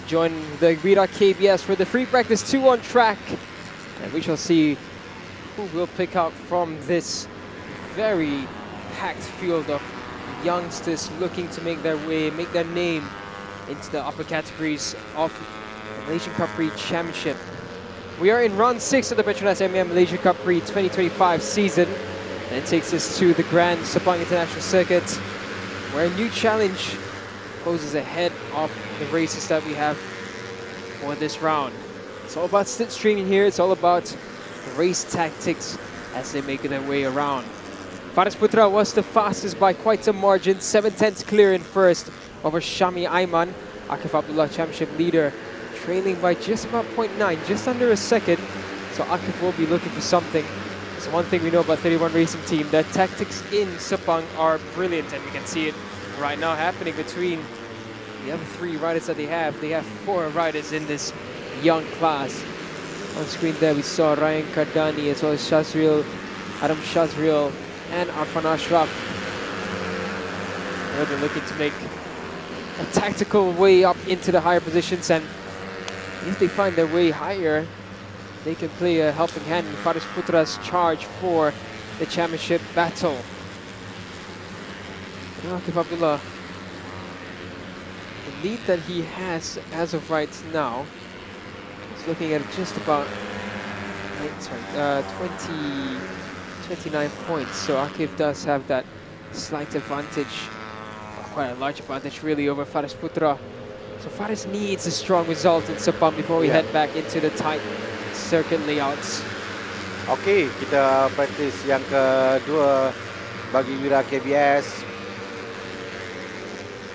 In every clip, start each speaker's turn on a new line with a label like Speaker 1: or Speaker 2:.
Speaker 1: join the Wira KBS for the free practice 2 on track. And we shall see who will pick out from this very packed field of youngsters looking to make their way, make their name into the upper categories of the Malaysian Cub Prix Championship. We are in round 6 of the Petronas Mam Malaysian Cub Prix 2025 season, and it takes us to the Grand Sepang International Circuit, where a new challenge poses ahead of the races that we have for this round. It's all about slipstreaming here. It's all about race tactics as they make their way around. Faris Putra was the fastest by quite a margin, 7/10 clear in first over Shami Aiman, Akif Abdullah Championship leader, trailing by just about 0.9, just under a second. So Akif will be looking for something. It's one thing we know about 31 Racing Team, their tactics in Sepang are brilliant, and we can see it right now happening between the other 3 riders that they have. They have 4 riders in this young class. On screen there we saw Ryan Kardani as well as Shazriel, Adam Shazriel and Arfan Ashraf. They're looking to make a tactical way up into the higher positions, and if they find their way higher, they can play a helping hand in Faris Putra's charge for the championship battle. Akif Abdullah, the lead that he has as of right now is looking at just about 29 points. So Akif does have that slight advantage, quite a large advantage really, over Faris Putra. So Faris needs a strong result in Sepang before we head back into the tight circuit layouts.
Speaker 2: Okey, kita praktis yang kedua bagi Wira KBS.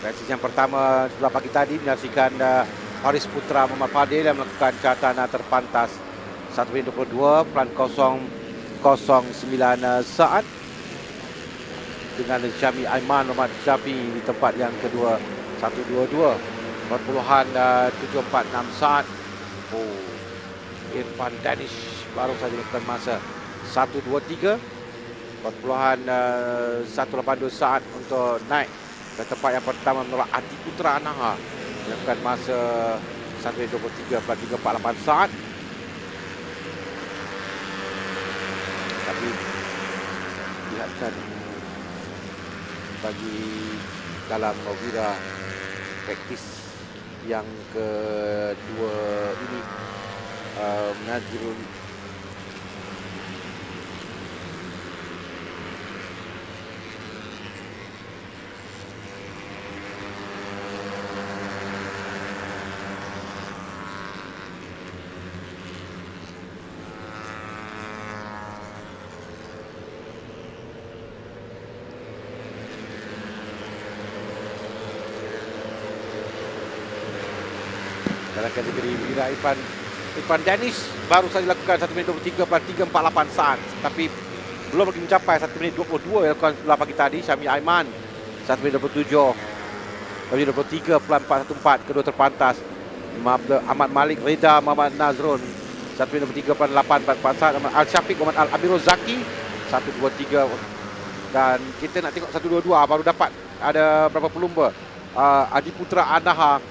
Speaker 2: Praktis yang pertama sebelah pagi tadi menyaksikan Faris Putra Muhammad Fadil yang melakukan catatan terpantas 1.22.009 saat, dengan Syami Aiman Muhammad Syafi di tempat yang kedua 1.22.746 saat. Irfan Danish baru saja melakukan masa 1.23.182 saat untuk naik ke tempat yang pertama menolak Adi Putra Anaha melakukan masa 1.23.348 saat. Tapi lihatkan bagi dalam Wira praktis yang kedua ini, Nazrul dalam kategori Wira Irfan Danish baru saja lakukan 1.23.348 saat, tapi belum lagi mencapai 1.22 yang lakukan sebelah pagi tadi. Syami Aiman 1.23.414, kedua terpantas Ahmad Malik Reza Muhammad Nazrun 1.23.844 saat. Al Syafiq Muhammad Al Amirul Zaki 1.23, dan kita nak tengok 1.22 baru dapat ada berapa pelumba. Adi Putra Anaha,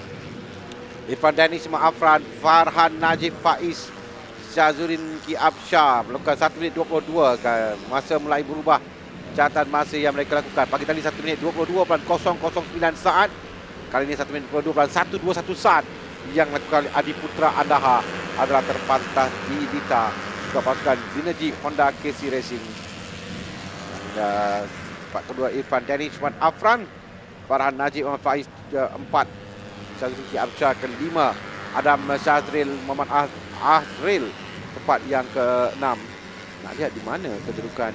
Speaker 2: Irfan Danish Afran, Farhan Najib Faiz, Syazurin Ki Absyah melakukan 1.22. Masa mulai berubah catatan masa yang mereka lakukan. Pagi tadi 1.22.009 saat. Kali ini 1.22.121 saat yang lakukan Adi Putra Anaha adalah terpantas di Dita juga pasukan Zinergy Honda KC Racing. Tempat kedua Irfan Danish Afran, Farhan Najib Faiz 4, Syazril Ki Absyah ke-5, Adam Syazril Muhammad Azril tempat yang ke-6. Nak lihat di mana kedudukan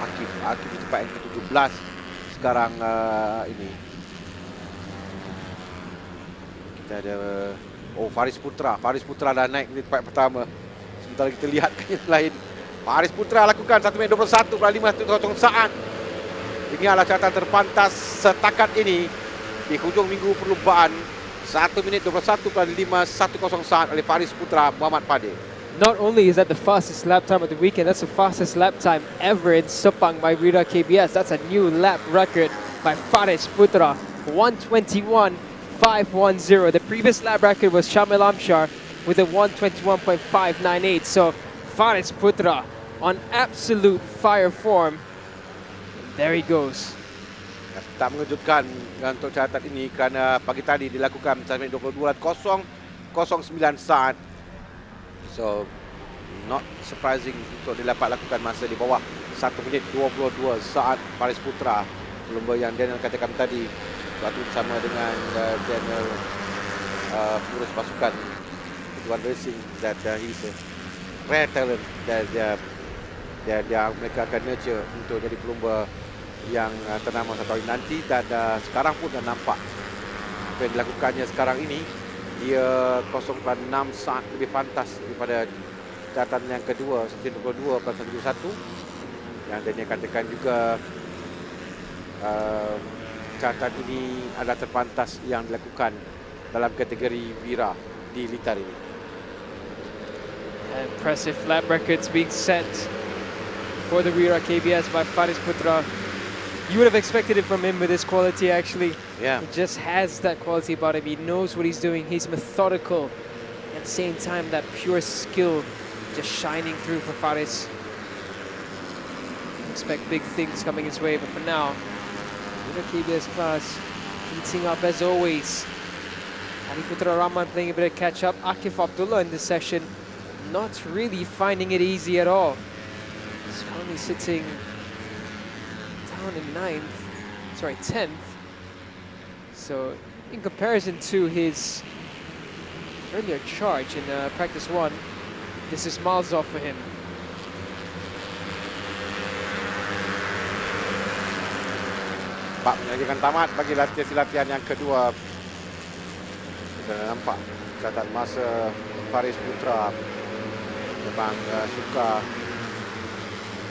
Speaker 2: Akif di tempat yang ke-17 sekarang ini. Kita ada Faris Putra dah naik di tempat pertama. Sementara kita lihat yang lain, Faris Putra lakukan 1.21.510 saat. Ini adalah catatan terpantas setakat ini di hujung minggu perlumbaan, 1.21.510 saat oleh Faris Putra Muhammad Fadil.
Speaker 1: Not only is that the fastest lap time of the weekend, that's the fastest lap time ever in Sepang by Wira KBS. That's a new lap record by Faris Putra. 1:21.5 1:21.510. The previous lap record was Shamil Amshar with a 1:21.598. So Faris Putra on absolute fire form. There he goes.
Speaker 2: Tak mengejutkan untuk catatan ini kerana pagi tadi dilakukan sampai 22.009 saat. So not surprising untuk didapat lakukan masa di bawah 1 minit 22 saat Faris Putra. Pelumba yang Daniel katakan tadi waktu bersama dengan Daniel pengurus pasukan Kejuaraan Racing that he's a rare talent that mereka akan nurture untuk jadi pelumba yang ternama satu hari nanti. Dan sekarang pun dah nampak apa yang dilakukannya sekarang ini. Dia 0.6 saat lebih pantas daripada catatan yang kedua 1:22.171. Yang Daniel katakan juga catatan ini adalah terpantas yang dilakukan dalam kategori Wira di litar ini.
Speaker 1: Impressive lap records being set for the Wira KBS by Faris Putra. You would have expected it from him with his quality, actually.
Speaker 2: Yeah.
Speaker 1: He just has that quality about him. He knows what he's doing. He's methodical. At the same time, that pure skill just shining through for Faris. Expect big things coming his way, but for now, Wira KBS class heating up as always. Ali Putra Rahman playing a bit of catch up. Akif Abdullah in this session not really finding it easy at all. He's currently sitting down in 10th. So in comparison to his earlier charge in practice 1, this is miles off for him.
Speaker 2: Pak menyajikan tamat bagi latihan yang kedua. Kita nampak catatan masa Faris Putra memang suka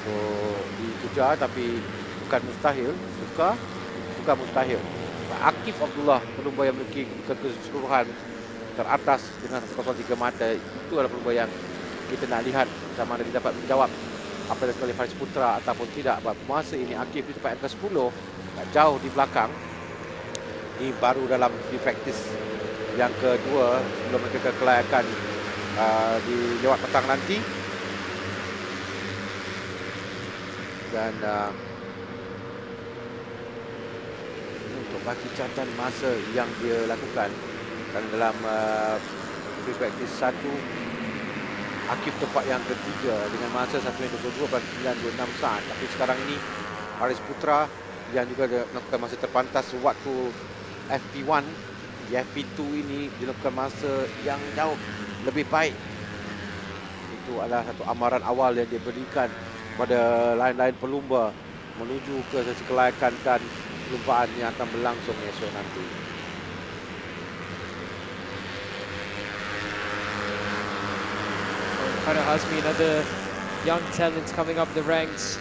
Speaker 2: untuk dikejar, tapi bukan mustahil. Bukan mustahil. Akif Abdullah, pelumba yang memiliki keseluruhan teratas dengan 0.3 mata, itu adalah pelumba yang kita nak lihat sama ada dia dapat menjawab apa yang oleh Faris Putra ataupun tidak. Masa ini Akif di tempat angka 10, jauh di belakang. Ini baru dalam free practice yang kedua sebelum mereka kelayakan di lewat petang nanti. Dan untuk bagi catatan masa yang dia lakukan dan dalam free practice 1, Akif tempat yang ketiga dengan masa 1:22.926 saat. Tapi sekarang ini Faris Putra yang juga melakukan masa terpantas waktu FP1, di FP2 ini dilakukan masa yang jauh lebih baik. Itu adalah satu amaran awal yang diberikan pada lain-lain pelumba menuju ke sesi kelayakan dan perlumbaan yang akan berlangsung esok nanti.
Speaker 1: Farah Hazmi, another young talent coming up the ranks.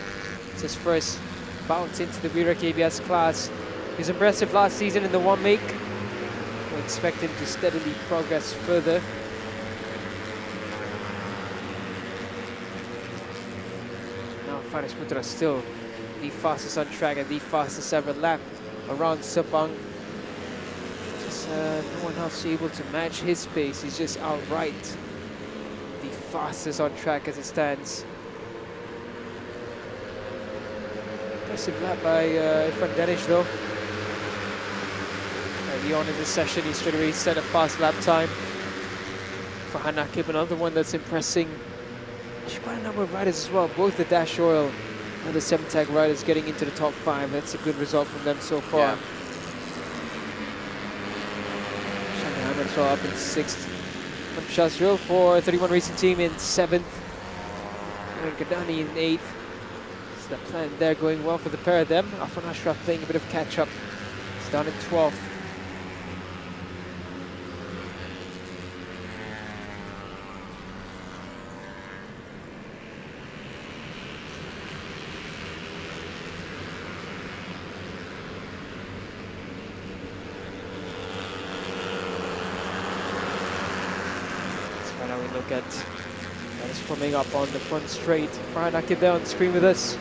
Speaker 1: It's his first bounce into the Wira KBS class. He was impressive last season in the one make. We expect him to steadily progress further. Now Faris Putra still the fastest on track and the fastest ever lap around Sepang. Just no one else able to match his pace. He's just outright the fastest on track as it stands. Impressive lap by Irfan Danish though. Early on in the session, he straight away set a fast lap time. For Hanakib, another one that's impressing. Actually, quite a number of riders as well. Both the Dash Oil and the 7-tag riders getting into the top 5. That's a good result from them so far.
Speaker 2: Yeah.
Speaker 1: Shani Ahmed as well up in 6th. Shazril for 31 Racing Team in 7th. And Gadani in 8th. So the plan there going well for the pair of them. Afan Ashraf playing a bit of catch-up. He's down in 12th. Look at that is forming up on the front straight. Farhan Akib there on the screen with us.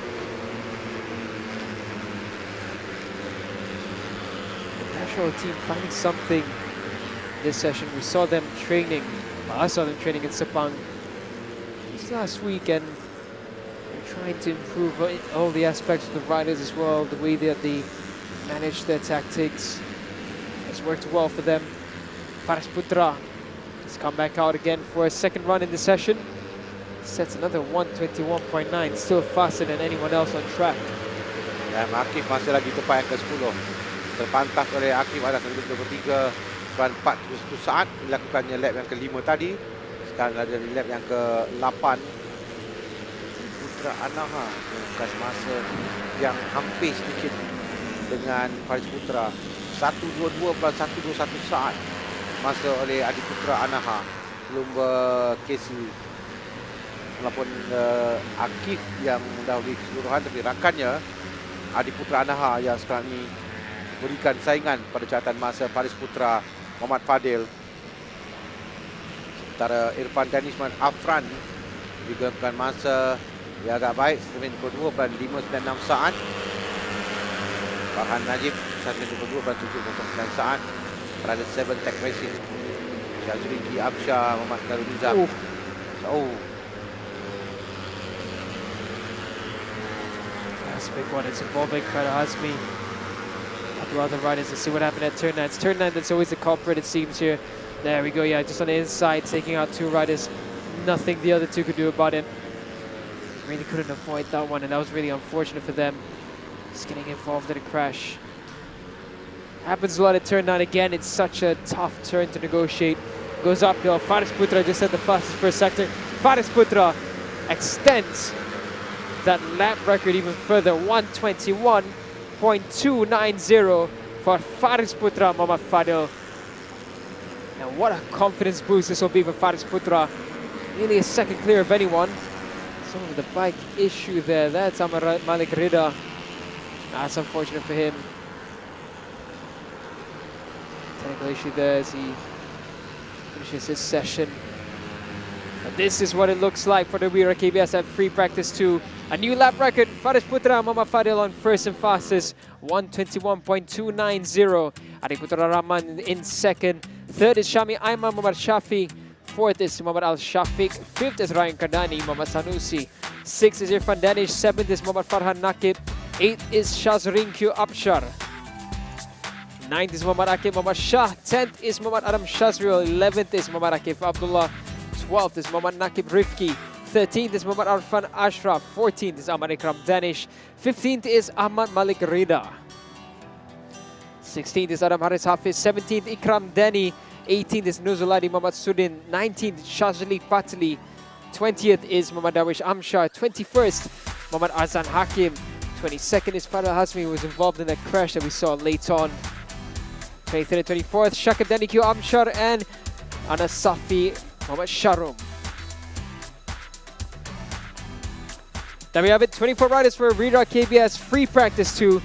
Speaker 1: The National team finding something this session. We saw them training. I saw them training in Sepang just last week, and they're trying to improve all the aspects of the riders as well. The way that they manage their tactics has worked well for them. Faris Putra has come back out again for a second run in the session. Sets another 121.9, still faster than anyone else on track.
Speaker 2: Dan Akif masih lagi tepat yang ke-10. Terpantas oleh Akif ada 123.41 saat dilakukannya lap yang ke-5 tadi. Sekarang ada di lap yang ke-8. Putra Anaha bukan masa yang hampir sedikit dengan Faris Putra. 122.121 saat masa oleh Adi Putra Anaha sebelum Casey walaupun Akif yang mendahului keseluruhan, tapi rakannya Adi Putra Anaha yang sekarang ini berikan saingan pada catatan masa Faris Putra Muhammad Fadil. Sementara Irfan Danisman Afran juga melakukan masa yang agak baik, 1.22.596 saat. Farhan Najib 1.22.709 saat. Berada 7 Tech Racing. Syazriki Absyah Muhammad Darul Nizam.
Speaker 1: That's a big one. It's involving Khaira Hazmi. A couple other riders. Let's see what happened at turn 9. It's turn 9 that's always the culprit, it seems here. There we go. Yeah, just on the inside, taking out two riders. Nothing the other two could do about it. Really couldn't avoid that one, and that was really unfortunate for them. Just getting involved in a crash. Happens a lot at turn 9 again. It's such a tough turn to negotiate. Goes uphill. Faris Putra just set the fastest first sector. Faris Putra extends that lap record even further. 121.290 for Faris Putra Muhammad Fadil. And what a confidence boost this will be for Faris Putra. Nearly a second clear of anyone. Some of the bike issue there. That's Malik Rida. That's unfortunate for him. Technical issue there as he finishes his session. And this is what it looks like for the Wira KBS at free practice 2. A new lap record. Faris Putra Muhammad Fadil on first and fastest. 121.290. Adi Putra Rahman in second. Third is Shami Aiman Muhammad Shafi. Fourth is Muhammad Al Shafiq. Fifth is Ryan Kardani Muhammad Sanusi. Sixth is Irfan Danish. Seventh is Muhammad Farhan Nakib. Eighth is Shazrin Q Abshar. Ninth is Muhammad Akif Muhammad Shah. 10th is Muhammad Adam Shazriel. 11th is Muhammad Akif Abdullah. 12th is Muhammad Nakib Rifki. 13th is Muhammad Arfan Ashraf. 14th is Ahmad Ikram Danish. 15th is Ahmad Malik Rida. 16th is Adam Haris Hafiz. 17th Ikram Deni. 18th is Nuzuladi Muhammad Sudin. 19th Shazli Patli. 20th is Muhammad Darwish Amshar. 21st Muhammad Arzan Hakim. 22nd is Farah Hasmi, who was involved in that crash that we saw late on. 23rd and 24th, Shaka Danikyu Amshar and Anas Safi Muhammad Sharum. There we have it, 24 riders for Wira KBS free practice 2,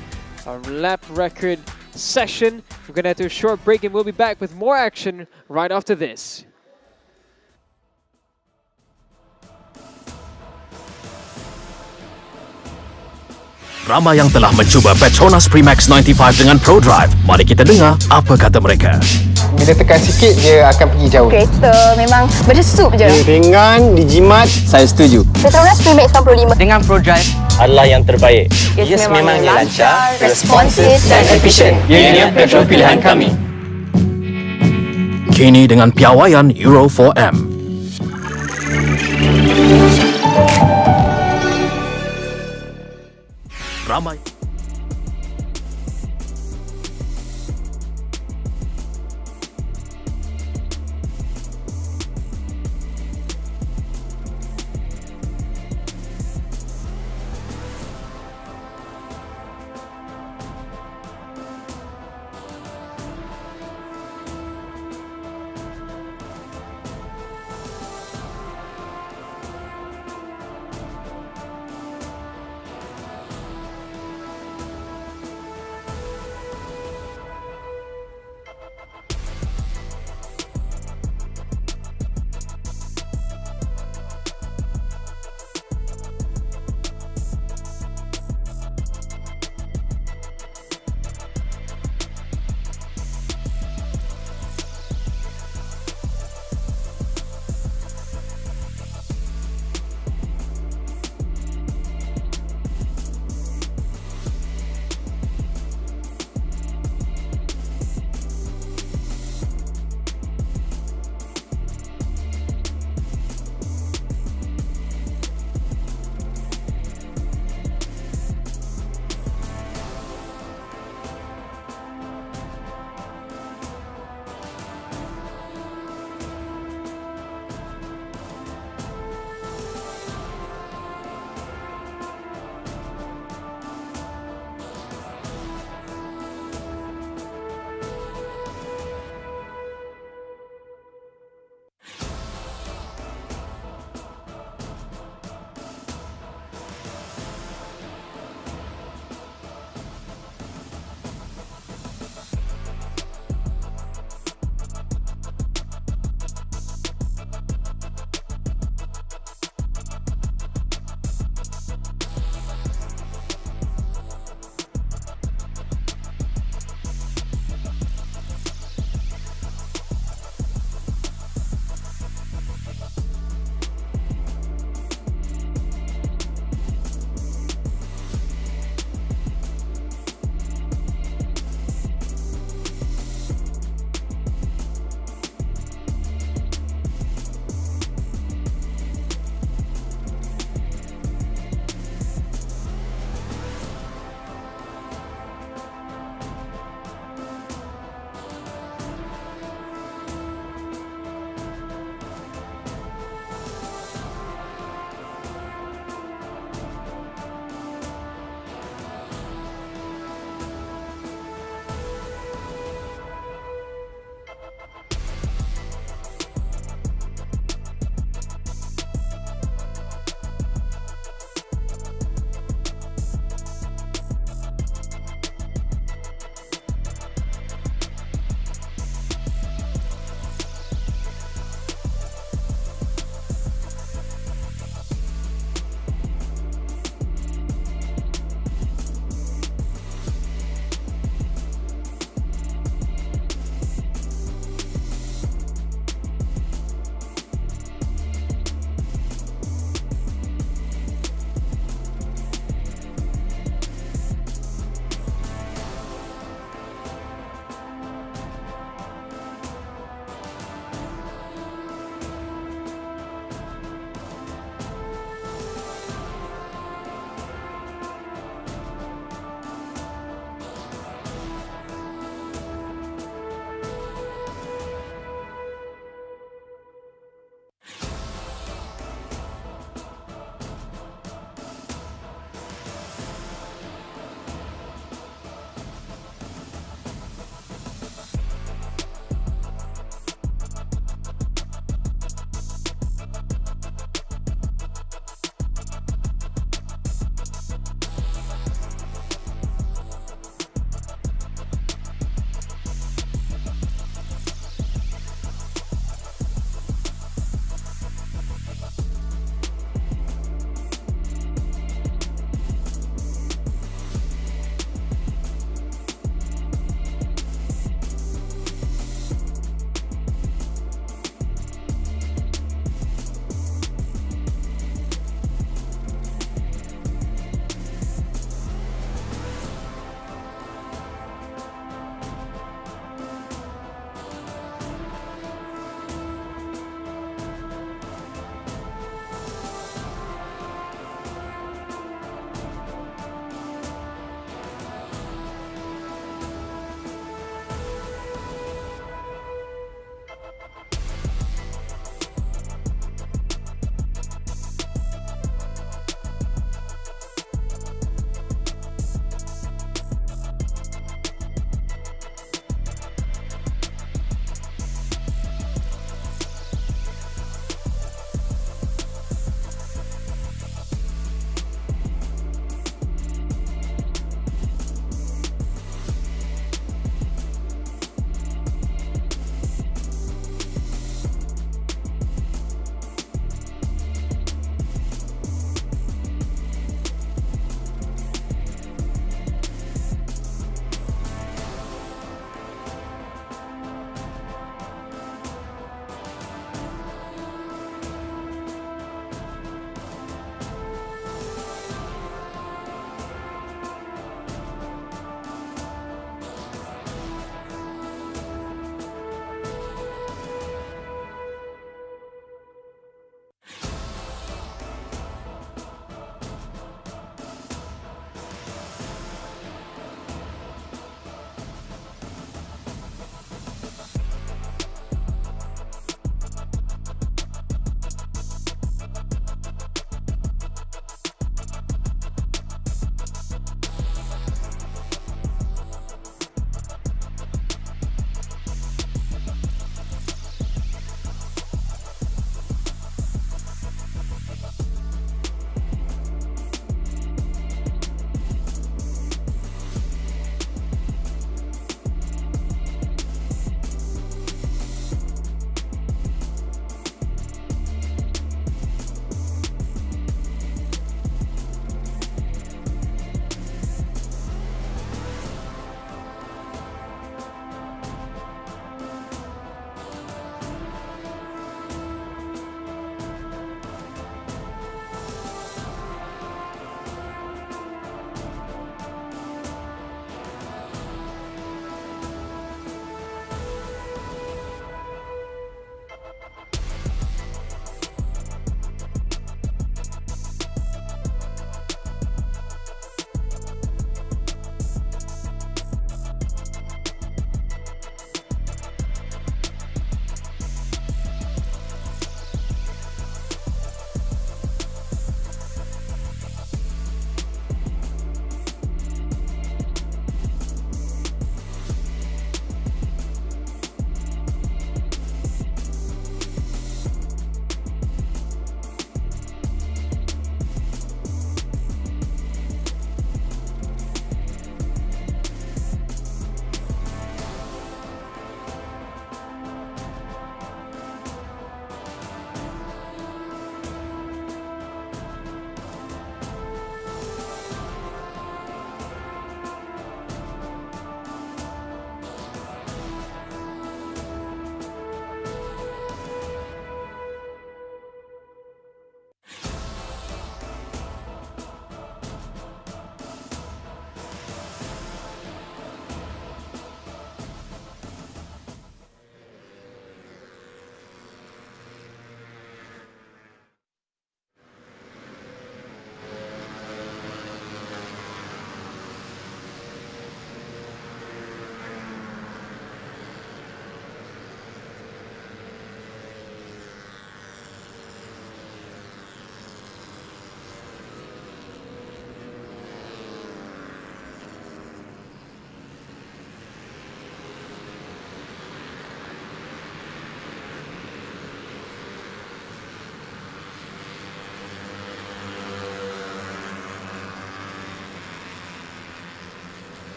Speaker 1: a lap record session. We're going to have to do a short break and we'll be back with more action right after this.
Speaker 3: Ramai yang telah mencuba Petronas Premix 95 dengan Pro Drive. Mari kita dengar apa kata mereka.
Speaker 4: Bila tekan sikit, dia akan pergi jauh.
Speaker 5: Kereta memang berdesup je.
Speaker 4: Dia ringan, dijimat. Saya setuju.
Speaker 5: Petronas Premix 95
Speaker 6: dengan Pro Drive
Speaker 7: adalah yang terbaik.
Speaker 5: Yes, memang lancar, responsif dan efisien.
Speaker 7: Ianya petrol pilihan kami.
Speaker 3: Kini dengan piawaian Euro 4M. Ramai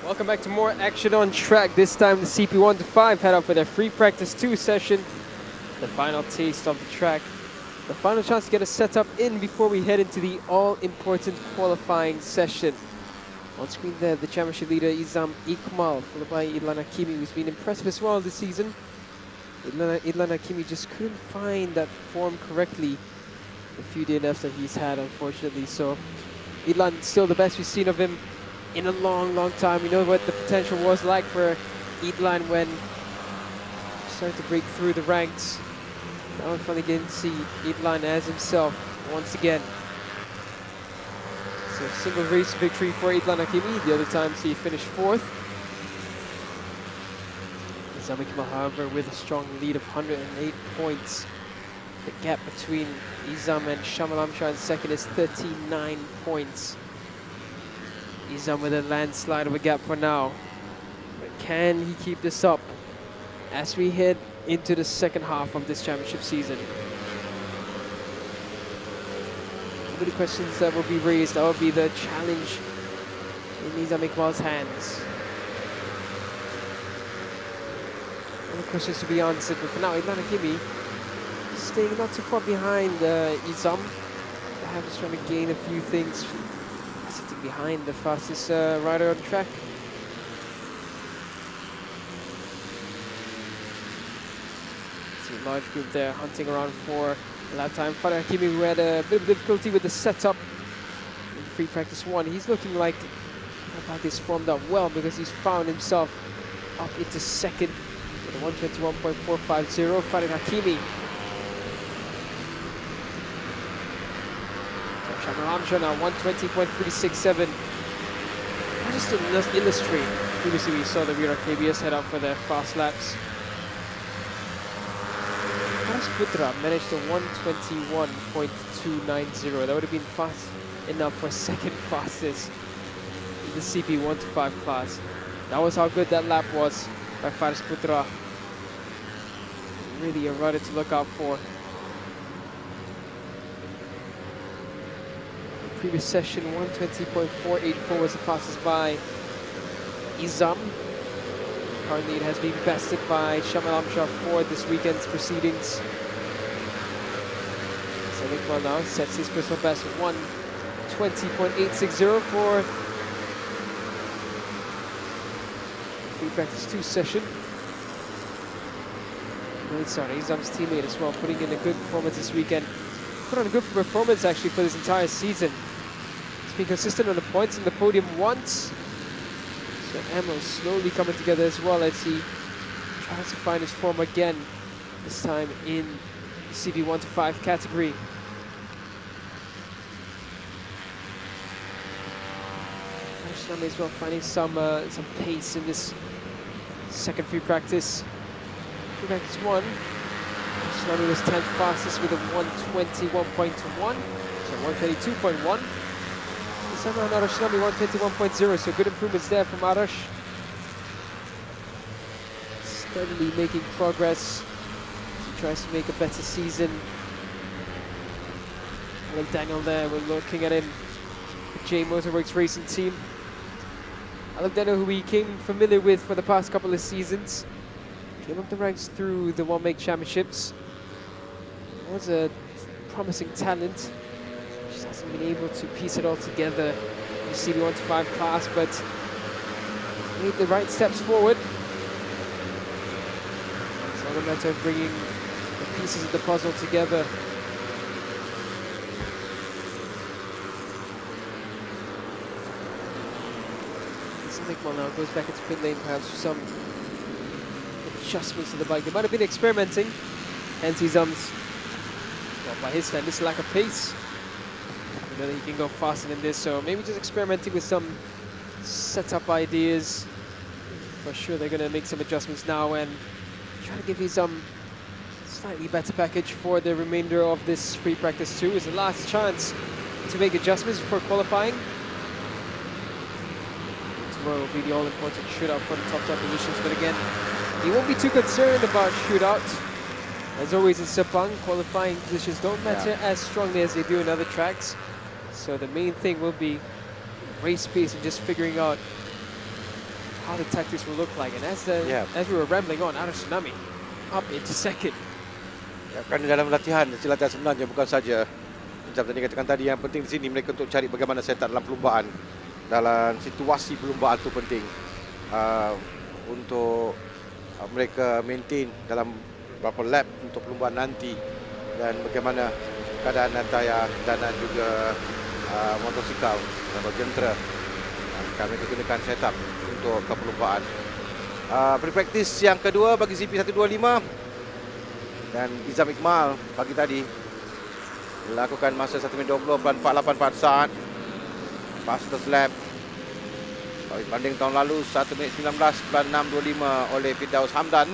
Speaker 1: Welcome back to more action on track. This time the CP1 to 5 head out for their free practice 2 session. The final taste of the track. The final chance to get a setup in before we head into the all-important qualifying session. On screen there, the championship leader Izam Ikmal, followed by Idlan Hakimi, who's been impressive as well this season. Idlan Hakimi just couldn't find that form correctly the few DNFs that he's had, unfortunately. So Idlan still the best we've seen of him in a long, long time. We know what the potential was like for Idlan when he started to break through the ranks. Now we're finally getting to see Idlan as himself once again. So single race victory for Idlan Hakimi. The other times he finished 4th. Izam Ikmal, however, with a strong lead of 108 points. The gap between Izam and Shamal Amshar in second is 39 points. Izam with a landslide of a gap for now. But can he keep this up as we head into the second half of this championship season? One of the questions that will be raised, that will be the challenge in Izam Ikmal's hands. All the questions to be answered, but for now, Idlan Hakimi staying not too far behind Izam. Perhaps trying to gain a few things, sitting behind the fastest rider on the track. See a large group there hunting around for lap time. Farah Hakimi, who had a bit of difficulty with the setup in free practice 1. He's looking like he's formed up well because he's found himself up into second with a 121.450. Farah Hakimi. Shamal Amshar now 120.367. Just to illustrate, previously we saw the Wira KBS head out for their fast laps. Putra managed to 121.290. That would have been fast enough for second fastest in the CP 1 to 5 class. That was how good that lap was by Faris Putra. Really a rider to look out for. The previous session, 120.484 was the fastest by Izam. Currently it has been bested by Shamal Amshar for this weekend's proceedings. So Ikmal now sets his personal best with 120.860 for the free practice 2 session. Sorry, Izam's teammate as well, putting in a good performance this weekend. Put on a good performance actually for this entire season. He's been consistent on the points in the podium once. So Ammo slowly coming together as well as he tries to find his form again, this time in the CP 1 to 5 category. Ashnami as well finding some pace in this second free practice. Free practice 1. Ashnami was 10th fastest with a 121.1, so 122.1. Somehow Arash Nami 121.0, so good improvements there from Arash. Steadily making progress. He tries to make a better season. Like Daniel there, we're looking at him. The J Motorworks racing team. Alec Daniel, who we became familiar with for the past couple of seasons. Came up the ranks through the One Make Championships. Was a promising talent. Hasn't been able to piece it all together in the CP 1 to 5 class, but made the right steps forward. It's all a matter of bringing the pieces of the puzzle together. Ikmal now goes back into pit lane, perhaps for some adjustments to the bike. They might have been experimenting, hence Izam's, well, by his standards, lack of pace. You know that he can go faster than this, so maybe just experimenting with some setup ideas. For sure they're going to make some adjustments now and try to give you some slightly better package for the remainder of this free practice 2. It's the last chance to make adjustments before qualifying. Tomorrow will be the all-important shootout for the top positions, but again, he won't be too concerned about shootout. As always in Sepang, qualifying positions don't matter as strongly as they do in other tracks. So the main thing will be race pace and just figuring out how the tactics will look like. And as we were rambling on, Arah Tsunami up into second.
Speaker 2: Ya, kerana dalam latihan sebenarnya bukan saja macam tadi katakan tadi, yang penting di sini mereka untuk cari bagaimana setup dalam perlumbaan. Dalam situasi perlumbaan tu penting untuk mereka maintain dalam berapa lap untuk perlumbaan nanti, dan bagaimana keadaan tayar dan juga motosikal atau jentera. Kami gunakan setup untuk perlumbaan. Pre-practice yang kedua bagi CP125 dan Izam Iqmal pagi tadi lakukan masa 1 minit 20.484 saat. Fastest lap banding tahun lalu 1 minit 19.625 oleh Firdaus Hamdan.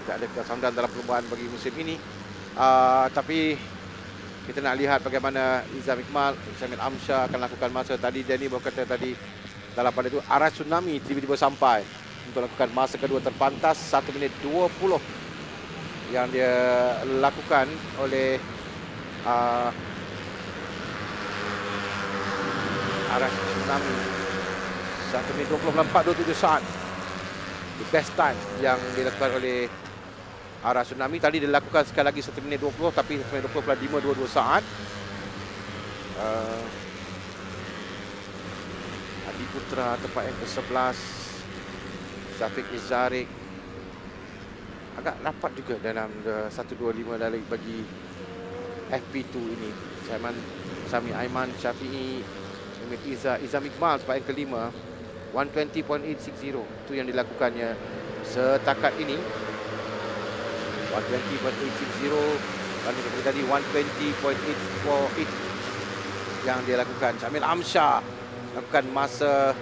Speaker 2: Tidak ada Firdaus Hamdan dalam perlumbaan bagi musim ini. Tapi kita nak lihat bagaimana Izam Iqmal, Syamil Amsyah akan lakukan masa. Tadi Danny berkata tadi dalam pada itu Arah Tsunami tiba-tiba sampai untuk lakukan masa kedua terpantas 1 minit 20 yang dia lakukan oleh Arah Tsunami 1 minit 20.427 saat. The best time yang dilakukan oleh Arah Tsunami. Tadi dia lakukan sekali lagi 1 minit 20, tapi 1 minit 20.522 saat. Adi Putra tempat yang ke-11. Syafiq Izzarik agak rapat juga dalam 125 dari bagi FP2 ini. Sami Aiman, Syafi'i, Izam Iqmal tempat yang kelima. 120.860 itu yang dilakukannya setakat ini. 120.860 dan seperti tadi 120.848 yang dia lakukan. Syamil Amsyah lakukan masa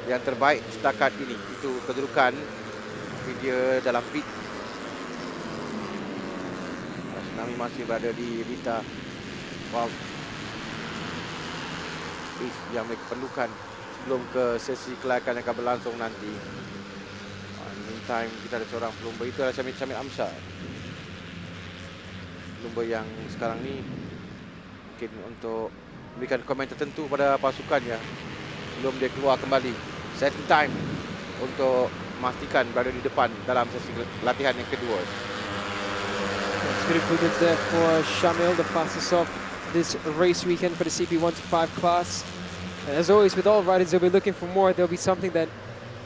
Speaker 2: yang terbaik setakat ini. Itu kedudukan dia dalam pit. Tsunami masih berada di Rita Valve yang mereka perlukan sebelum ke sesi kelayakan yang akan berlangsung nanti. Meantime, kita ada seorang pelumba, itu adalah Syamil Amsyah. Pelumba yang sekarang ni mungkin untuk memberikan komen tertentu pada pasukannya sebelum dia keluar kembali. Setting time untuk memastikan berada di depan dalam sesi latihan yang kedua.
Speaker 1: It's good improvements there for Shamil, the fastest of this race weekend for the CP125 class. And as always, with all riders, they'll be looking for more. There'll be something that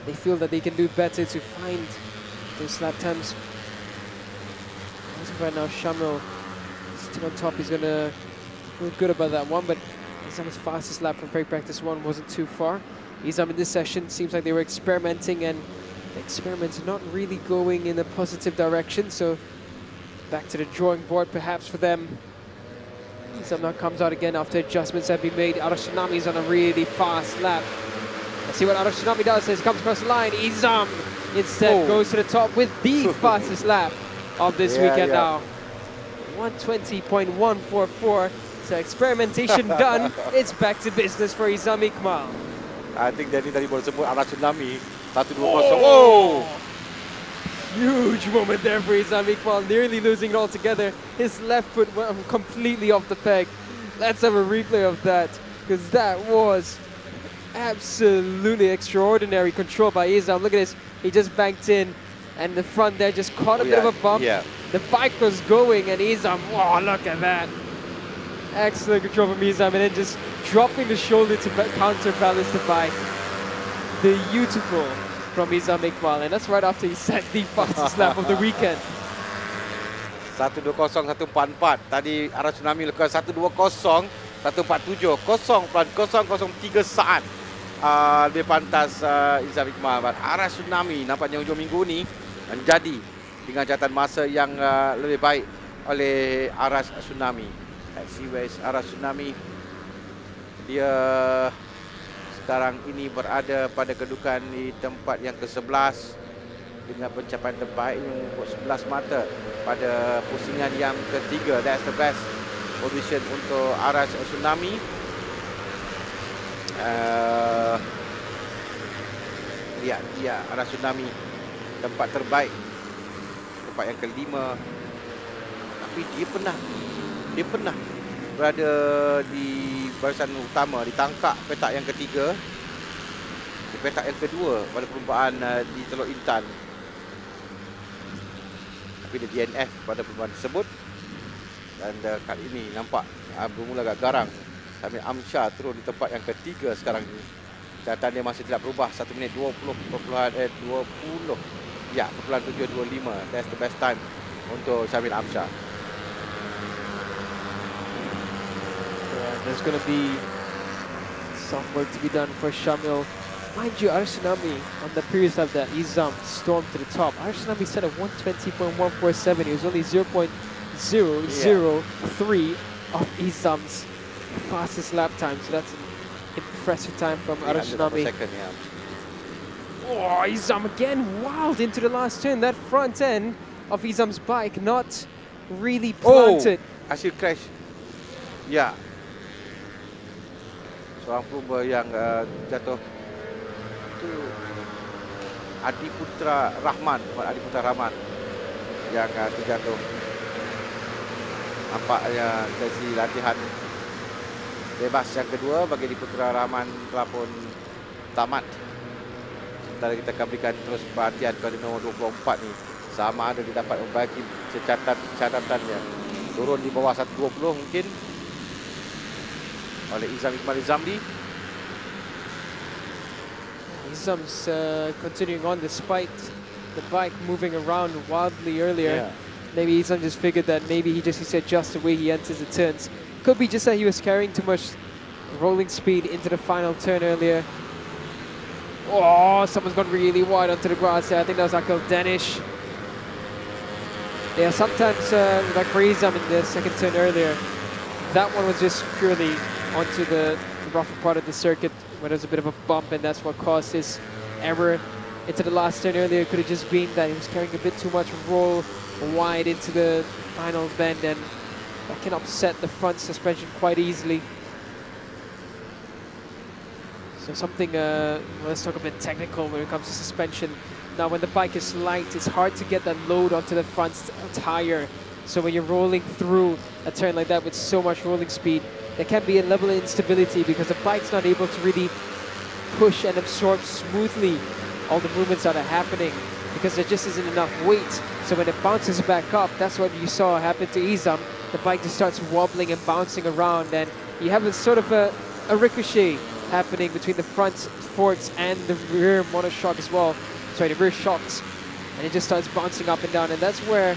Speaker 1: they feel that they can do better to find those lap times. As of right now, Shamil still on top. He's going to feel good about that one, but Izam's fastest lap from pre-practice 1 wasn't too far. Izam in this session seems like they were experimenting, and the experiments not really going in a positive direction, so back to the drawing board perhaps for them. Izam now comes out again after adjustments have been made. Arah Tsunami is on a really fast lap. Let's see what Arah Tsunami does as he comes across the line. Izam instead goes to the top with the fastest lap of this weekend now. 120.144. So experimentation done. It's back to business for Izam Iqmal.
Speaker 2: I think Danny tadi baru sebut Arah Tsunami 120.
Speaker 1: Huge moment there for Izam Iqmal, nearly losing it altogether. His left foot went completely off the peg. Let's have a replay of that, because that was absolutely extraordinary control by Izam. Look at this, he just banked in, and the front there just caught a bit of a bump. The bike was going, and Izam, wow, look at that. Excellent control from Izam, and then just dropping the shoulder to counterbalance the bike. Beautiful from Izam Iqmal, and that's right after he set the fastest lap of the weekend.
Speaker 2: 120.144. Tadi Arah Tsunami lakukan 120.147, 0.003 saat. Lebih pantas Izam Iqmal. Arah Tsunami nampaknya hujung minggu ni menjadi dengan catatan masa yang lebih baik oleh Arah Tsunami. Let's see where is Arah Tsunami. Dia sekarang ini berada pada kedudukan di tempat yang ke-11 dengan pencapaian terbaik untuk 11 mata pada pusingan yang ketiga. That's the best position untuk Arah Tsunami. Lihat dia Arah Tsunami tempat terbaik, tempat yang kelima. Tapi dia pernah berada di barisan utama, ditangkap petak yang ketiga. petak yang kedua pada perlumbaan di Teluk Intan. Tapi dia DNF pada perlumbaan tersebut. Dan kali ini nampak bermula agak garang. Sambil Amsyar turun di tempat yang ketiga sekarang ini. Catatan dia masih tidak berubah, 1 minit 20. Ya, perpuluhan 725. That's the best time untuk Syamil Amsyar.
Speaker 1: There's going to be some work to be done for Shamil. Mind you, Arsenami on the previous lap that Izam stormed to the top. Arsenami set a 120.147. He was only 0.003 of Izam's fastest lap time. So that's an impressive time from Arsenami.
Speaker 2: Yeah.
Speaker 1: Oh, Izam again wild into the last turn. That front end of Izam's bike not really planted.
Speaker 2: Hasil crash. Ya. Seorang pelumba yang jatuh itu Adi Putra Rahman, yang terjatuh. Nampaknya sesi latihan bebas yang kedua bagi Adi Putra Rahman telah pun tamat. Sementara kita akan berikan terus perhatian kepada nombor 24 ni. Sama ada dia dapat membaiki catatannya. Turun di bawah 120 mungkin oleh Izam Iqbal Zamli.
Speaker 1: Izam's continuing on despite the bike moving around wildly earlier.
Speaker 2: Yeah.
Speaker 1: Maybe Izam just figured that maybe he just needs to adjust the way he enters the turns. Could be just that he was carrying too much rolling speed into the final turn earlier. Oh, someone's gone really wide onto the grass there. I think that was Akil Danish. Yeah, sometimes like for Izam in the second turn earlier, that one was just purely onto the rougher part of the circuit where there's a bit of a bump, and that's what caused his error into the last turn earlier. Could have just been that he was carrying a bit too much roll wide into the final bend, and that can upset the front suspension quite easily. So something, let's talk a bit technical when it comes to suspension. Now when the bike is light, it's hard to get that load onto the front tire. So when you're rolling through a turn like that with so much rolling speed, there can be a level of instability because the bike's not able to really push and absorb smoothly all the movements that are happening because there just isn't enough weight. So when it bounces back up, that's what you saw happen to Izam. The bike just starts wobbling and bouncing around, and you have a sort of a ricochet happening between the front forks and the rear monoshock as well. Sorry, the rear shocks. And it just starts bouncing up and down, and that's where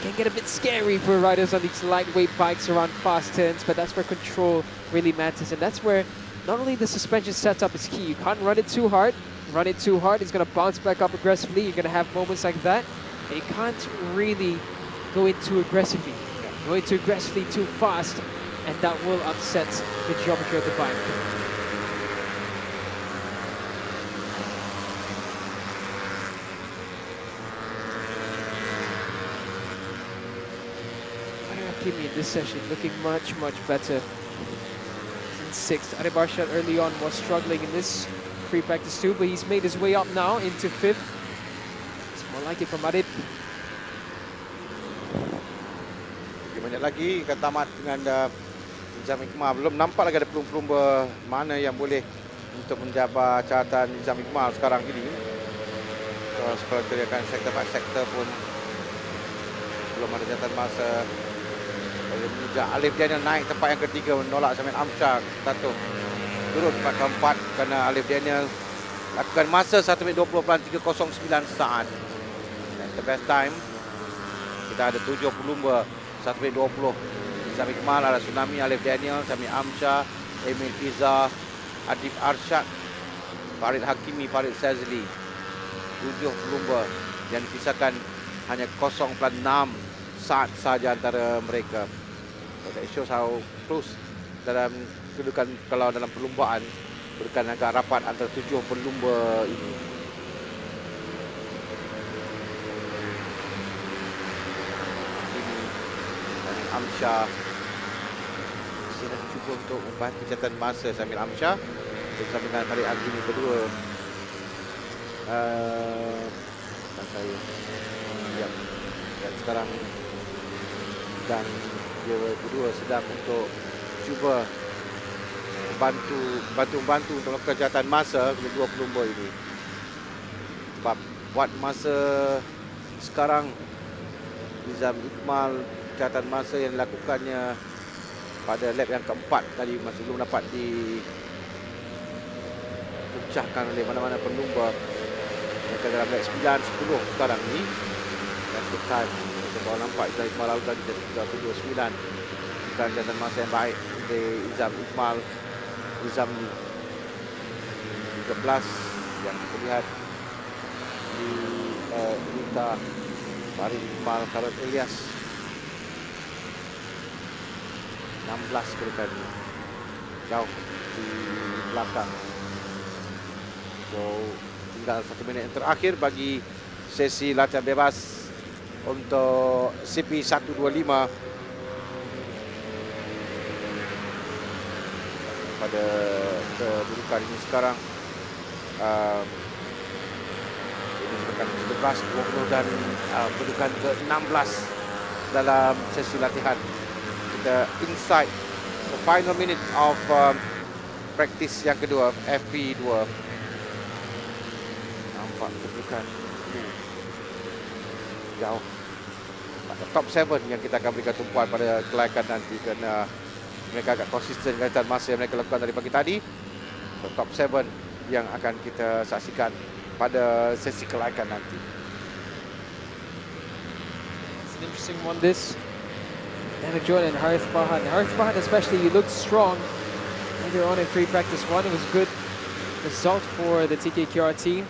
Speaker 1: can get a bit scary for riders on these lightweight bikes around fast turns, but that's where control really matters, and that's where not only the suspension setup is key. You can't run it too hard. Run it too hard, it's going to bounce back up aggressively. You're going to have moments like that, and you can't really go in too aggressively. Go in too aggressively, too fast, and that will upset the geometry of the bike. Kimi in this session looking much better. In sixth, Adebarshad early on was struggling in this free practice too, but he's made his way up now into fifth. It's more like it from Adib.
Speaker 2: Banyak lagi akan tamat dengan Izam Iqmal. Belum nampak lagi ada pelumba mana yang boleh untuk menjabar catatan Izam Iqmal sekarang ini. So, kalau kita akan sektor by sektor pun belum ada catatan masa. Alif Daniel naik tempat yang ketiga menolak Syamil Amsyar jatuh turun tempat keempat kerana Alif Daniel lakukan masa 1 minit 20.309 saat. That's the best time. Kita ada 7 pelumba 1 minit 20. Izam Iqmal, Ala Tsunami, Alif Daniel, Syamil Amsyar, Emil Iza, Adib Arshad, Farid Hakimi, Farid Sazli. 7 pelumba yang dipisahkan hanya 0.6 saat saja antara mereka. So that shows how close dalam kedudukan kalau dalam perlumbaan berikan agak rapat antara 7 pelumba ini. Ini Syamil Amsyar masih nak cuba untuk membantu catatan masa Syamil Amsyar bersama dengan Farid Hakimi kedua. Dan saya dan sekarang dan dia berdua sedang untuk cuba bantu untuk melakukan jahatan masa kedua pelumba ini. Sebab buat masa sekarang Nizam Iqmal jahatan masa yang dilakukannya pada lap yang keempat tadi masih belum dapat dipuncahkan oleh mana-mana pelumba. Mereka dalam lap 9-10 sekarang ni. Dan time kita baru nampak Nizam Iqmal lalu tadi 3.29. Bukan jahatan masa yang baik dari Nizam Iqmal. Nizam ni 13 yang kita lihat di Nita Farid Iqmal Khalid Ilyas 16 kedudukan jauh di belakang. So tinggal 1 minit yang terakhir bagi sesi latihan bebas untuk CP125 pada kedudukan ini sekarang. Ini merupakan 11, 20 dan kedudukan ke-16 dalam sesi latihan. Kita inside the final minute of practice yang kedua, FP2. Nampak kedudukan jauh. Pada top 7 yang kita akan berikan tumpuan pada kelayakan nanti kerana mereka agak konsisten dengan masa yang mereka lakukan dari pagi tadi. So, top 7 yang akan kita saksikan pada sesi kelayakan nanti.
Speaker 1: It's an interesting one this. Daniel Jordan and Harith Farhan. Harith Farhan especially, he looked strong earlier on in free practice 1. It was a good result for the TKQR team.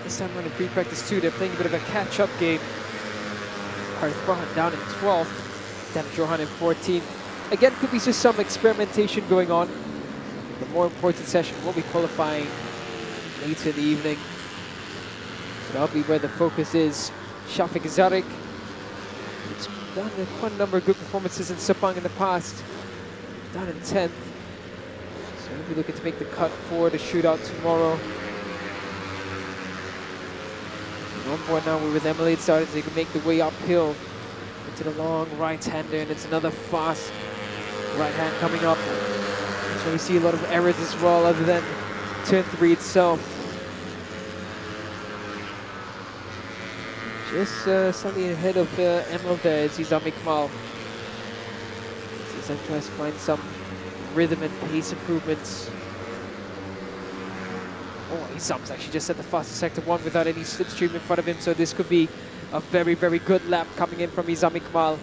Speaker 1: This time on in free practice 2, they're playing a bit of a catch-up game. Harith Farhan down in 12th, Daniel Jordan in 14th. Again, could be just some experimentation going on. The more important session will be qualifying later in the evening. So that'll be where the focus is. Shafiq Zarek, it's done quite a number of good performances in Sepang in the past. Down in 10th. So he'll be looking to make the cut for the shootout tomorrow. And on board now with Emily, it started to make the way uphill into the long right-hander, and it's another fast right hand coming up. So we see a lot of errors as well, other than turn 3 itself. Just slightly ahead of Emil there is Nizam Iqmal. Nizam tries to find some rhythm and pace improvements. Oh, Nizam's actually just at the fastest sector 1 without any slipstream in front of him, so this could be a very, very good lap coming in from Nizam Iqmal.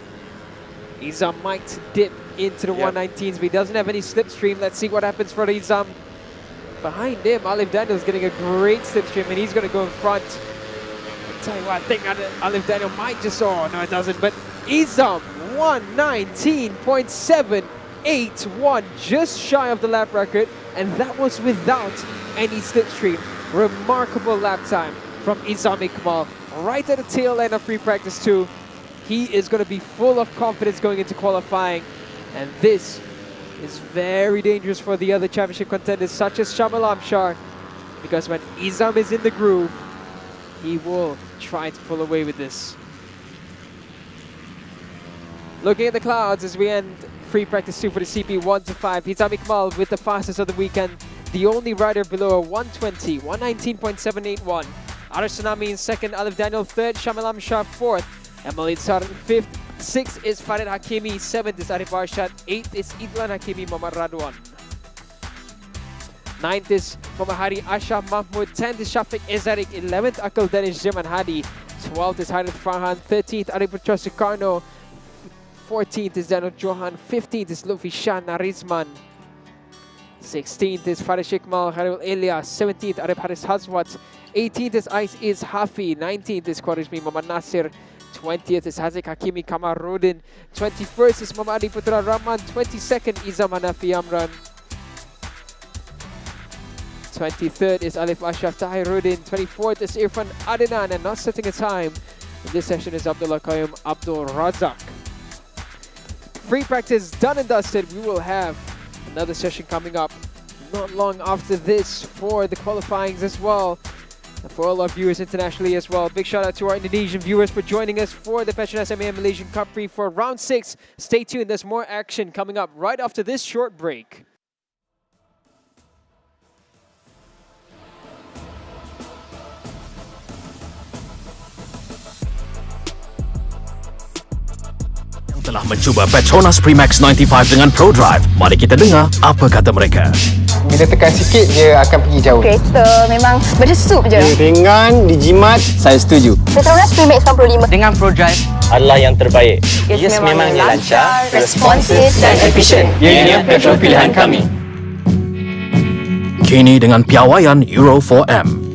Speaker 1: Nizam might dip into the 119s, but he doesn't have any slipstream. Let's see what happens for Nizam. Behind him, Alif Daniel's getting a great slipstream, and he's going to go in front. I'll tell you what, I think Alif Daniel might just, oh no it doesn't, but Nizam, 119.781, just shy of the lap record, and that was without any slipstream. Remarkable lap time from Nizam Iqmal, right at the tail end of free practice 2. He is going to be full of confidence going into qualifying, and this is very dangerous for the other championship contenders such as Shamal Amshar, because when Nizam is in the groove, he will try to pull away with this. Looking at the clouds as we end free practice 2 for the CP 1 to 5. Nizam Iqmal with the fastest of the weekend, the only rider below a 120, 119.781. Arash Tsunami in second, Alif Daniel third, Shamal Amshar fourth, Emily Sar fifth, sixth is Farid Hakimi, seventh is Arif Arshad, eighth is Idlan Hakimi Muhammad Radwan. Ninth is Mamahari Asha Mahmud, 10th is Shafiq Ezarik, 11th Akal Danish Zaman Hadi, 12th is Harith Farhan, 13th Arif Sukarno, 14th is Daniel Johan, 15th is Lufi Shah Narizman, 16th is Farid Iqmal Khalil Elias, 17th Arif Haris Hazwat, 18th is Ais Is Hafi, 19th is Khwarezmi Muhammad Nasir, 20th is Hazik Hakimi Kamarudin, 21st is Mamadi Putra Rahman, 22nd Izam Hanafi Amran, 23rd is Alif Ashraf Tahiruddin, 24th is Irfan Adnan, and not setting a time in this session is Abdullah Qayyum Abdul Razak. Free practice done and dusted. We will have another session coming up not long after this for the qualifyings as well, and for all our viewers internationally as well. Big shout out to our Indonesian viewers for joining us for the Petronas Mam Malaysian Cub Prix for round 6. Stay tuned, there's more action coming up right after this short break.
Speaker 3: Telah mencuba Petronas Max 95 dengan Pro Drive. Mari kita dengar apa kata mereka.
Speaker 4: Bila tekan sikit, dia akan pergi jauh.
Speaker 5: Kereta memang berdesup je.
Speaker 4: Dia ringan, dijimat. Saya setuju.
Speaker 5: Petronas Max 95
Speaker 7: Dengan Pro Drive adalah yang terbaik. Memangnya lancar,
Speaker 5: responsif dan efisien.
Speaker 7: Ianya petrol pilihan kami.
Speaker 3: Kini dengan piawaian Euro 4M.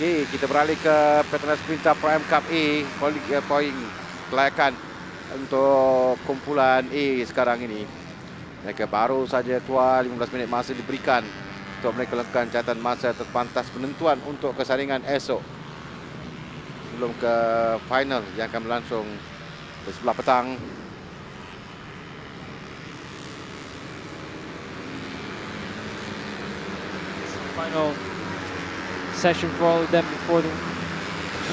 Speaker 2: Okey, kita beralih ke Petronas Prime Cup A, poin kelayakan untuk kumpulan A sekarang ini. Mereka baru saja keluar 15 minit masa diberikan untuk mereka lakukan catatan masa terpantas penentuan untuk kesaringan esok sebelum ke final yang akan berlangsung di sebelah petang.
Speaker 1: Final session for all of them before the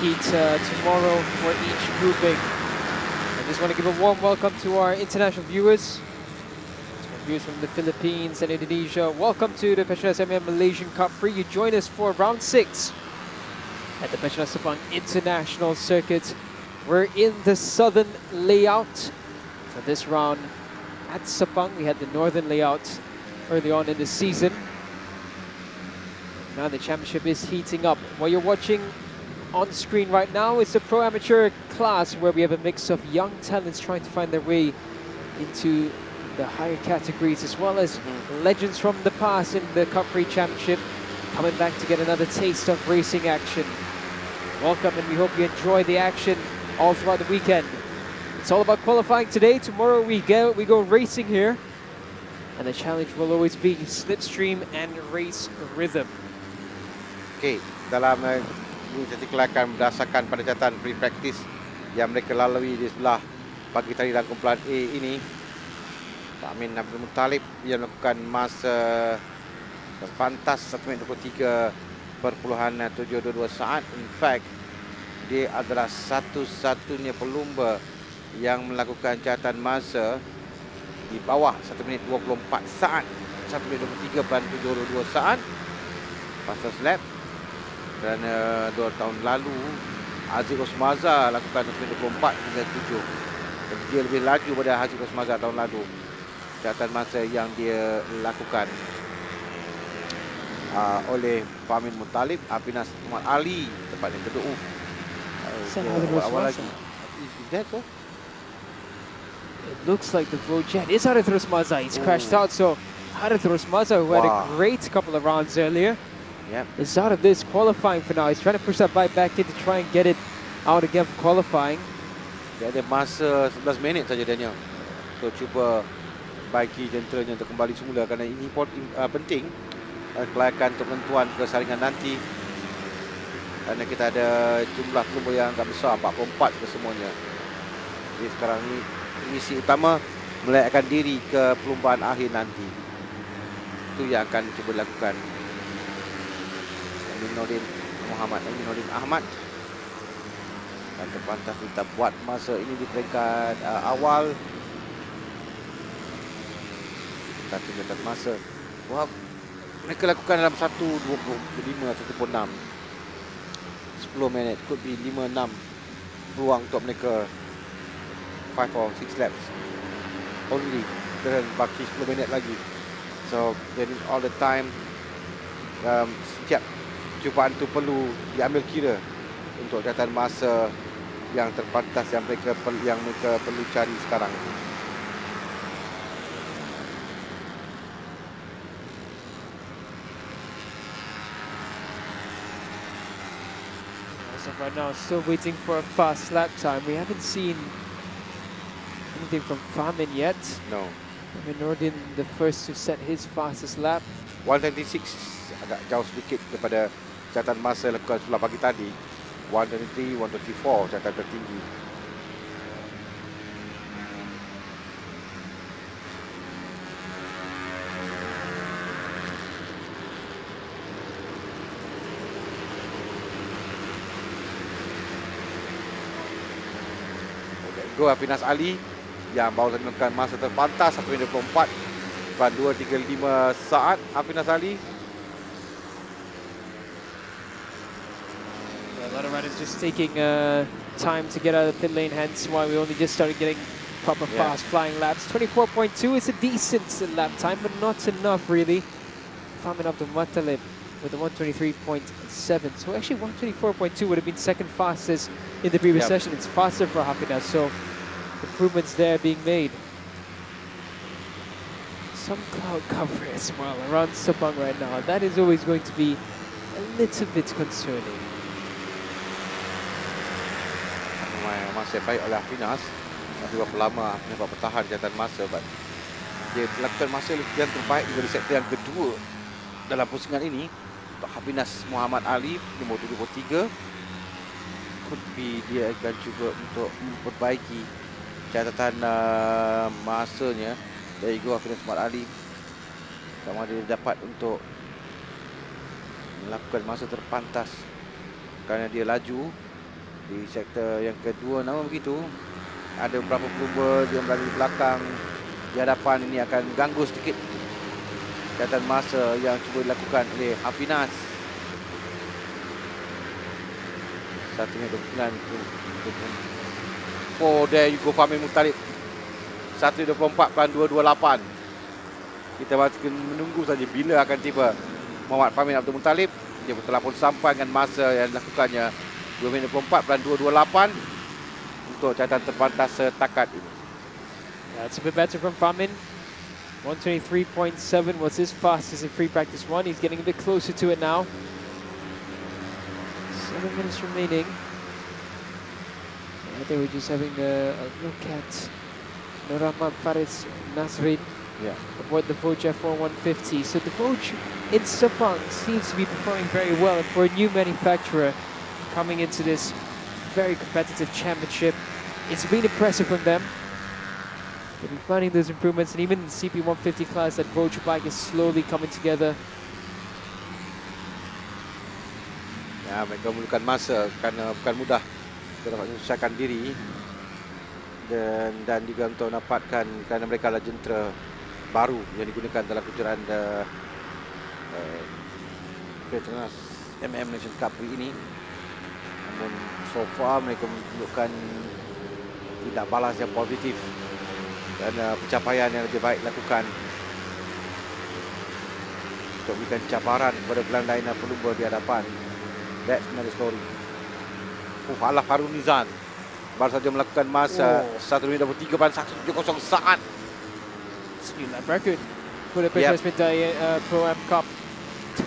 Speaker 1: heat tomorrow for each grouping. I just want to give a warm welcome to our international viewers. Viewers from the Philippines and Indonesia. Welcome to the Petronas Mam Malaysian Cub Prix. You join us for round 6 at the Petronas Mam International Circuit. We're in the southern layout for this round. At Sepang, we had the northern layout early on in the season. Now the championship is heating up. What you're watching on screen right now is the pro-amateur class where we have a mix of young talents trying to find their way into the higher categories, as well as legends from the past in the Cubprix Championship coming back to get another taste of racing action. Welcome, and we hope you enjoy the action all throughout the weekend. It's all about qualifying today. Tomorrow we go racing here, and the challenge will always be slipstream and race rhythm.
Speaker 2: Okey, dalam mengikuti kelayakan berdasarkan pada catatan pre-practice yang mereka lalui di sebelah pagi tadi dalam kumpulan A ini, Pak Amin Abdul Muttalib yang melakukan masa terpantas 1 minit 23.722 saat. In fact, dia adalah satu-satunya pelumba yang melakukan catatan masa di bawah 1 minit 24 saat, 1 minit 23.722 saat fastest lap. Kerana 2 tahun lalu Haziq Rosmaza lakukan 1 minit 24.7. Jadi dia lebih laju pada Haziq Rosmaza tahun lalu. Catatan masa yang dia lakukan oleh Pak Amin Muttalib, Apinas Muhammad Ali tepatnya kedua. Awal lagi. Is that so?
Speaker 1: It looks like the Vojet is Harith Rosmaza. He's crashed out, so Harith Rosmaza, who had a great couple of rounds earlier, is out of this qualifying for now. He's trying to push that bike back in to try and get it out again for qualifying.
Speaker 2: Dia ada masa 11 minit saja Daniel. So cuba baiki jenteranya untuk kembali semula kerana ini penting kelayakan untuk penentuan kesaringan nanti. Kerana kita ada jumlah pelumba yang agak besar, 44 kesemuanya. Jadi sekarang ini misi utama melayakkan diri ke perlumbaan akhir nanti. Itu yang akan cuba lakukan Aminuddin Ahmad. Dan terpantas kita buat masa ini di peringkat awal. Kita tengok masa. Wah, mereka lakukan dalam 1.25, 1.6. 10 minit, could be 5-6 peluang untuk mereka 5 or 6 laps only, dan baki 10 minit lagi. So then all the time setiap cubaan itu perlu diambil kira untuk catatan masa yang terpantas yang mereka perlu cari sekarang.
Speaker 1: So right now, still waiting for a fast lap time. We haven't seen anything from Famin yet.
Speaker 2: No.
Speaker 1: Aminuddin, the first to set his fastest lap.
Speaker 2: 126 agak jauh sedikit daripada catatan masa lakukan sebelah pagi tadi. 123, 124 catatan tertinggi. Go Apinas Ali yang baru saja melakukan masa terpantas 1 minit 24.235 saat. Apinas Ali.
Speaker 1: A lot of riders just taking time to get out of the pit lane, hence why we only just started getting proper fast flying laps. 24.2 is a decent lap time, but not enough really. Famin Abdul Muttalib with a 123.7. So actually 124.2 would have been second fastest in the previous session. It's faster for Hafinas, so improvements there being made. Some cloud cover as well around Sepang right now. That is always going to be a little bit concerning.
Speaker 2: masa yang baik oleh Afinas. Tapi berapa lama dapat bertahan catatan masa. Dia lakukan masa yang terbaik dari sektor yang kedua dalam pusingan ini. Untuk Hafinas Muhammad Ali, nombor 73. Tapi dia akan cuba untuk memperbaiki catatan masanya. There you go, Hafinas Muhammad Ali. Sama dia dapat untuk melakukan masa terpantas kerana dia laju di sektor yang kedua. Namun begitu, ada beberapa pelumba yang berada di belakang. Di hadapan ini akan mengganggu sedikit catatan masa yang cuba dilakukan oleh Hafinas. 1 minit 29. Oh, there you go, Fahmi Mutalib. 1:24.228. Kita masih menunggu saja bila akan tiba Muhammad Fahmi Abdul Muttalib. Dia telah pun sampai dengan masa yang dilakukannya 2 minit 24.228 untuk catatan terpantas setakat ini.
Speaker 1: That's a bit better from Famin. 123.7 was his fastest in free practice 1. He's getting a bit closer to it now. 7 minutes remaining. They were just having a look at Nurahman Faris Nasrin aboard the Voj F1 150. So the Voj in Sepang seems to be performing very well, and for a new manufacturer coming into this very competitive championship, it's been impressive from them. They've been finding those improvements, and even in the CP150 class, that Voj bike is slowly coming together.
Speaker 2: Ya, mereka memerlukan masa kerana bukan mudah untuk dapat menyelesaikan diri dan juga untuk dapatkan, kerana mereka adalah jentera baru yang digunakan dalam kejuaraan Petronas Mam Malaysian Cub Prix ini. Namun so far mereka menunjukkan tidak balas yang positif dan pencapaian yang lebih baik lakukan untuk memberikan cabaran kepada gelandang pelumba di hadapan. That's another story. Alaf Harun Nizan baru saja melakukan masa 1 minit 23.170 saat.
Speaker 1: It's a new lap record for the Petronas Pro Am Cup.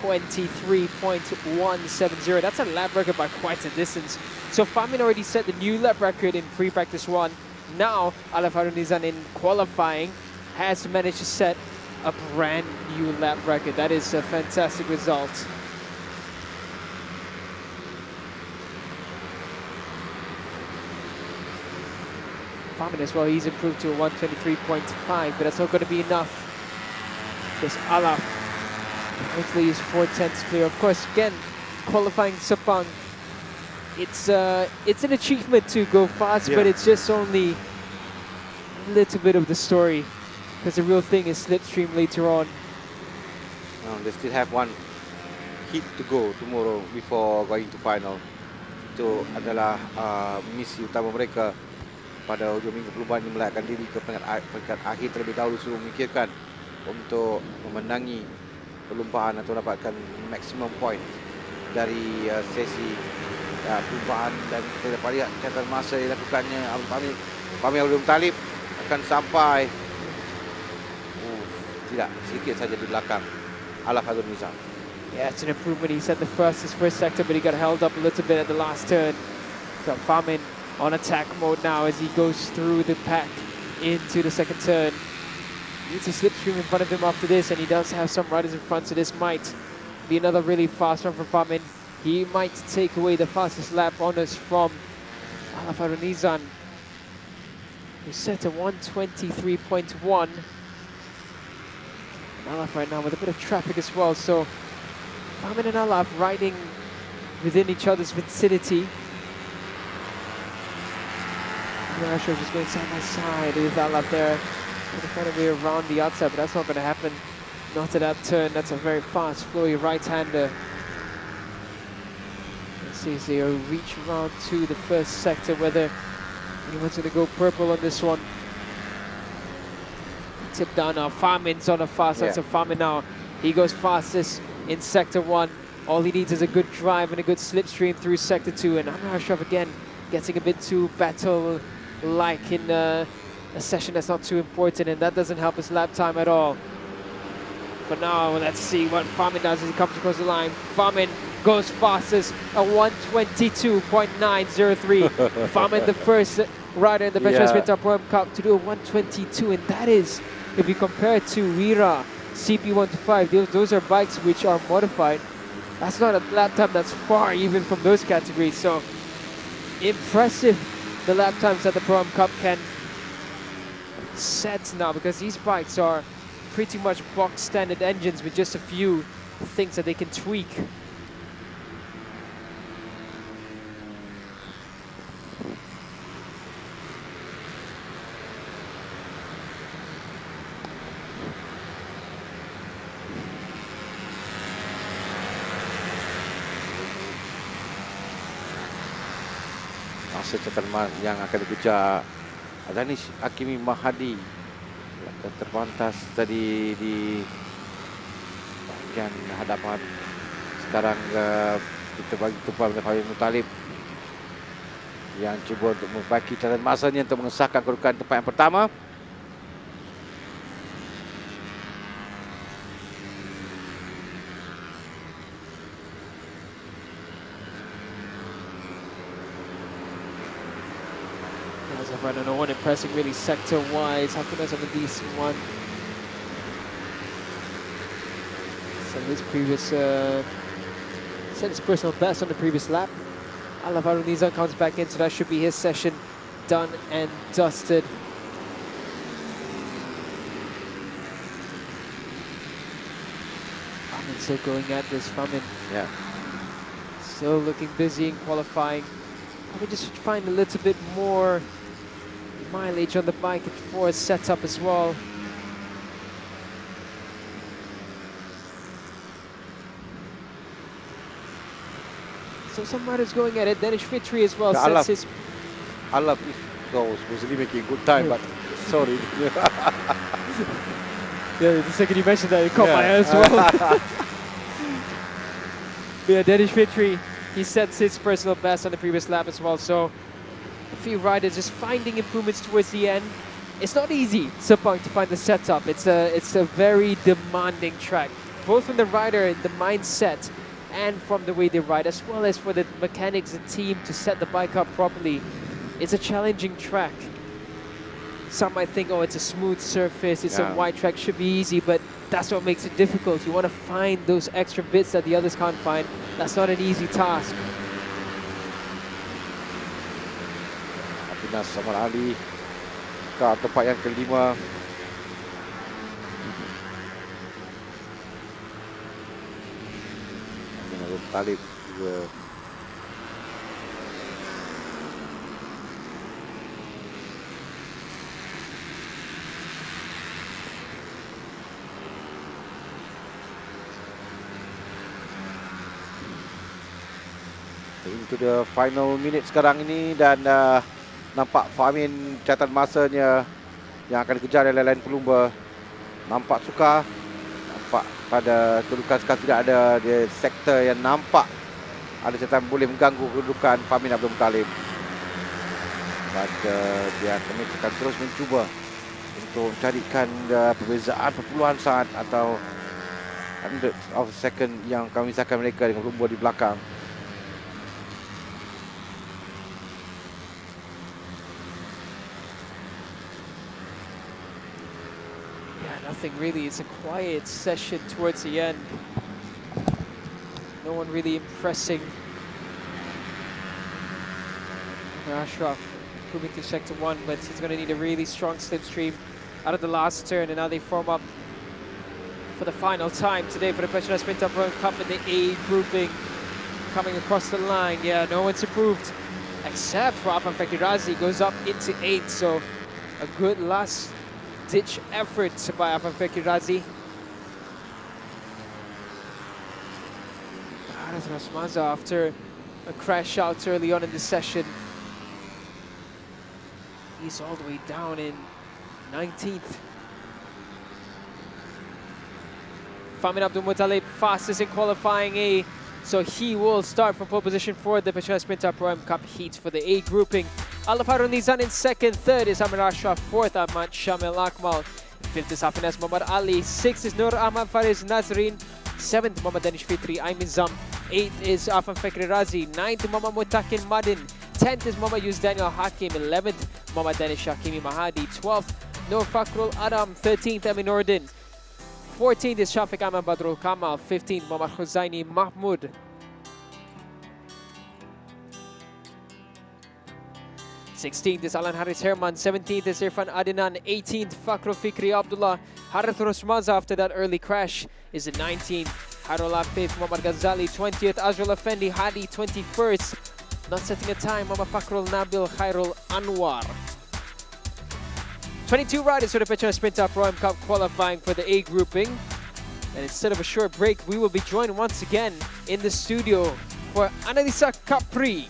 Speaker 1: 23.170. That's a lap record by quite a distance. So Famin already set the new lap record in free practice 1. Now Alaf Harun Nizan in qualifying has managed to set a brand new lap record. That is a fantastic result. Famin as well, he's improved to a 123.5, but that's not going to be enough. Because Alaf hopefully is 4/10 clear. Of course, again, qualifying Sepang, it's an achievement to go fast, but it's just only a little bit of the story, because the real thing is slipstream later on.
Speaker 2: They still have one heat to go tomorrow before going to final. Itu adalah misi utama mereka pada hujung minggu perlumbaan ini, melakukan diri ke peringkat akhir terlebih dahulu sebelum memikirkan untuk memenangi perlumbaan atau dapatkan maximum point dari sesi perlumbaan. Dan kita dapat lihat catatan masa yang dilakukannya Fahmi Abdul Muttalib akan sampai tidak, sedikit saja di belakang Alaf Harun Nizan.
Speaker 1: Yeah, it's an improvement. He set the fastest first sector, but he got held up a little bit at the last turn. So Famin on attack mode now as he goes through the pack into the second turn. He needs a slipstream in front of him after this, and he does have some riders in front, so this might be another really fast run from Famin. He might take away the fastest lap honors from Alaf Harun Nizan, who set a 123.1. Alaf right now with a bit of traffic as well, so Famin and Alaf riding within each other's vicinity. Ashraf just going side by side with Alaf there. Trying to find a way around the outside, but that's not going to happen. Not at that turn. That's a very fast, flowy right-hander. Let's see as they reach around to the first sector, whether anyone's going to go purple on this one. Tip down now. Famin's on a fast one, so Famin now, he goes fastest in sector 1. All he needs is a good drive and a good slipstream through sector 2. And Amr Ashraf again getting a bit too battle-like in a session that's not too important, and that doesn't help his lap time at all. For now, let's see what Famin does as he comes across the line. Famin goes fastest at 122.903. Famin, the first rider in the Petronas Mam Malaysian Cup to do a 122, and that is, if you compare it to Wira CP125, those are bikes which are modified. That's not a lap time that's far even from those categories. So impressive the lap times that the Pro Am Cup can set now, because these bikes are pretty much box standard engines with just a few things that they can tweak.
Speaker 2: Masa catatan yang akan dikejar Adanis Hakimi Mahadi terpantas tadi di bahagian hadapan. Sekarang kita bagi tumpuan kepada Famin Mutalib yang cuba untuk memperbaiki catatan masanya untuk mengesahkan kedudukan tempat yang pertama.
Speaker 1: I don't know what impressing really sector-wise. Happiness of a decent one. So his previous, set his personal best on the previous lap. Alvaro Nizam comes back in, so that should be his session done and dusted. Famin still going at this. Famin,
Speaker 2: Yeah.
Speaker 1: still looking busy in qualifying. Probably just find a little bit more mileage on the bike for a setup as well. So some riders going at it. Danish Fitri as well sets his...
Speaker 2: I love if goals was really making a good time, but sorry.
Speaker 1: Yeah, the second you mentioned that, it caught my eye as well. Yeah, Danish Fitri, he sets his personal best on the previous lap as well. So a few riders just finding improvements towards the end. It's not easy, Sepang, to find the setup. It's a very demanding track, both from the rider and the mindset and from the way they ride, as well as for the mechanics and team to set the bike up properly. It's a challenging track. Some might think, oh, it's a smooth surface, it's a wide track, should be easy, but that's what makes it difficult. You want to find those extra bits that the others can't find. That's not an easy task.
Speaker 2: Happiness Samar Ali ke tempat yang kelima. Famin Mutalib juga. Into the final minute sekarang ini, dan nampak Famin catatan masanya yang akan dikejar oleh lain pelumba nampak sukar. Nampak pada kedudukan sekarang tidak ada di sektor yang nampak ada catatan boleh mengganggu kedudukan Famin Abdul Muttalib. Pada dia akan terus mencuba untuk mencarikan perbezaan perpuluhan saat atau hundredth of a second yang akan memisahkan mereka dengan pelumba di belakang.
Speaker 1: Nothing really. It's a quiet session towards the end. No one really impressing. Ashraf moving to sector 1, but he's going to need a really strong slipstream out of the last turn, and now they form up for the final time today for the Petronas Mam Malaysian Cup in the A grouping. Coming across the line, yeah, no one's improved except for Afan Fakirazi, goes up into 8th, so a good last ditch effort by Afan Fakirazi. Rasmaza, after a crash out early on in the session, he's all the way down in 19th. Famin Abdul Muttalib, fastest in qualifying A, so he will start from pole position for the Petronas Mam Malaysian Cup heat for the A grouping. Alvaro Nizam in second, third is Amir Ashraf, fourth Ahmad Shamil Akmal, fifth is Hafiz Muhammad Ali, sixth is Nur Ahmad Fariz Nazrin, seventh Muhammad Danish Fitri Aimizam, 8th is Afan Fikri Razi. 9th, Muhammad Mutakin Madin. 10th is Muhammad Yus Daniel Hakim. 11th, Muhammad Danish Shakimi Mahadi. 12th, Nur Fakrul Adam. 13th, Amin Nordin. 14th is Shafiq Ahmad Badrul Kamal. 15th, Muhammad Khuzaini Mahmud. 16th is Alan Haris Herman. 17th is Irfan Adinan. 18th, Fakro Fikri Abdullah. Harith Rosmaza after that early crash is the 19th. Harul Afif Muhammad Ghazali. 20th, Azrul Effendi Hadi. 21st, not setting a time, Muhammad Fakrul Nabil Khairul Anwar. 22 riders for the Petronas Sprint Up Pro-Am Cup qualifying for the A grouping. And instead of a short break, we will be joined once again in the studio for Analisa Cubprix.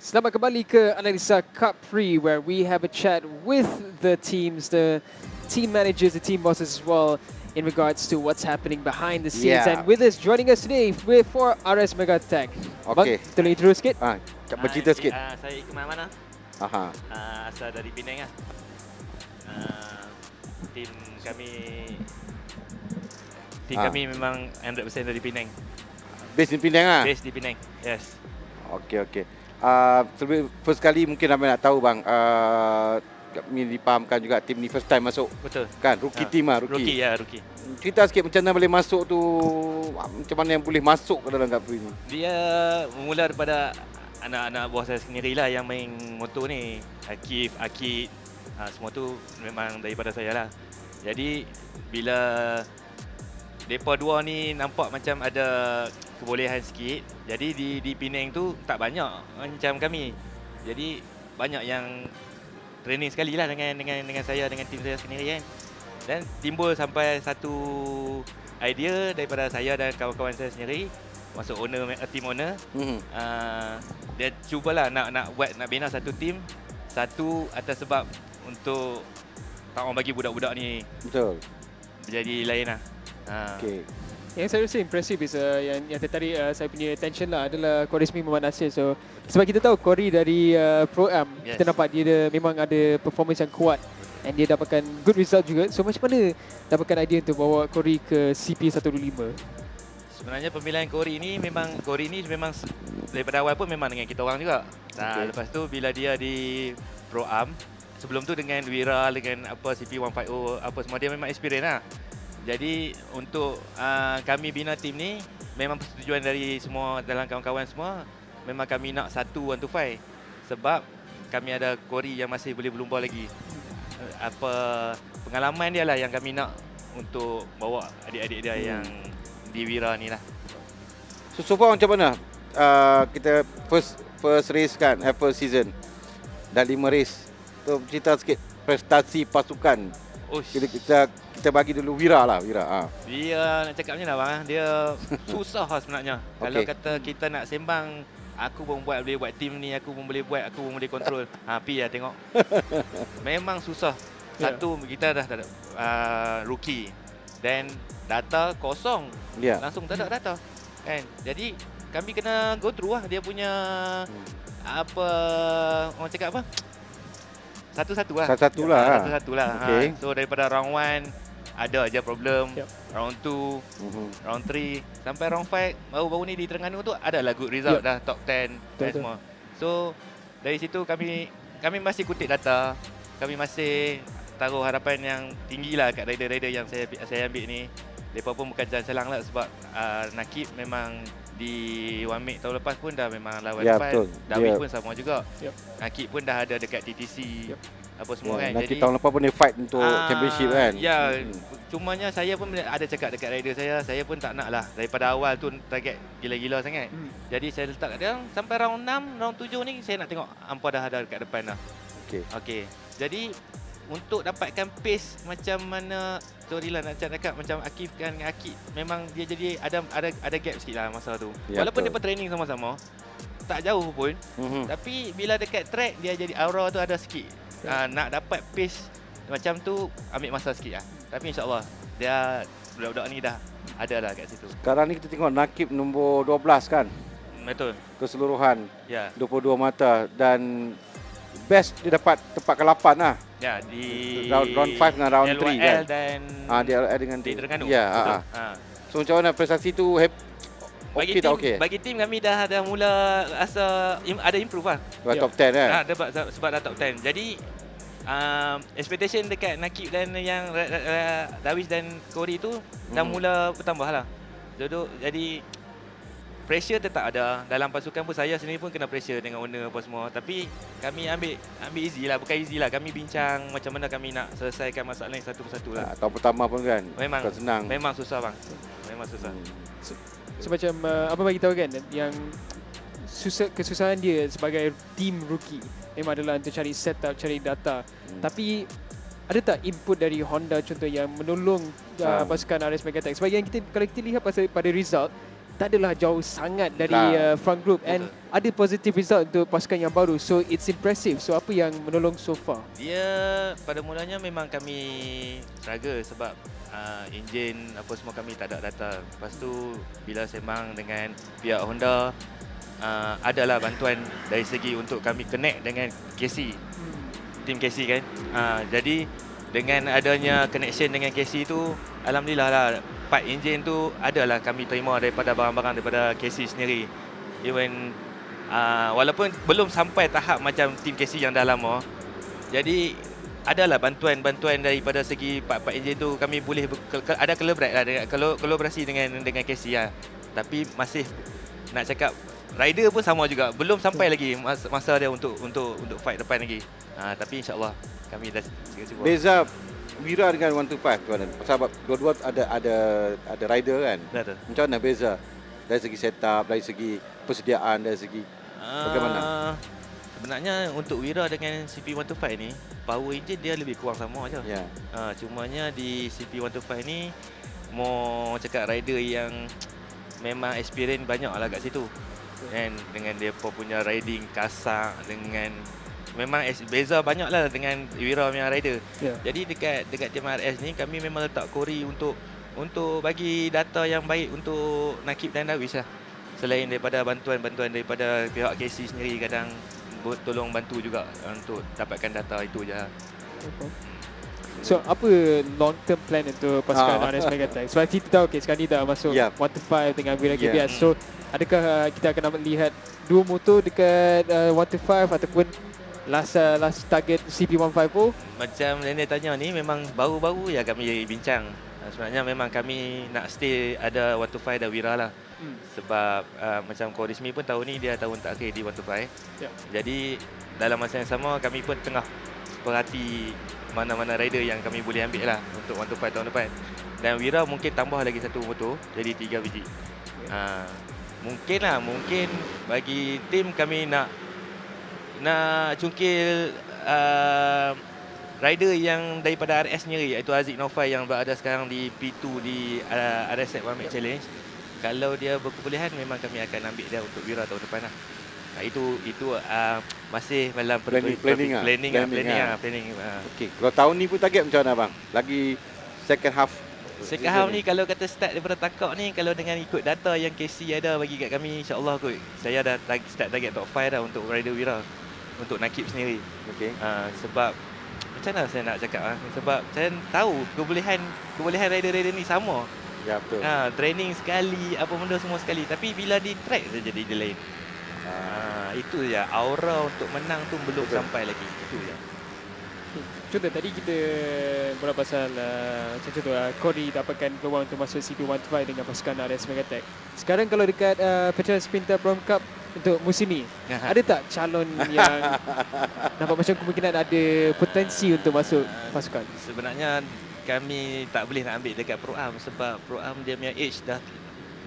Speaker 1: Selamat kembali ke Analisa Cubprix, where we have a chat with the teams, the team managers, the team bosses as well, in regards to what's happening behind the scenes. And with us, joining us today for RS Megatech.
Speaker 2: Okay.
Speaker 1: Bang, tolong intro sikit.
Speaker 2: Bercerita sikit.
Speaker 7: Saya Ikmal Mana.
Speaker 2: Aha.
Speaker 7: Asal dari Penang lah. Tim kami memang 100% dari Penang.
Speaker 2: Base di Penang lah?
Speaker 7: Base di Penang, yes.
Speaker 2: Okey. First kali mungkin ramai nak tahu bang, kami dipahamkan juga tim ni first time masuk.
Speaker 7: Betul.
Speaker 2: Kan, rookie team lah, rookie.
Speaker 7: Rookie.
Speaker 2: Cerita sikit macam mana boleh masuk tu, macam mana yang boleh masuk ke dalam Cubprix ni?
Speaker 7: Dia bermula daripada anak-anak buah saya sendiri lah yang main motor ni. Akif, Akid, semua tu memang daripada saya lah. Jadi bila mereka dua ni nampak macam ada kebolehan sikit. Jadi di Penang tu tak banyak macam kami. Jadi banyak yang training sekali lah dengan saya, dengan tim saya sendiri kan. Dan timbul sampai satu idea daripada saya dan kawan-kawan saya sendiri, masuk team owner. Dia cubalah nak bina satu tim, satu atas sebab untuk tak orang bagi budak-budak ni
Speaker 2: betul
Speaker 7: menjadi lain lah.
Speaker 2: Okay.
Speaker 1: Yang saya rasa impressive is yang tertarik saya punya attention lah adalah Korismi Muhammad Nasir. So sebab kita tahu Kori dari Pro-Am, kita nampak dia memang ada performance yang kuat. and dia dapatkan good result juga. So macam mana dapatkan idea untuk bawa Corey ke CP125?
Speaker 7: Sebenarnya pemilihan Corey ni memang daripada awal pun memang dengan kita orang juga. Nah, lepas tu bila dia di Pro Am, sebelum tu dengan Wira, dengan apa CP150 apa semua, dia memang experience lah. Jadi untuk kami bina tim ni memang persetujuan dari semua dalam kawan-kawan semua, memang kami nak satu 125 sebab kami ada Corey yang masih boleh berlumba lagi. Apa pengalaman dia lah yang kami nak untuk bawa adik-adik dia yang di Wira ni lah.
Speaker 2: So far macam mana? Kita first race kan, first season. Dah 5 race. So cerita sikit prestasi pasukan. Kita bagi dulu Wira lah, Wira.
Speaker 7: Dia nak cakap macam mana bang? Dia susah lah sebenarnya. Kalau kata kita nak sembang, aku pun boleh buat tim ni, aku pun boleh buat, aku pun boleh kontrol. Pi lah tengok. Memang susah. Satu, kita dah tak ada rookie. Dan data kosong. Langsung tak ada data. Kan? Jadi kami kena go through lah dia punya apa, orang cakap apa? Satu-satu lah.
Speaker 2: Okay.
Speaker 7: So daripada round 1 ada aja problem. Round 2, round 3 sampai round 5 baru-baru ni di Terengganu tu adalah good result dah, top 10 dan semua. So dari situ kami masih kutip data. Kami masih taruh harapan yang tinggi lah kat rider-rider yang saya ambil ni. Mereka pun bukan jalan selang lah sebab Nakib memang di One Make tahun lepas pun dah memang lawan depan. David pun sama juga. Nakib pun dah ada dekat TTC. Apa semua kan.
Speaker 2: Nakib tahun lepas pun dia fight untuk championship kan.
Speaker 7: Cumanya saya pun ada cakap dekat rider saya pun tak nak lah. Daripada awal tu target gila-gila sangat. Jadi saya letak kat dia sampai round 6, round 7 ni saya nak tengok hampa dah ada dekat depan dah. Okey. Jadi untuk dapatkan pace macam mana, sorry lah nak cakap macam Akif kan, dengan Akif memang dia jadi ada gap sikit lah masa tu. Walaupun dia training sama-sama tak jauh pun, tapi bila dekat track dia jadi aura tu ada sikit. Nak dapat pace macam tu ambil masa sikit lah. Tapi insyaAllah dia budak-budak ni dah ada lah kat situ.
Speaker 2: Sekarang ni kita tengok Nakib nombor 12 kan.
Speaker 7: Betul.
Speaker 2: Keseluruhan 22 mata dan best dia dapat tempat ke-8 lah.
Speaker 7: Di
Speaker 2: round 5 dengan round 3 kan.
Speaker 7: Dan
Speaker 2: DLL dengan
Speaker 7: di Terengganu.
Speaker 2: So macam mana prestasi tu?
Speaker 7: Bagi tim kami dah mula rasa ada improve lah.
Speaker 2: Top 10 kan.
Speaker 7: Sebab dah top 10. Jadi expectation dekat Nakib dan yang Dawish dan Corey tu dah mula bertambah lah. Jadi pressure tetap ada. Dalam pasukan pun saya sendiri pun kena pressure dengan owner apa semua. Tapi kami ambil easy lah. Bukan easy lah. Kami bincang macam mana kami nak selesaikan masalah ni satu persatu lah.
Speaker 2: Tahun pertama pun kan.
Speaker 7: Memang
Speaker 2: senang.
Speaker 7: Memang susah bang. Memang susah.
Speaker 1: So macam apa bagi tahu kan, yang kesusahan dia sebagai team rookie memang adalah untuk cari setup, cari data. Tapi ada tak input dari Honda contoh yang menolong pasukan RS Megatech? Sebab yang kalau kita lihat pada result tak adalah jauh sangat dari front group and ada positive result untuk pasukan yang baru. So it's impressive. So apa yang menolong so far?
Speaker 7: Dia pada mulanya memang kami struggle sebab enjin apa semua kami tak ada data. Lepas tu bila sembang dengan pihak Honda adalah bantuan dari segi untuk kami connect dengan KC. Tim KC kan. Jadi dengan adanya connection dengan KC tu, alhamdulillah lah part enjin tu adalah kami terima daripada barang-barang daripada KC sendiri. Even walaupun belum sampai tahap macam tim KC yang dah lama. Jadi adalah bantuan daripada segi part enjin tu, kami boleh ada kolaborasi dengan KC lah. Tapi masih nak cakap rider pun sama juga, belum sampai lagi masa dia untuk fight depan lagi. Tapi insyaAllah kami dah cuba.
Speaker 2: Beza Wira dengan 125 tuan, sebab dua-dua ada rider kan. Macam mana beza dari segi setup, dari segi persediaan, dari segi bagaimana?
Speaker 7: Sebenarnya untuk Wira dengan CP125 ni power engine dia lebih kurang sama aja. Cumanya di CP125 ni mau cakap rider yang memang experience banyak lah kat situ. Dan dengan dia punya riding kasar, dengan memang beza banyak lah dengan Wira punya rider. Jadi dekat tim RS ni kami memang letak Corey untuk bagi data yang baik untuk Nakib dan Dawish lah. Selain daripada bantuan daripada pihak KC sendiri kadang tolong bantu juga untuk dapatkan data itu je.
Speaker 1: So apa long term plan untuk pasukan RS Megatech? Sebab kita tahu sekarang ni dah masuk 1 to 5 dengan Wira KBS. So adakah kita akan melihat dua motor dekat 1 to 5 ataupun last target CP150?
Speaker 7: Macam Nenek tanya ni memang baru-baru ya kami bincang. Sebenarnya memang kami nak stay ada 1 to 5 dan Wira lah. Sebab macam Korismi pun tahun ni dia tahun terakhir di 1 to 5. Jadi dalam masa yang sama kami pun tengah perhati mana-mana rider yang kami boleh ambil lah untuk 1 to 5 tahun depan. Dan Wira mungkin tambah lagi satu motor jadi 3 biji. Mungkin bagi tim kami nak cungkil rider yang daripada RS sendiri, iaitu Aziz Nofai yang berada sekarang di P2 di RS Mam Malaysian Challenge. Kalau dia berkebolehan memang kami akan ambil dia untuk Wira tahun depan lah. Itu masih dalam planning.
Speaker 2: Okey, kalau tahun ni pun target macam mana bang? Lagi second half
Speaker 7: ni kalau kata start daripada takak ni, kalau dengan ikut data yang KC ada bagi kat kami, insya-Allah kot saya dah start target top 5 dah untuk rider Wira untuk nakib sendiri.
Speaker 2: Okey.
Speaker 7: Sebab macam mana saya nak cakap sebab saya tahu kebolehan rider-rider ni sama.
Speaker 2: Ya betul.
Speaker 7: Training sekali, apa benda semua sekali, tapi bila di track saja jadi dia lain. Itu je, aura untuk menang tu belum sampai lagi. Itu je.
Speaker 1: Contoh tadi kita bola pasal macam contoh Corey dapatkan peluang untuk masuk CP125 dengan pasukan RS Megatech. Sekarang kalau dekat Petronas Mam Cup untuk musim ni, ada tak calon yang nampak macam kemungkinan ada potensi untuk masuk pasukan?
Speaker 7: Sebenarnya kami tak boleh nak ambil dekat Pro Am sebab Pro Am dia punya age dah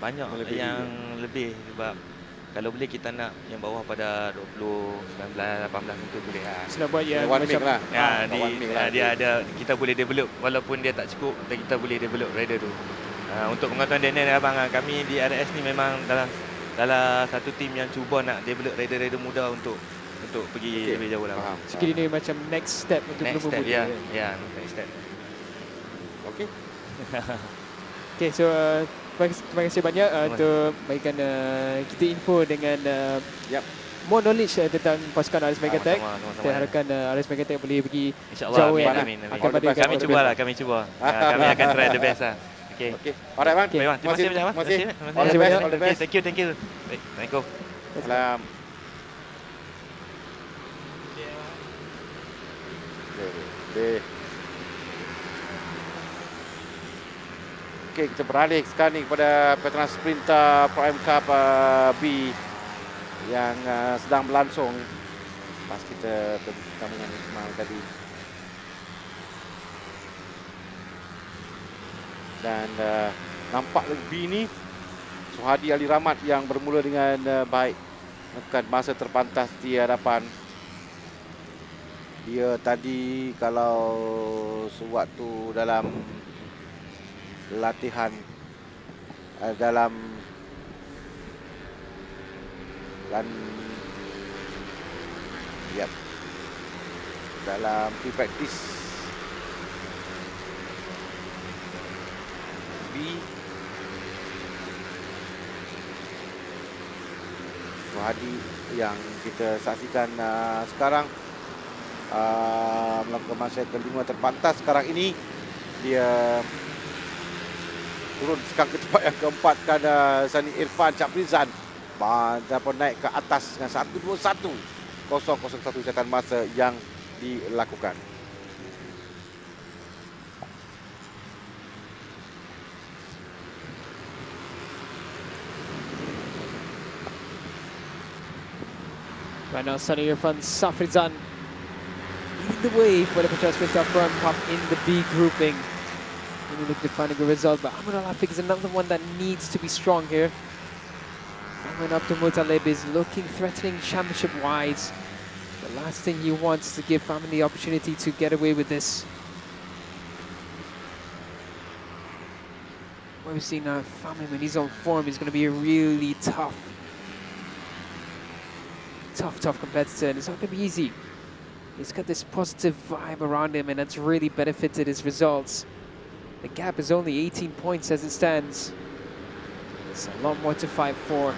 Speaker 7: banyak yang lebih. Sebab kalau boleh kita nak yang bawah pada 20, 19, 18 itu boleh lah.
Speaker 1: Senang buat yang
Speaker 2: one
Speaker 1: macam
Speaker 2: lah.
Speaker 7: Dia ada, kita boleh develop walaupun dia tak cukup, kita boleh develop rider tu. Untuk pengetahuan Daniel dan abang, kami di RS ni memang dalam satu tim yang cuba nak develop rider-rider muda untuk pergi lebih jauh lah.
Speaker 1: Sekiranya ini macam next step untuk
Speaker 7: next step, next step.
Speaker 2: Okey.
Speaker 1: Okay, so terima kasih banyak untuk bagikan kita info dengan more knowledge tentang pasukan RS Megatech. Kita harapkan RS Megatech boleh pergi
Speaker 7: InsyaAllah,
Speaker 1: jauh.
Speaker 7: amin. Kami cubalah, kami akan try the best lah. Okay.
Speaker 2: Alright bang.
Speaker 7: Terima kasih banyak.
Speaker 2: Terima kasih banyak. All the best.
Speaker 7: Thank you. Baik, Assalamualaikum.
Speaker 2: Salam. Okey, kita beralih sekarang ni kepada Petronas Mam Cup B yang sedang berlangsung. Pas kita bersama dengan Ismail tadi. Dan nampak lebih ni Suhadi Ali Rahmat yang bermula dengan baik, melakukan masa terpantas di hadapan. Dia tadi kalau sewaktu dalam latihan dalam free practice B, Suhadi yang kita saksikan sekarang melakukan masa kelima terpantas. Sekarang ini dia turun sekarang ke tempat yang keempat kan Sani Irfan Cubprix dapat naik ke atas dengan 1:21.001 catatan masa yang dilakukan.
Speaker 1: Right now, Sani Irfan Safrizan leading the way for the Petronas Mam Cup in the B grouping. Really look to find a good result, but Ahmad Al-Afiq is another one that needs to be strong here. Coming up to Mutalib is looking threatening championship-wise. The last thing he wants is to give Famin the opportunity to get away with this. What we've seen now, Famin, when he's on form, is going to be a really tough competitor, and it's not going to be easy. He's got this positive vibe around him, and that's really benefited his results. The gap is only 18 points as it stands. It's a lot more to fight for.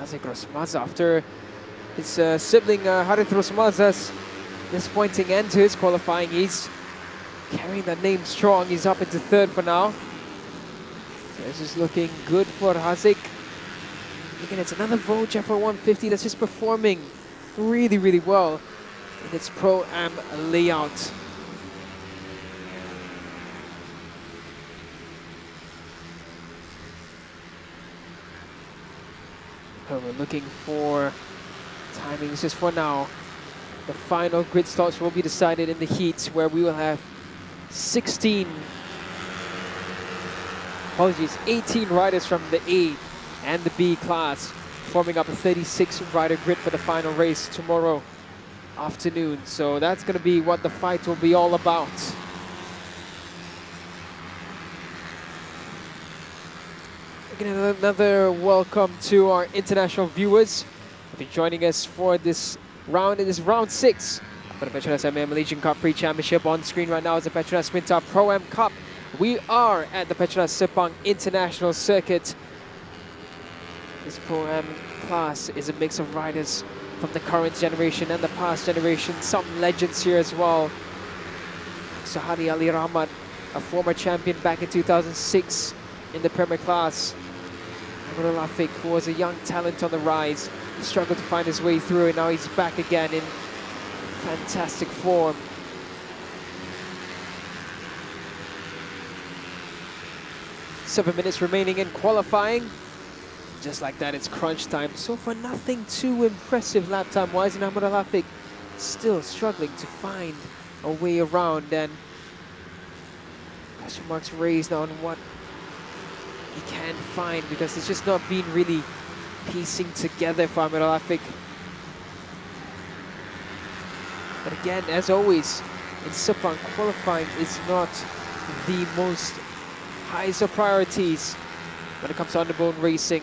Speaker 1: Haziq Rosmaza after his sibling Harith Rosmaza's disappointing end to his qualifying. He's carrying that name strong. He's up into third for now. So this is looking good for Haziq. Again, it's another Vogue for 150 that's just performing really, really well in its Pro-Am layout. So we're looking for timings just for now. The final grid starts will be decided in the heats, where we will have 18 riders from the A and the B class, forming up a 36 rider grid for the final race tomorrow afternoon. So that's going to be what the fight will be all about. Again, another welcome to our international viewers who've been joining us for this round. It is round 6 for the Petronas Mam Malaysian Cub Prix Championship. On screen right now is the Petronas Winter Pro-Am Cup. We are at the Petronas Sepang International Circuit. This Pro-Am class is a mix of riders from the current generation and the past generation. Some legends here as well. Sahari Ali Rahmat, a former champion back in 2006 in the Premier class. Abdul Afiq, who was a young talent on the rise, he struggled to find his way through, and now he's back again in fantastic form. Seven minutes remaining in qualifying. Just like that, it's crunch time. So far, nothing too impressive lap time-wise, and Abdul Afiq still struggling to find a way around, and question marks raised on what he can find, because it's just not been really piecing together for Abdul Afiq. But again, as always, in Sepang, qualifying is not the most highest of priorities when it comes to underbone racing.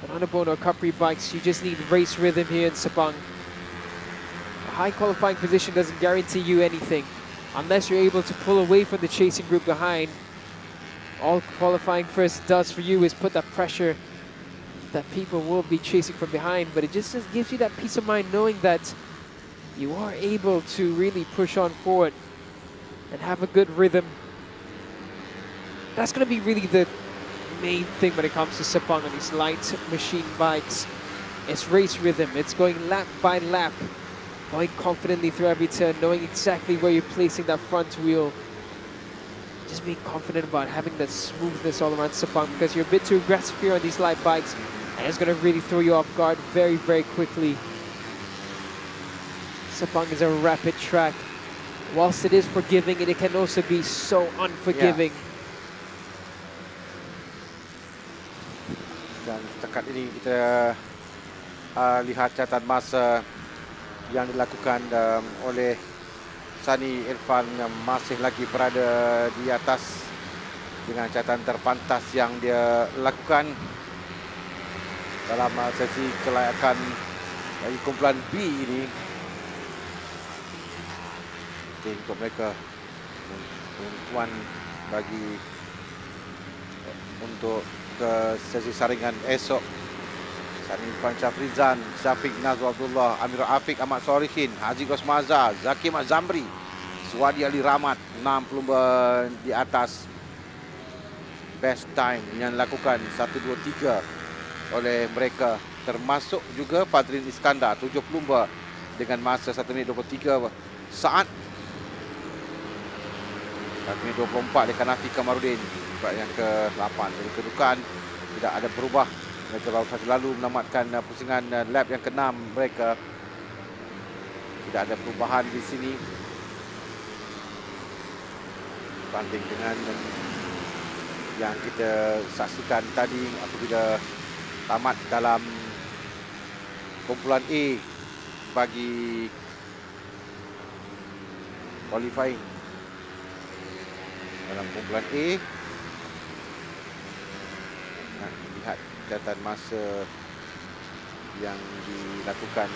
Speaker 1: On underbone or Cubprix bikes, you just need race rhythm here in Sepang. A high qualifying position doesn't guarantee you anything unless you're able to pull away from the chasing group behind. All qualifying first does for you is put that pressure that people will be chasing from behind, but it just gives you that peace of mind knowing that you are able to really push on forward and have a good rhythm. That's going to be really the main thing when it comes to Sepang on these light machine bikes. It's race rhythm. It's going lap by lap, going confidently through every turn, knowing exactly where you're placing that front wheel. Just being confident about having that smoothness all around Sepang, because you're a bit too aggressive here on these light bikes, and it's going to really throw you off guard very, very quickly. Sepang is a rapid track. Whilst it is forgiving, it can also be so unforgiving.
Speaker 2: Dan setakat ini kita lihat catatan masa yang dilakukan oleh Sani Irfan yang masih lagi berada di atas dengan catatan terpantas yang dia lakukan dalam sesi kelayakan dari kumpulan B ini. Jadi untuk mereka penentuan bagi untuk ke sesi saringan esok. Sani Irfan Syafrizan, Syafiq Nazwa Abdullah, Amir Afiq, Ahmad Sorihin, Haziq Rosmaza, Zaki Ahmad Zamri, Suwadi Ali Rahmat, 6 pelumba di atas. Best time yang dilakukan 1-2-3 oleh mereka, termasuk juga Fadrin Iskandar, 7 pelumba dengan masa 1 minit 23 saat. 1 minit 24 dekat Nafi Kamarudin, yang ke-8. Jadi kedudukan tidak ada berubah. Mereka baru saja lalu menamatkan pusingan lap yang ke-6 mereka. Tidak ada perubahan di sini banding dengan yang kita saksikan tadi apabila tamat dalam kumpulan A bagi qualifying. Dalam kumpulan A, lihat catatan masa yang dilakukan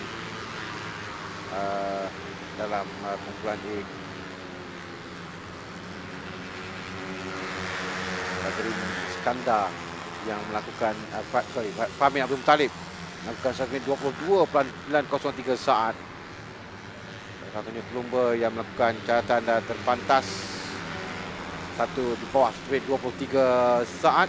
Speaker 2: dalam kumpulan A. Fadrin Iskandar yang melakukan Fahmi Abdul Muttalib melakukan 1 minit 22.903 saat. Satunya pelumba yang melakukan catatan dan terpantas satu di bawah 1 minit 23 saat.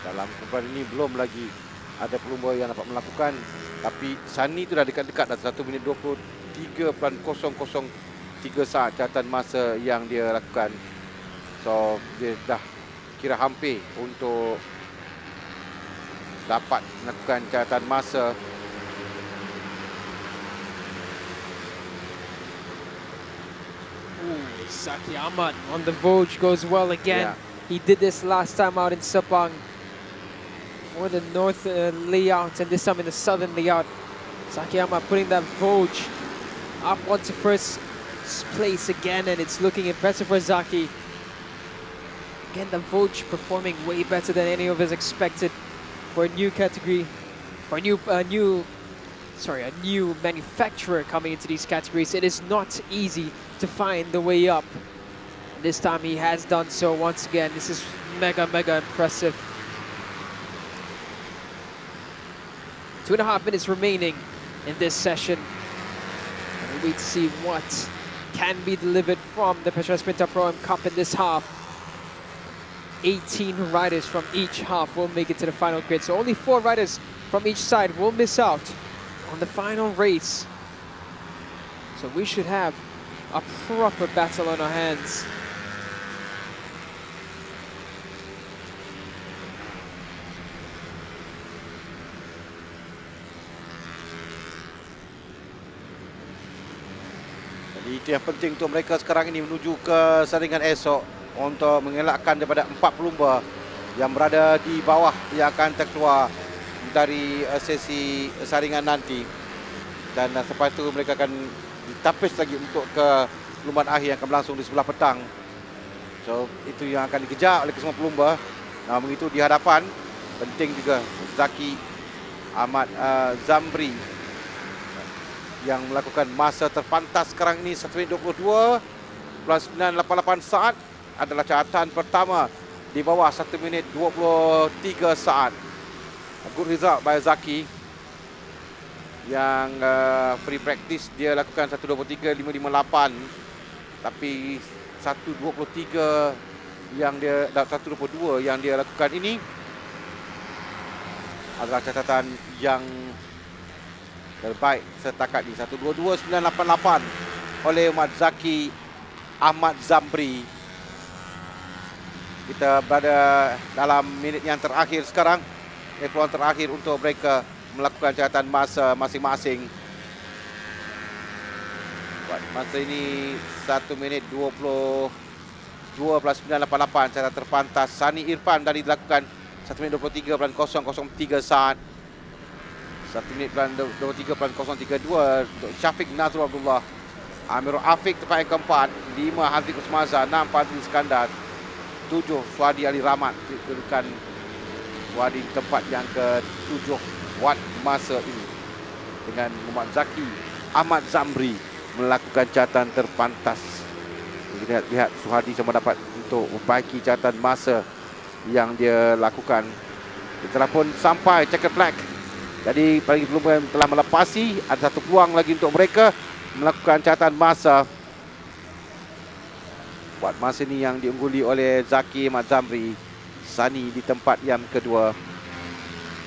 Speaker 2: Dalam kumpulan ini belum lagi ada pelumba yang dapat melakukan, tapi Sani itu dah dekat-dekat dah 1 minit 23.003 saat catatan masa yang dia lakukan. So dia dah kira hampir untuk dapat melakukan catatan masa.
Speaker 1: Zaki Ahmad on the Vosge goes well again.
Speaker 2: Yeah.
Speaker 1: He did this last time out in Sepang for the north layout, and this time in the southern layout. Zaki Ahmad putting that Vosge up onto first place again, and it's looking impressive for Zaki. Again, the Vosge performing way better than any of us expected for a new category, for a new manufacturer coming into these categories. It is not easy to find the way up. This time he has done so once again. This is mega impressive. 2.5 minutes remaining in this session. And we wait to see what can be delivered from the Petronas Mam Cup in this half. 18 riders from each half will make it to the final grid. So only 4 riders from each side will miss out on the final race. So we should have a proper battle on our hands.
Speaker 2: Jadi itu yang penting untuk mereka sekarang ini menuju ke saringan esok untuk mengelakkan daripada 4 pelumba yang berada di bawah yang akan terkeluar dari sesi saringan nanti. Dan selepas itu mereka akan ditapis lagi untuk ke perlumbaan akhir yang akan berlangsung di sebelah petang. So itu yang akan dikejar oleh kesemua pelumba. Namun itu di hadapan penting juga Zaki Ahmad Zambri yang melakukan masa terpantas sekarang ini 1 minit 22.988 saat adalah catatan pertama di bawah 1 minit 23 saat. Good result by Zaki yang free practice dia lakukan 1:23.558, tapi 1:23 yang dia 1:22 yang dia lakukan ini adalah catatan yang terbaik setakat ini. 1:22.988 oleh Zaki Ahmad Zambri. Kita berada dalam minit yang terakhir sekarang, peluang terakhir untuk mereka melakukan catatan masa masing-masing. Masa ini 1 minit 22.988 catatan terpantas. Sani Irfan tadi dilakukan 1 minit 23.003 saat. 1 minit 23.032 untuk Syafiq Nazrul Abdullah. Amirul Afiq tempat yang keempat. 5 Haziq Usmaza. 6 Fadil Iskandar. 7 Suadi Ali Rahmat. Kedudukan Suadi tempat yang ke-7 buat masa ini. Dengan Muhammad Zaki Ahmad Zambri melakukan catatan terpantas. Kita lihat Suhadi sama dapat untuk memperbaiki catatan masa yang dia lakukan. Kita pun sampai checkered flag. Jadi bagi pelumba yang telah melepasi, ada satu peluang lagi untuk mereka melakukan catatan masa. Buat masa ini yang diungguli oleh Zaki Ahmad Zambri. Sani di tempat yang kedua.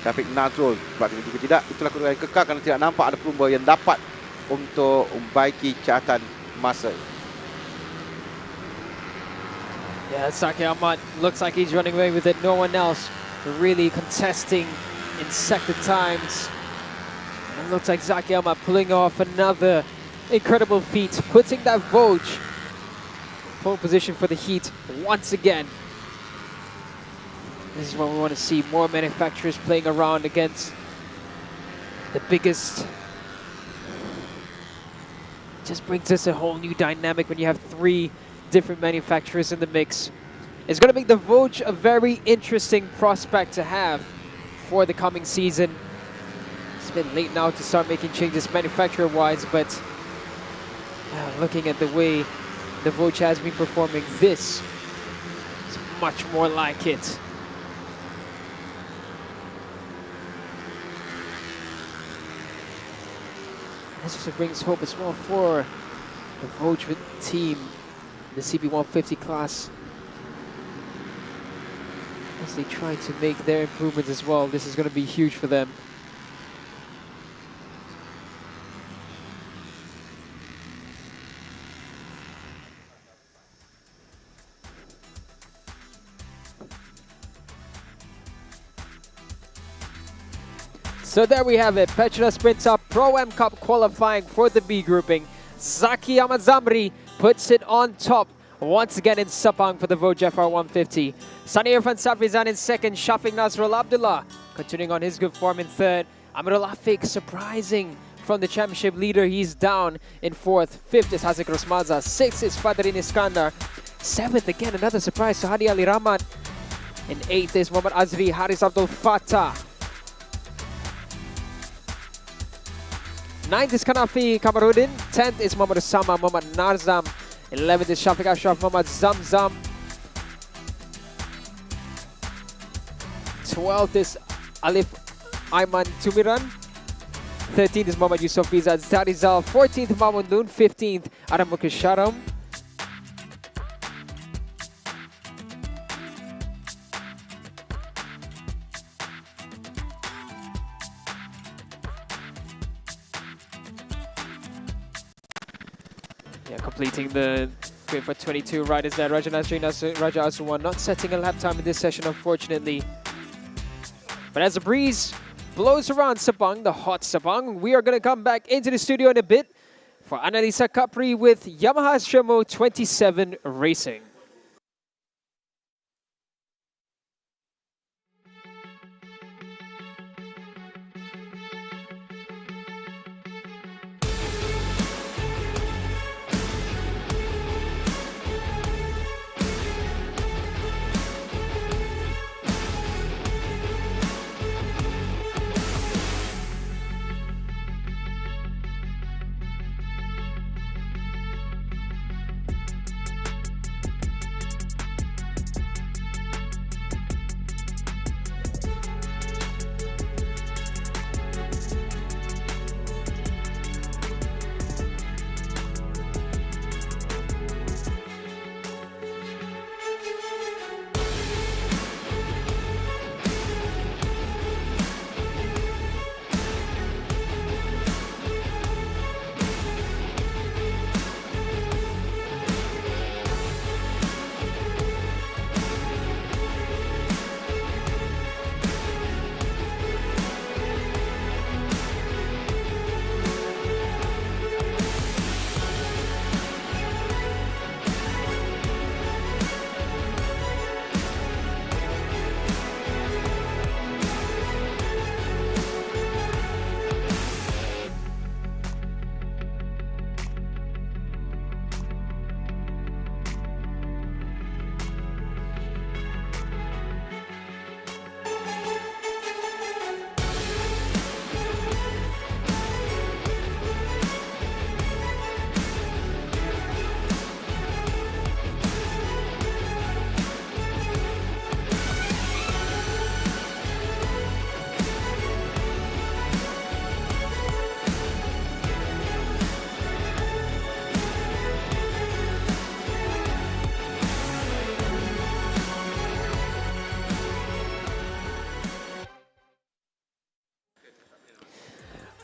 Speaker 2: Syafiq Nazrul tempat yang ketiga tidak. Itulah kedua yang kekal kerana tidak nampak ada pelumba yang dapat untuk membaiki catatan masa.
Speaker 1: Yeah, Zaki Ahmad looks like he's running away with it. No one else really contesting in sector times. And it looks like Zaki Ahmad pulling off another incredible feat, putting that Vosge pole position for the heat once again. This is what we want to see, more manufacturers playing around against the biggest. Just brings us a whole new dynamic when you have 3 different manufacturers in the mix. It's going to make the Vosge a very interesting prospect to have for the coming season. It's a bit late now to start making changes manufacturer-wise, but looking at the way the Vosge has been performing, this is much more like it. this just brings hope as well for the Vojra team, the CB150 class. As they try to make their improvements as well, this is going to be huge for them. So there we have it, Petronas Sprint Up Pro M Cup qualifying for the B grouping. Zaki Ahmad Zamri puts it on top once again in Sepang for the Vojra FR150. Sani Irfan Safrizan in second, Shafiq Nasrul Abdullah continuing on his good form in third. Amirul Afiq surprising from the championship leader, he's down in fourth. Fifth is Hazik Rosmaza, sixth is Fadrin Iskandar. Seventh again, another surprise, Suhadi Ali Rahmat. And eighth is Muhammad Azri Haris Abdul Fattah. Ninth is Kanafi Kamarudin. 10th is Muhammad Usama Muhammad Narzam. 11th is Shafiq Ashraf Muhammad Zamzam. 12th is Alif Aiman Tumiran. 13th is Muhammad Yusuf Bizad Zarizal. 14th Mahmoud Noon. 15th Aram Mukasharam. Completing the grid for 22 riders there. Raja Aswan not setting a lap time in this session, unfortunately. But as the breeze blows around Sepang, the hot Sepang, we are going to come back into the studio in a bit for Analisa Cub Prix with Yamaha Shermo 27 Racing.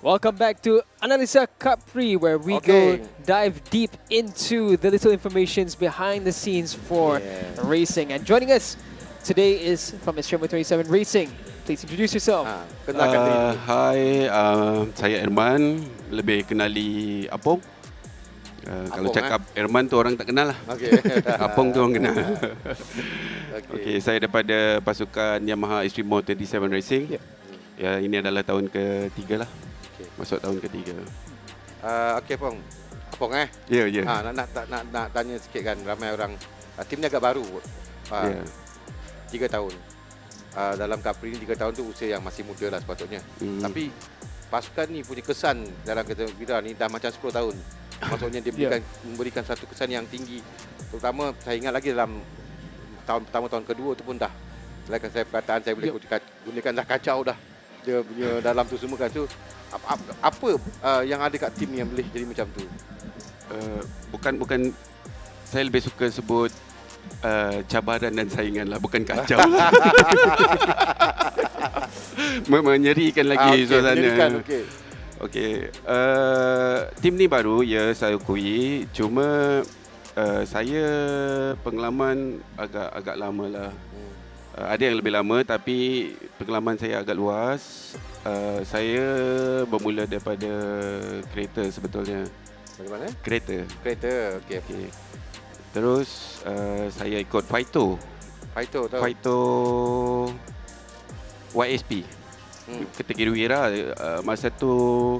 Speaker 1: Welcome back to Analisa Cub Prix, where we go dive deep into the little informations behind the scenes for racing. And joining us today is from Shermo 27 Racing. Please introduce yourself.
Speaker 6: Hai, saya Erman, lebih kenali Apong. Kalau cakap Erman tu orang tak kenal lah. Apong tu orang kenal. Saya daripada pasukan Yamaha Extreme 27 Racing. Ya, ini adalah tahun ketiga lah. Masuk tahun ketiga.
Speaker 2: Okey Pong. Apong
Speaker 6: Ya, ya.
Speaker 2: Nak tanya sikit kan, ramai orang timnya agak baru. 3 tahun. Dalam Cub Prix ni 3 tahun tu usia yang masih muda lah sepatutnya. Tapi pasukan ni punya kesan dalam Kejuaraan ni dah macam 10 tahun. Maksudnya dia memberikan satu kesan yang tinggi. Terutama saya ingat lagi dalam tahun pertama, tahun kedua tu pun dah. Selain saya perkataan saya boleh gunakan dah kacau dah. dia punya dalam tu semua kan. So apa yang ada kat tim ni yang boleh jadi macam tu?
Speaker 6: Bukan saya lebih suka sebut cabaran dan saingan lah, bukan kacau lah. Menyerikan lagi suasana. Okey. Tim ni baru, ya, saya akui. Cuma saya pengalaman agak lama lah. Ada yang lebih lama tapi pengalaman saya agak luas. Saya bermula daripada kereta sebetulnya.
Speaker 2: Bagaimana?
Speaker 6: Kereta,
Speaker 2: okey.
Speaker 6: Terus saya ikut Faito YSP. Kategori Wira. Masa tu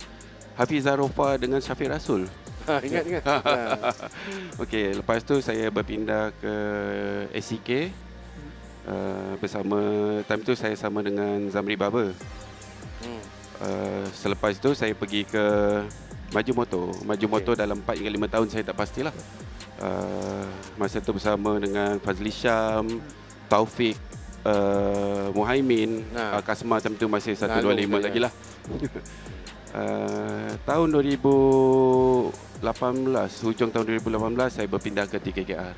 Speaker 6: Hafizah Rofa dengan Syafiq Rasul.
Speaker 2: Ingat.
Speaker 6: Okey, lepas tu saya berpindah ke SCK. Bersama time tu saya sama dengan Zamri Baba. Selepas itu saya pergi ke Maju Motor dalam 4 hingga 5 tahun, saya tak pastilah. Masa tu bersama dengan Fazli Syam, Taufik, Muhaimin, Kasma time tu masih 125 lagi lah. Tahun 2018, hujung tahun 2018 saya berpindah ke TKKR.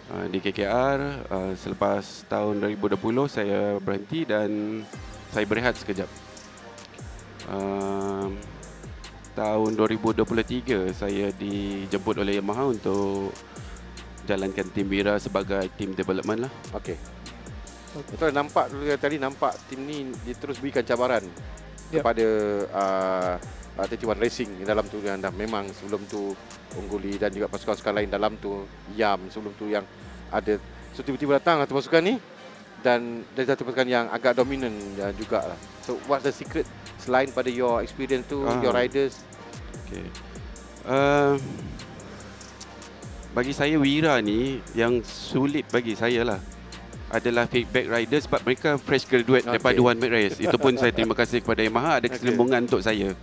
Speaker 6: Di KKR, selepas tahun 2020 saya berhenti dan saya berehat sekejap. Tahun 2023 saya dijemput oleh Yamaha untuk jalankan tim Wira sebagai tim development lah.
Speaker 2: Okey. Betul, nampak tim ni dia terus berikan cabaran kepada 31 Racing dalam tu, yang dah memang sebelum tu Ungguli dan juga pasukan-pasukan lain dalam tu, Yam sebelum tu yang ada. So tiba-tiba datang satu pasukan ni dan dari satu pasukan yang agak dominan jugalah. So what's the secret selain pada your experience tu, your riders?
Speaker 6: Okay. Bagi saya Wira ni yang sulit bagi saya lah adalah feedback riders sebab mereka fresh graduate daripada One Make Race. Itu pun saya terima kasih kepada Yamaha ada keselambungan untuk saya.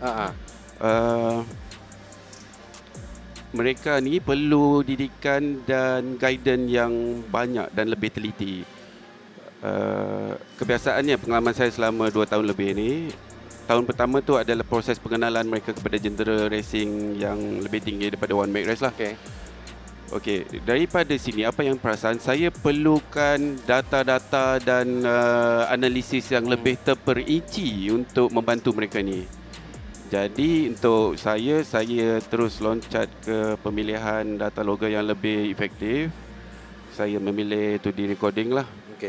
Speaker 6: Mereka ni perlu didikan dan guidance yang banyak dan lebih teliti. Kebiasaannya pengalaman saya selama 2 tahun lebih ni, tahun pertama tu adalah proses pengenalan mereka kepada jentera racing yang lebih tinggi daripada One Make Race lah. Okey, daripada sini apa yang perasan, saya perlukan data-data dan analisis yang lebih terperinci untuk membantu mereka ni. Jadi untuk saya terus loncat ke pemilihan data logger yang lebih efektif. Saya memilih 2D recording lah.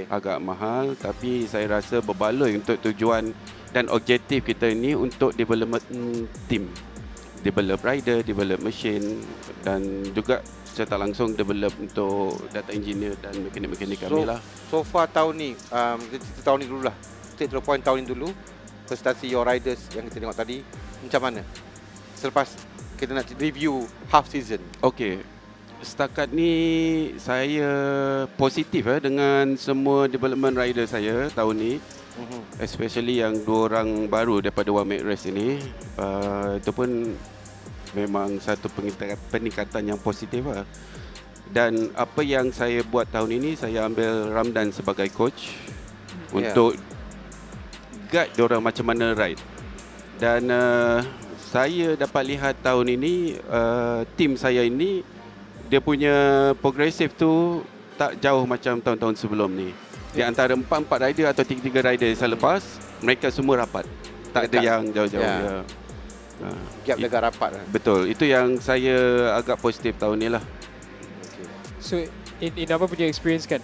Speaker 6: Agak mahal tapi saya rasa berbaloi untuk tujuan dan objektif kita ini untuk development team. Develop rider, develop machine dan juga secara tak langsung develop untuk data engineer dan mekanik-mekanik kami lah.
Speaker 2: So far tahun ni, kita tahun ni dululah. Take the point tahun ni dulu. Prestasi your riders yang kita tengok tadi macam mana? Selepas kita nak review half season.
Speaker 6: Okey. Setakat ni saya positif dengan semua development rider saya tahun ni. Especially yang 2 orang baru daripada One Make Race ini. Itu pun memang satu peningkatan yang positif lah. Dan apa yang saya buat tahun ini, saya ambil Ramdan sebagai coach untuk guide diorang macam mana ride. Dan saya dapat lihat tahun ini tim saya ini dia punya progresif tu tak jauh macam tahun-tahun sebelum ni. Di antara 4 rider atau 3 rider yang saya lepas, mereka semua rapat. Tak ada yang jauh-jauh.
Speaker 2: Gap agak rapat lah.
Speaker 6: Betul, itu yang saya agak positif tahun ni lah.
Speaker 1: So in apa punya experience kan,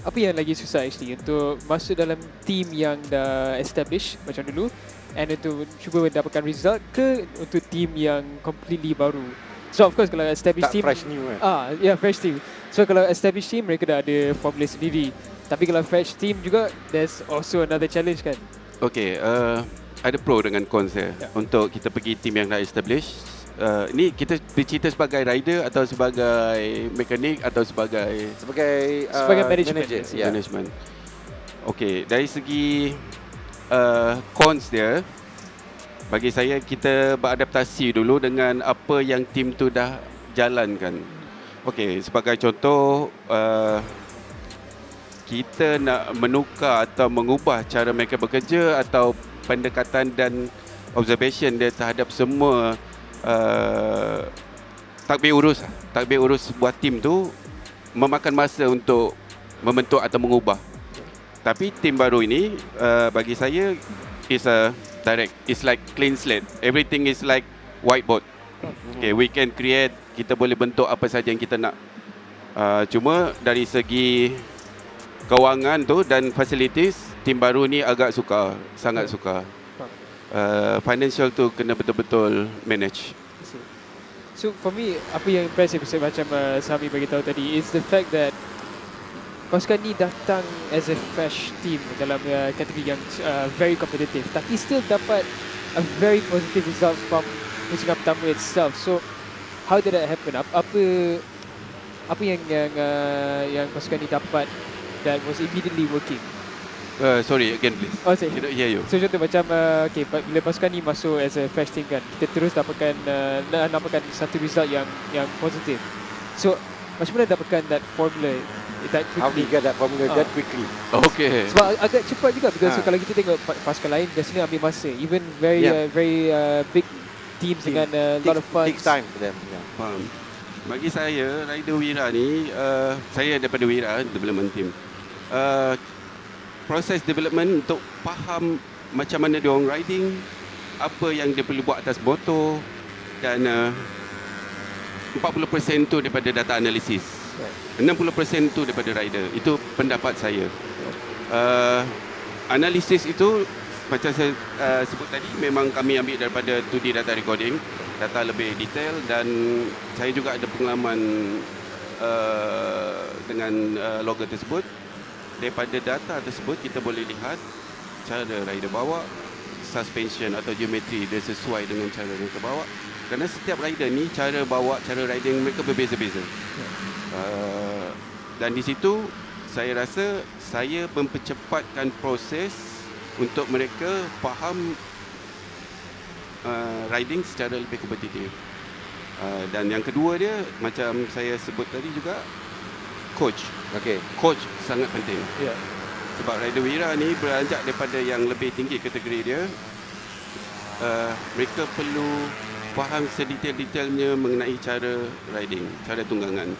Speaker 1: apa yang lagi susah actually untuk masuk dalam team yang dah established macam dulu and untuk cuba mendapatkan result ke untuk team yang completely baru? So of course kalau established team
Speaker 2: fresh new kan?
Speaker 1: Fresh team. So kalau established team mereka dah ada formula sendiri. Tapi kalau fresh team juga there's also another challenge kan?
Speaker 6: Okay, ada pro dengan cons ya. Untuk kita pergi team yang dah established. Ni kita bercerita sebagai rider atau sebagai mekanik atau sebagai
Speaker 1: management.
Speaker 6: Management. Okay, dari segi cons dia, bagi saya kita beradaptasi dulu dengan apa yang tim tu dah jalankan. Okey, sebagai contoh kita nak menukar atau mengubah cara mereka bekerja atau pendekatan dan observation dia terhadap semua takbir urus sebuah tim tu memakan masa untuk membentuk atau mengubah. Tapi tim baru ini bagi saya is a direct, it's like clean slate. Everything is like whiteboard. Okay, we can create, kita boleh bentuk apa saja yang kita nak. Cuma dari segi kewangan tu dan facilities, tim baru ni agak suka, sangat suka. Financial tu kena betul-betul manage.
Speaker 1: So for me, apa yang impressive macam Sami bagi tahu tadi is the fact that pasukan ni datang as a fresh team dalam kategori yang very competitive, tapi still dapat a very positive result from Pusingan pertama itself. So how did that happen? Apa yang pasukan ni dapat that was immediately working?
Speaker 6: Sorry, again please.
Speaker 1: Oh, sorry.
Speaker 6: Cannot hear you.
Speaker 1: So contoh macam okay, bila pasukan ni masuk as a fresh team kan, kita terus dapatkan satu result yang positif. So macam mana dapatkan that formula that quickly?
Speaker 2: How we get that formula that quickly?
Speaker 6: Okay.
Speaker 1: Sebab agak cepat juga because kalau kita tengok pasukan lain biasanya ambil masa, even very big teams dengan a lot of funds.
Speaker 2: Takes time for them.
Speaker 6: Faham. Bagi saya, rider Wira ni, saya daripada Wira development team. Proses development untuk faham macam mana dia orang riding, apa yang dia perlu buat atas motor, dan 40% tu daripada data analisis, 60% tu daripada rider. Itu pendapat saya. Analisis itu macam saya sebut tadi, memang kami ambil daripada 2D data recording, data lebih detail, dan saya juga ada pengalaman dengan logger tersebut. Daripada data tersebut kita boleh lihat cara rider bawa, suspension atau geometri dia sesuai dengan cara mereka bawa. Kerana setiap rider ni cara bawa, cara riding mereka berbeza-beza. Dan di situ saya rasa saya mempercepatkan proses untuk mereka faham riding secara lebih kompetitif. Dan yang kedua dia, macam saya sebut tadi juga, coach.
Speaker 2: Okay.
Speaker 6: Coach sangat penting.
Speaker 1: Yeah.
Speaker 6: Sebab rider Wira ni beranjak daripada yang lebih tinggi kategori dia. Mereka perlu faham sedetail-detailnya mengenai cara riding, cara tunggangan,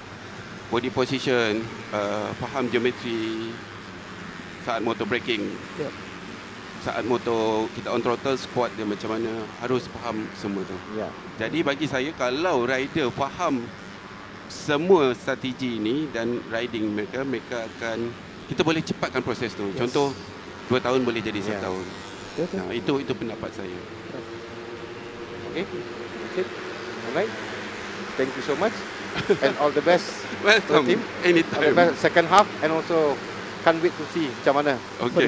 Speaker 6: body position, faham geometri saat motor braking.
Speaker 1: Yeah.
Speaker 6: Saat motor kita on throttle, squat dia macam mana, harus faham semua tu.
Speaker 2: Yeah.
Speaker 6: Jadi bagi saya, kalau rider faham semua strategi ini dan riding mereka akan, kita boleh cepatkan proses tu. Yes. Contoh 2 tahun boleh jadi 1 tahun. Nah, itu pendapat saya.
Speaker 2: Okay. Alright. Thank you so much and all the best.
Speaker 6: Welcome.
Speaker 2: Team.
Speaker 6: Anytime.
Speaker 2: All the best second half, and also can't wait to see macam mana.
Speaker 6: Okay.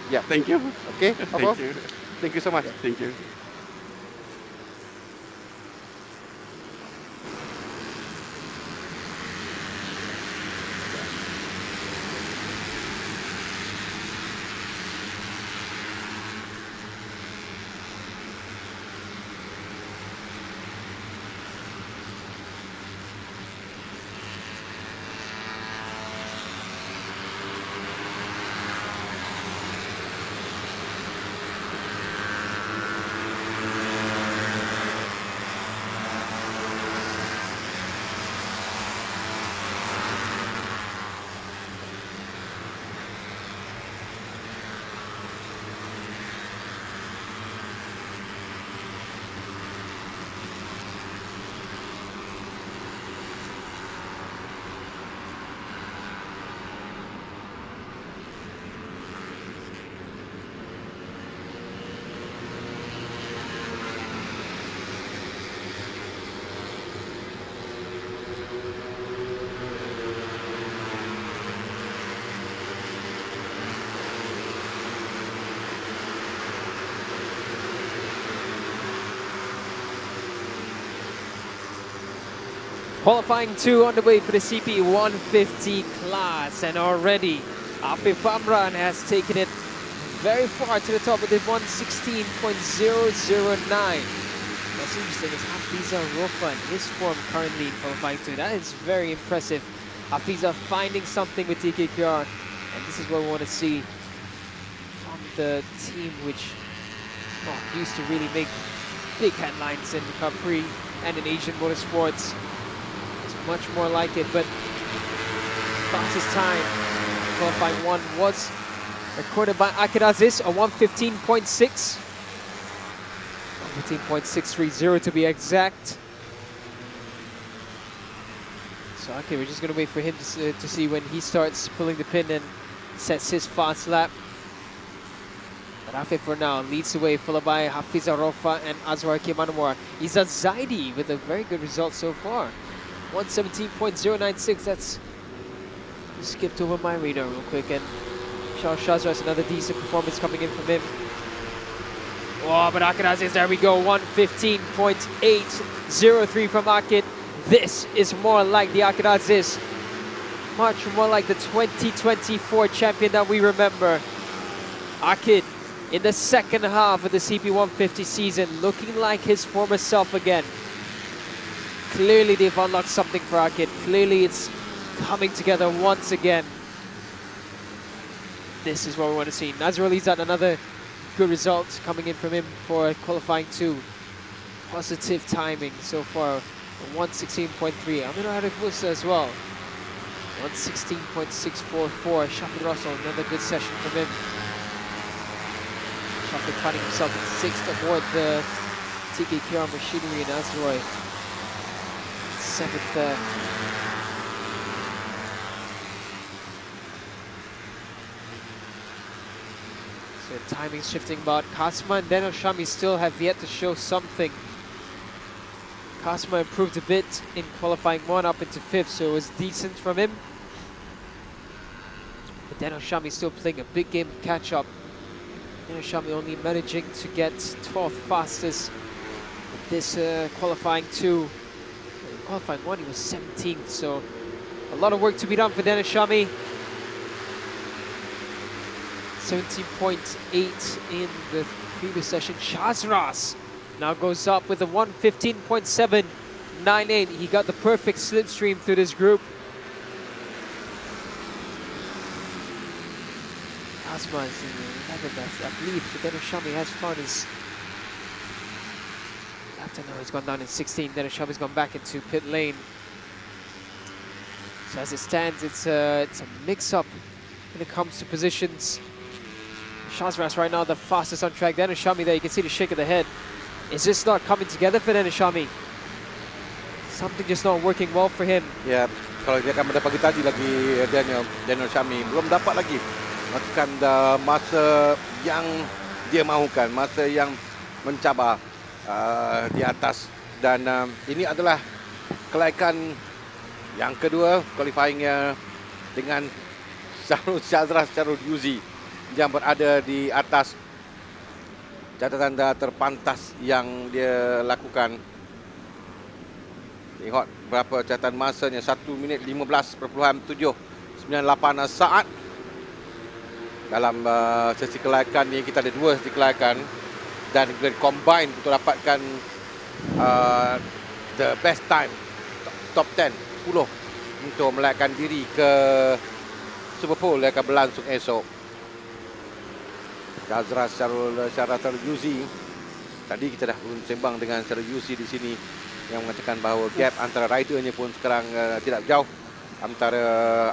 Speaker 2: Yeah.
Speaker 6: Thank you.
Speaker 2: Okay.
Speaker 6: Thank you.
Speaker 2: Thank you so much.
Speaker 6: Thank you.
Speaker 1: Qualifying 2 on the way for the CP 150 class, and already Afif Amran has taken it very far to the top with the 116.009. What's interesting is Hafiza Rofan, his form currently in qualifying 2. That is very impressive. Hafiza finding something with TK Kejuaraan, and this is what we want to see from the team which used to really make big headlines in Cubprix and in Asian motorsports. It's much more like it, but fastest time qualifying 1 was recorded by Akid Aziz, a 1:15.6. 1:15.630 to be exact. So okay, we're just going to wait for him to see when he starts pulling the pin and sets his fast lap. But Afif for now leads the way, followed by Hafiza Rofa and Azwar Kimanamora. Izzat Zaidi with a very good result so far. 1:17.096, that's... Skipped over my radar real quick, and Charles Shazras, another decent performance coming in from him. Oh, but Akid Aziz, there we go, 1:15.803 from Akid. This is more like the Akid Aziz, much more like the 2024 champion that we remember. Akid, in the second half of the CP150 season, looking like his former self again. Clearly they've unlocked something for Akid. Clearly it's coming together once again. This is what we want to see. Nazrul Izzat, another good result coming in from him for qualifying 2. Positive timing so far. 1:16.3. Amir Arif as well. 1:16.644. Shafiq Russell, another good session from him. Shafiq finding himself in 6th aboard the TK Kejuaraan machinery in Azroy. 7th there. So timing's shifting, but Kasma and Daniel Shami still have yet to show something. Kasma improved a bit in qualifying 1 up into 5th, so it was decent from him. But Daniel Shami still playing a big game of catch-up. Daniel Shami only managing to get 12th fastest with this qualifying 2. Qualifying 1, he was 17th, so a lot of work to be done for Daniel Shami. 17.8 in the previous session. Shazras now goes up with a 1:15.798. He got the perfect slipstream through this group. Asma is in the 11th, I believe. But Daniel Shami has found his... I don't know, he's gone down in 16. Daniel Shami's gone back into pit lane. So as it stands, it's a mix-up when it comes to positions. Shazras right now the fastest on track. Daniel Shami there, you can see the shake of the head. Is this not coming together for Daniel Shami? Something just not working well for him.
Speaker 2: Ya, kalau dia akan pada pagi tadi lagi Daniel Shami belum dapat lagi melakukan masa yang dia mahukan, masa yang mencabar di atas, dan ini adalah kelaikan yang kedua qualifyingnya dengan Shazras Syarul Yuzi yang berada di atas catatan terpantas yang dia lakukan. Tengok berapa catatan masanya, 1 minit 15.798 saat. Dalam sesi kelaikan ni kita ada 2 sesi kelaikan, dan kita combine untuk dapatkan the best time, top 10 untuk melaikan diri ke Super Pole yang akan berlangsung esok. Shazras Syarul Yuzi. Tadi kita dah sembang dengan Syarul Yuzi di sini yang mengatakan bahawa gap antara ridernya pun sekarang tidak jauh antara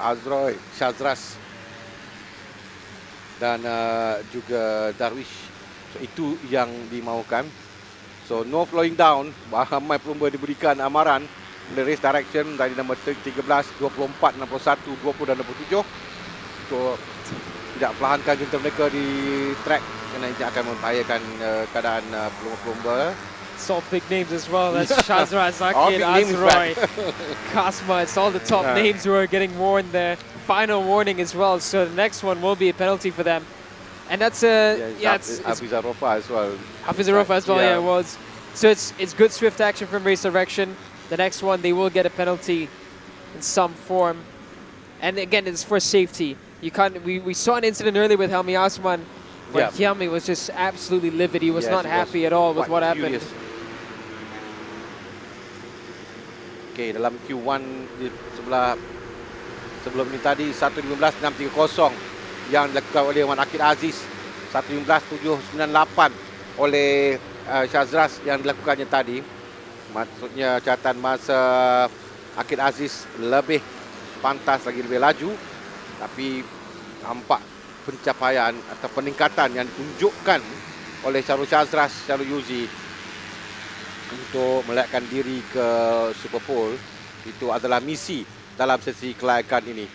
Speaker 2: Azroy, Shazras dan juga Darwish. So, itu yang dimaukan. So no flowing down. Ramai pelumba diberikan amaran the race direction dari nombor 13, 24, 61, 20 dan 27. So tidak perlahankan junta mereka di track kerana ini akan membahayakan keadaan pelumba-pelumba.
Speaker 1: It's all big names as well. That's Shazras, Akid, Azroy, Kasma. It's all the top names who are getting warned there. Final warning as well. So the next one will be a penalty for them. And that's it's
Speaker 2: Hafiza Rofa as well.
Speaker 1: Hafiza Rofa as well, yeah, it was. So it's good swift action from race direction. The next one, they will get a penalty in some form. And again, it's for safety. You can't. We saw an incident earlier with Helmi Asman where Helmi was just absolutely livid. He was not happy at all with what happened.
Speaker 2: Okay, dalam Q1 di sebelah Sebelum ini tadi 1.15.630 yang dilakukan oleh Wan Akid Aziz. 1.15.798 oleh Syazras yang dilakukannya tadi. Maksudnya catatan masa Akid Aziz lebih pantas lagi, lebih laju. Tapi nampak pencapaian atau peningkatan yang ditunjukkan oleh Syarul Syazras, Syarul Yuzi untuk melayakan diri ke Super Pole. Itu adalah misi dalam sesi kelayakan ini.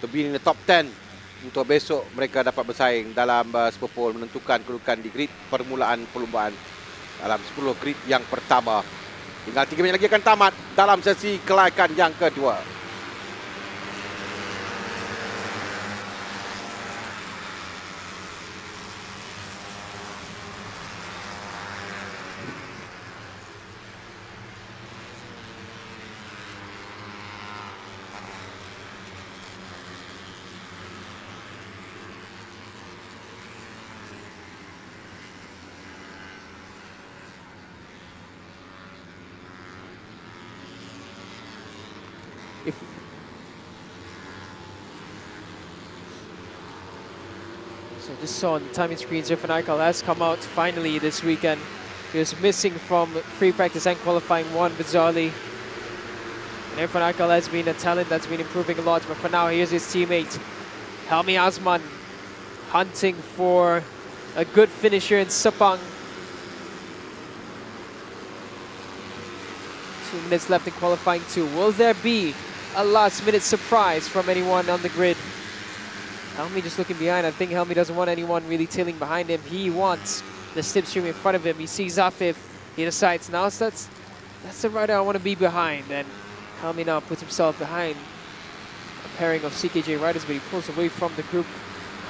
Speaker 2: To be in the top 10 untuk besok mereka dapat bersaing dalam Super Pole, menentukan kedudukan di grid permulaan perlombaan dalam 10 grid yang pertama. Tinggal 3 minit lagi akan tamat dalam sesi kelayakan yang kedua.
Speaker 1: So just saw on the timing screens, Irfan Aikal has come out finally this weekend. He was missing from free practice and qualifying one, bizarrely. And Irfan Aikal has been a talent that's been improving a lot, but for now, here's his teammate, Helmi Azman, hunting for a good finisher in Sepang. 2 minutes left in qualifying 2. Will there be a last-minute surprise from anyone on the grid? Helmi just looking behind. I think Helmi doesn't want anyone really tailing behind him. He wants the slipstream in front of him. He sees Afif. He decides, now that's the rider I want to be behind. And Helmi now puts himself behind a pairing of CKJ riders, but he pulls away from the group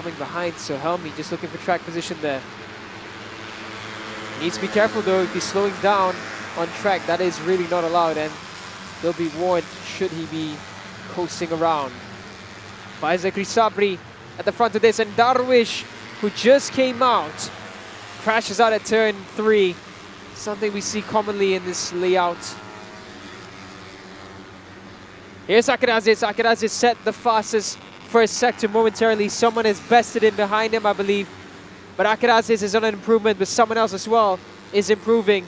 Speaker 1: coming behind. So Helmi just looking for track position there. Needs to be careful though. If he's slowing down on track, that is really not allowed, and he'll be warned should he be coasting around. Faizak Risabri at the front of this, and Darwish, who just came out, crashes out at turn 3. Something we see commonly in this layout. Here's Akid Aziz. Akid Aziz set the fastest first sector momentarily. Someone is bested in behind him, I believe. But Akid Aziz is on an improvement, but someone else as well is improving.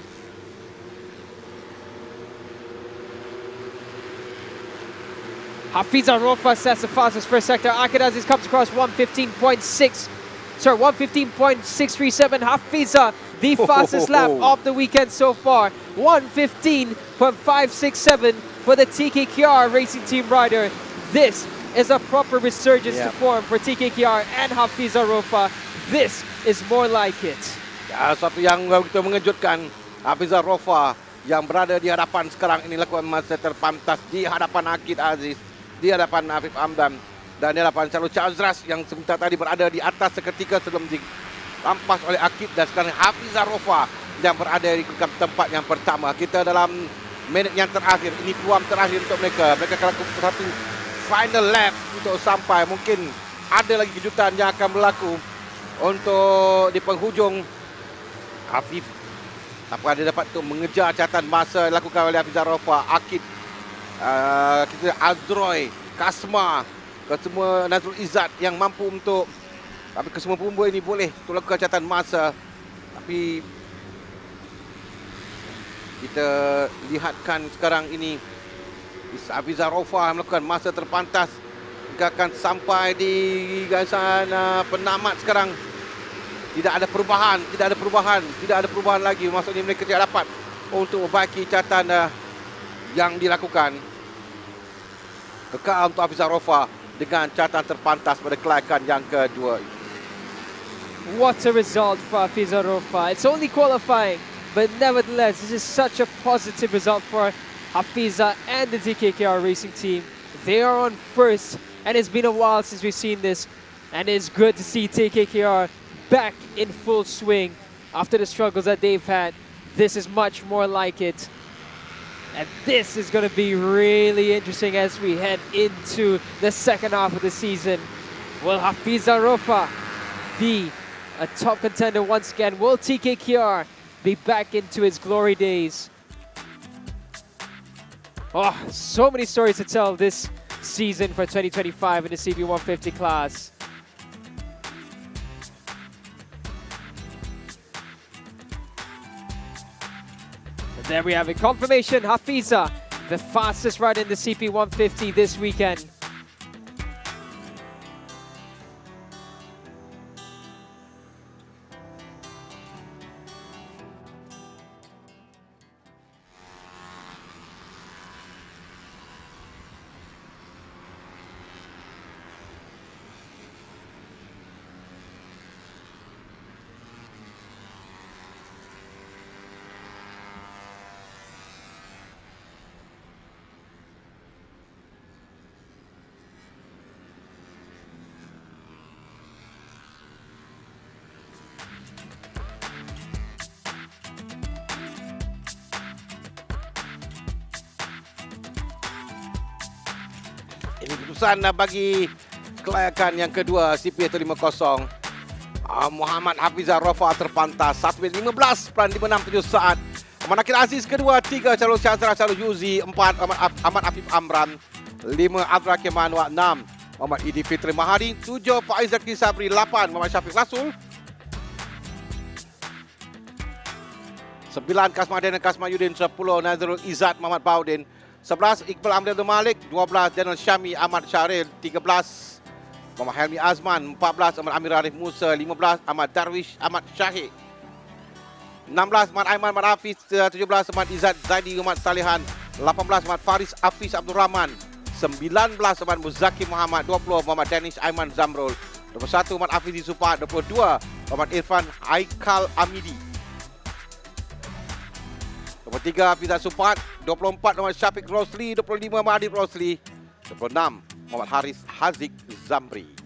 Speaker 1: Hafiza Rofa sets the fastest first sector. Akid Aziz comes across 115.637. Hafiza, the fastest lap of the weekend so far. 115.567 for the TKKR Racing Team rider. This is a proper resurgence to form for TKKR and Hafiza Rofa. This is more like it.
Speaker 2: Ya, satu yang begitu mengejutkan, Hafiza Rofa yang berada di hadapan sekarang ini lakukan masa terpantas di hadapan Akid Aziz, di hadapan Afif Amdan, dan di hadapan Syarul Syazras yang sebentar tadi berada di atas seketika sebelum dirampas oleh Akid, dan sekarang Hafiza Rofa yang berada di tempat yang pertama. Kita dalam minit yang terakhir, ini peluang terakhir untuk mereka. Mereka akan lakukan satu final lap untuk sampai. Mungkin ada lagi kejutan yang akan berlaku untuk di penghujung. Afif, apakah dia dapat untuk mengejar catatan masa dilakukan oleh Hafiza Rofa, Akid, kita Azroy, Kasma, kesemua Nazrul Izzat yang mampu untuk, tapi kesemua pembuat ini boleh untuk lakukan catatan masa. Tapi kita lihatkan sekarang ini Hafiza Rofa melakukan masa terpantas jika akan sampai di garisan penamat sekarang. Tidak ada perubahan lagi. Maksudnya mereka tidak dapat untuk membaiki catatan yang dilakukan. Kekal untuk Hafiza Rofa dengan catatan terpantas pada kelayakan yang kedua.
Speaker 1: What a result for Hafiza Rofa. It's only qualifying, but nevertheless, this is such a positive result for Hafiza and the TKKR Racing Team. They are on first, and it's been a while since we've seen this, and it's good to see TKKR back in full swing after the struggles that they've had. This is much more like it. And this is going to be really interesting as we head into the second half of the season. Will Hafiza Rofa be a top contender once again? Will TKKR be back into its glory days? Oh, so many stories to tell this season for 2025 in the CB150 class. And there we have it. Confirmation, Hafiza, the fastest rider in the CP150 this weekend.
Speaker 2: Ini keputusan bagi kelayakan yang kedua CP 150. Muhammad Hafizah Rafa terpantas 1 minit 15.567 saat. Manakil Aziz kedua, 3 calon Syazra, calon Yuzi, 4 Ahmad Afif Amran, 5 Abdul Hakim Anwar, 6 Muhammad Idi Fitri Mahari, 7 Faiz Zaki Sabri, 8 Muhammad Syafiq Rasul, 9 Kasmaden dan Kasmayudin, 10 Nazrul Izzat Muhammad Baudin, 11 Iqbal Amrul Malik, 12 Janal Syami Ahmad Syaril, 13 Muhammad Helmi Azman, 14 Ahmad Amir Arif Musa, 15 Ahmad Darwish Ahmad Syahid, 16 Ahmad Aiman Ahmad Hafiz, 17 Ahmad Izzat Zaidi Ahmad Salihan, 18 Ahmad Faris Hafiz Abdul Rahman, 19 Ahmad Muzaki Muhammad, 20 Muhammad Danish Aiman Zamrul, 21 Ahmad Hafizi Supat, 22 Muhammad Irfan Aikal Amidi, 23 Hafizah Supat, 24 Muhammad Syafiq Rosli, 25 Muhammad Adib Rosli, 26 Muhammad Haris Haziq Zamri.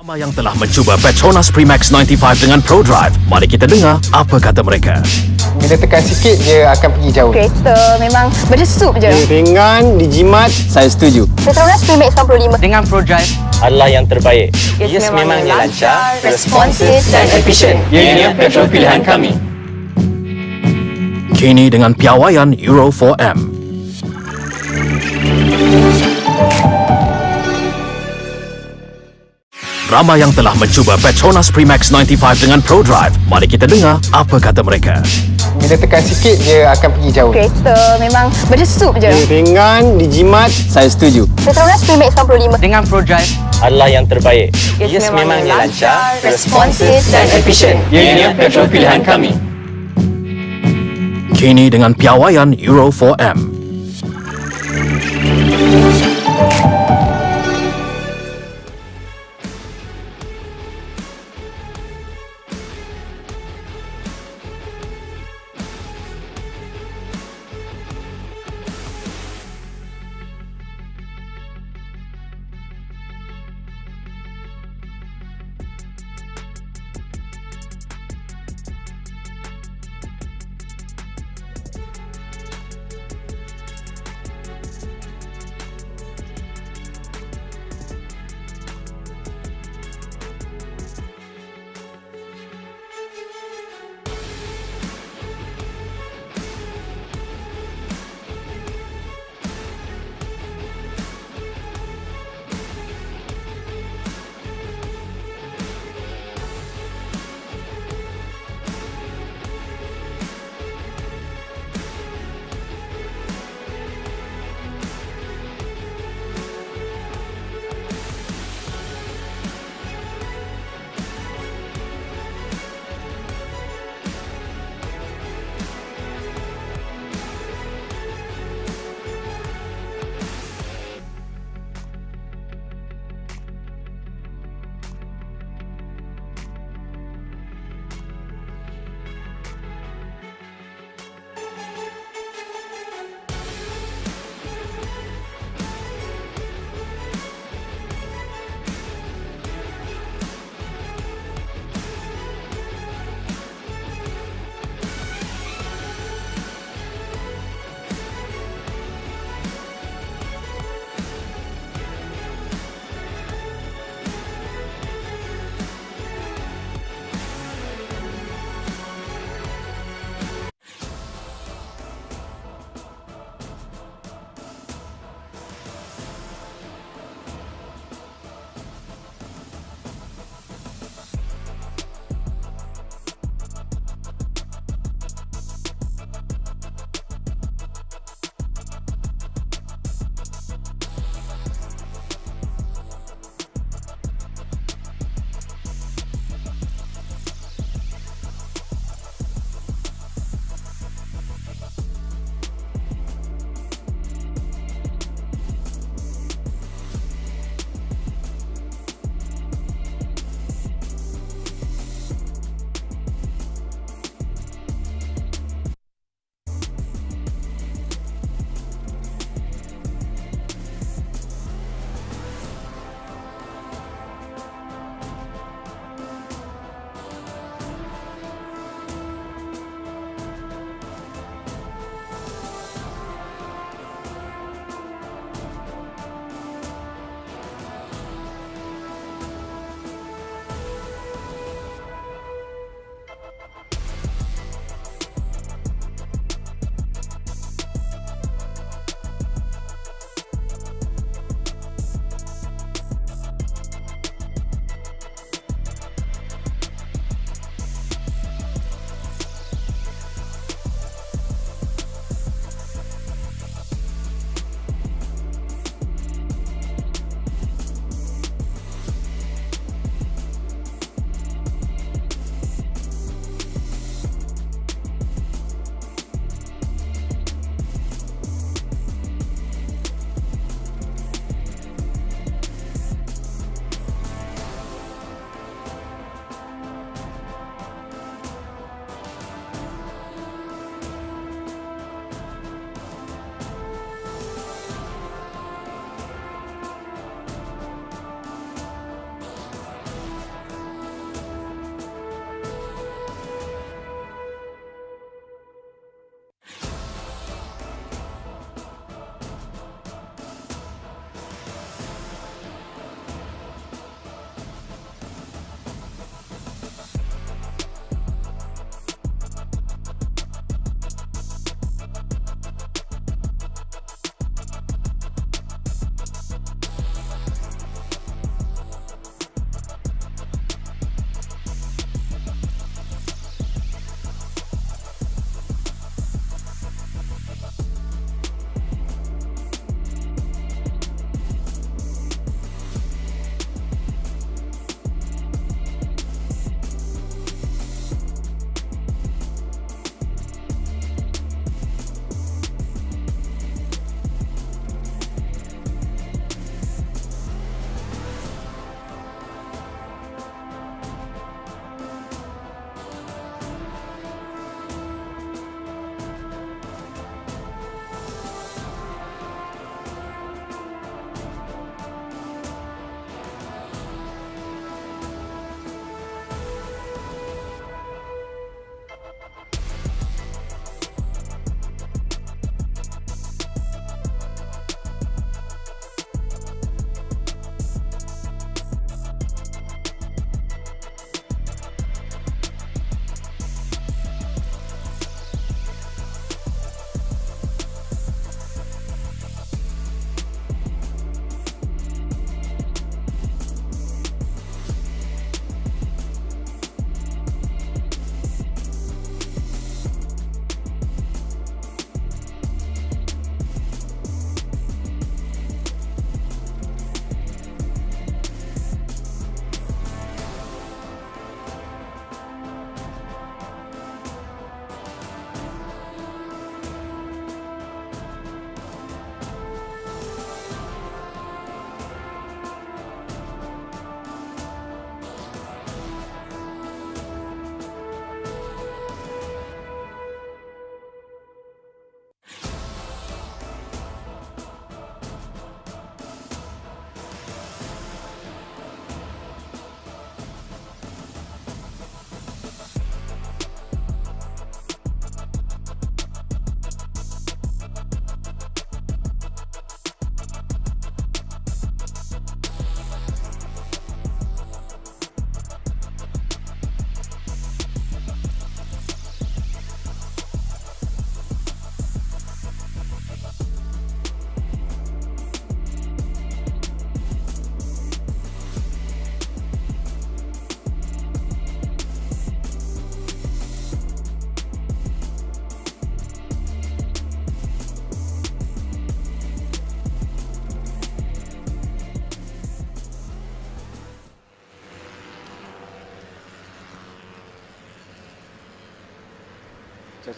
Speaker 3: Ramai yang telah mencuba Petronas Max 95 dengan Pro Drive. Mari kita dengar apa kata mereka.
Speaker 4: Bila tekan sikit, dia akan pergi jauh.
Speaker 5: Kereta memang berdesup je.
Speaker 4: Dia ringan, dijimat. Saya setuju.
Speaker 5: Petronas Max 95
Speaker 8: dengan Pro Drive
Speaker 4: Adalah yang terbaik.
Speaker 5: Yes, memangnya lancar, responsif dan efisien.
Speaker 8: Ianya petrol pilihan kami.
Speaker 3: Kini dengan piawaian Euro 4M. Ramai yang telah mencuba Petronas Max 95 dengan Pro Drive. Mari kita dengar apa kata mereka.
Speaker 4: Bila tekan sikit, dia akan pergi jauh.
Speaker 5: Kereta memang berdesup je.
Speaker 4: Dia ringan, dijimat. Saya setuju.
Speaker 5: Petronas Max 95
Speaker 8: dengan Pro Drive
Speaker 4: Adalah yang terbaik.
Speaker 5: yes, memangnya lancar, responsif dan efisien.
Speaker 8: ianya petrol pilihan kami.
Speaker 3: Kini dengan piawaian Euro 4M.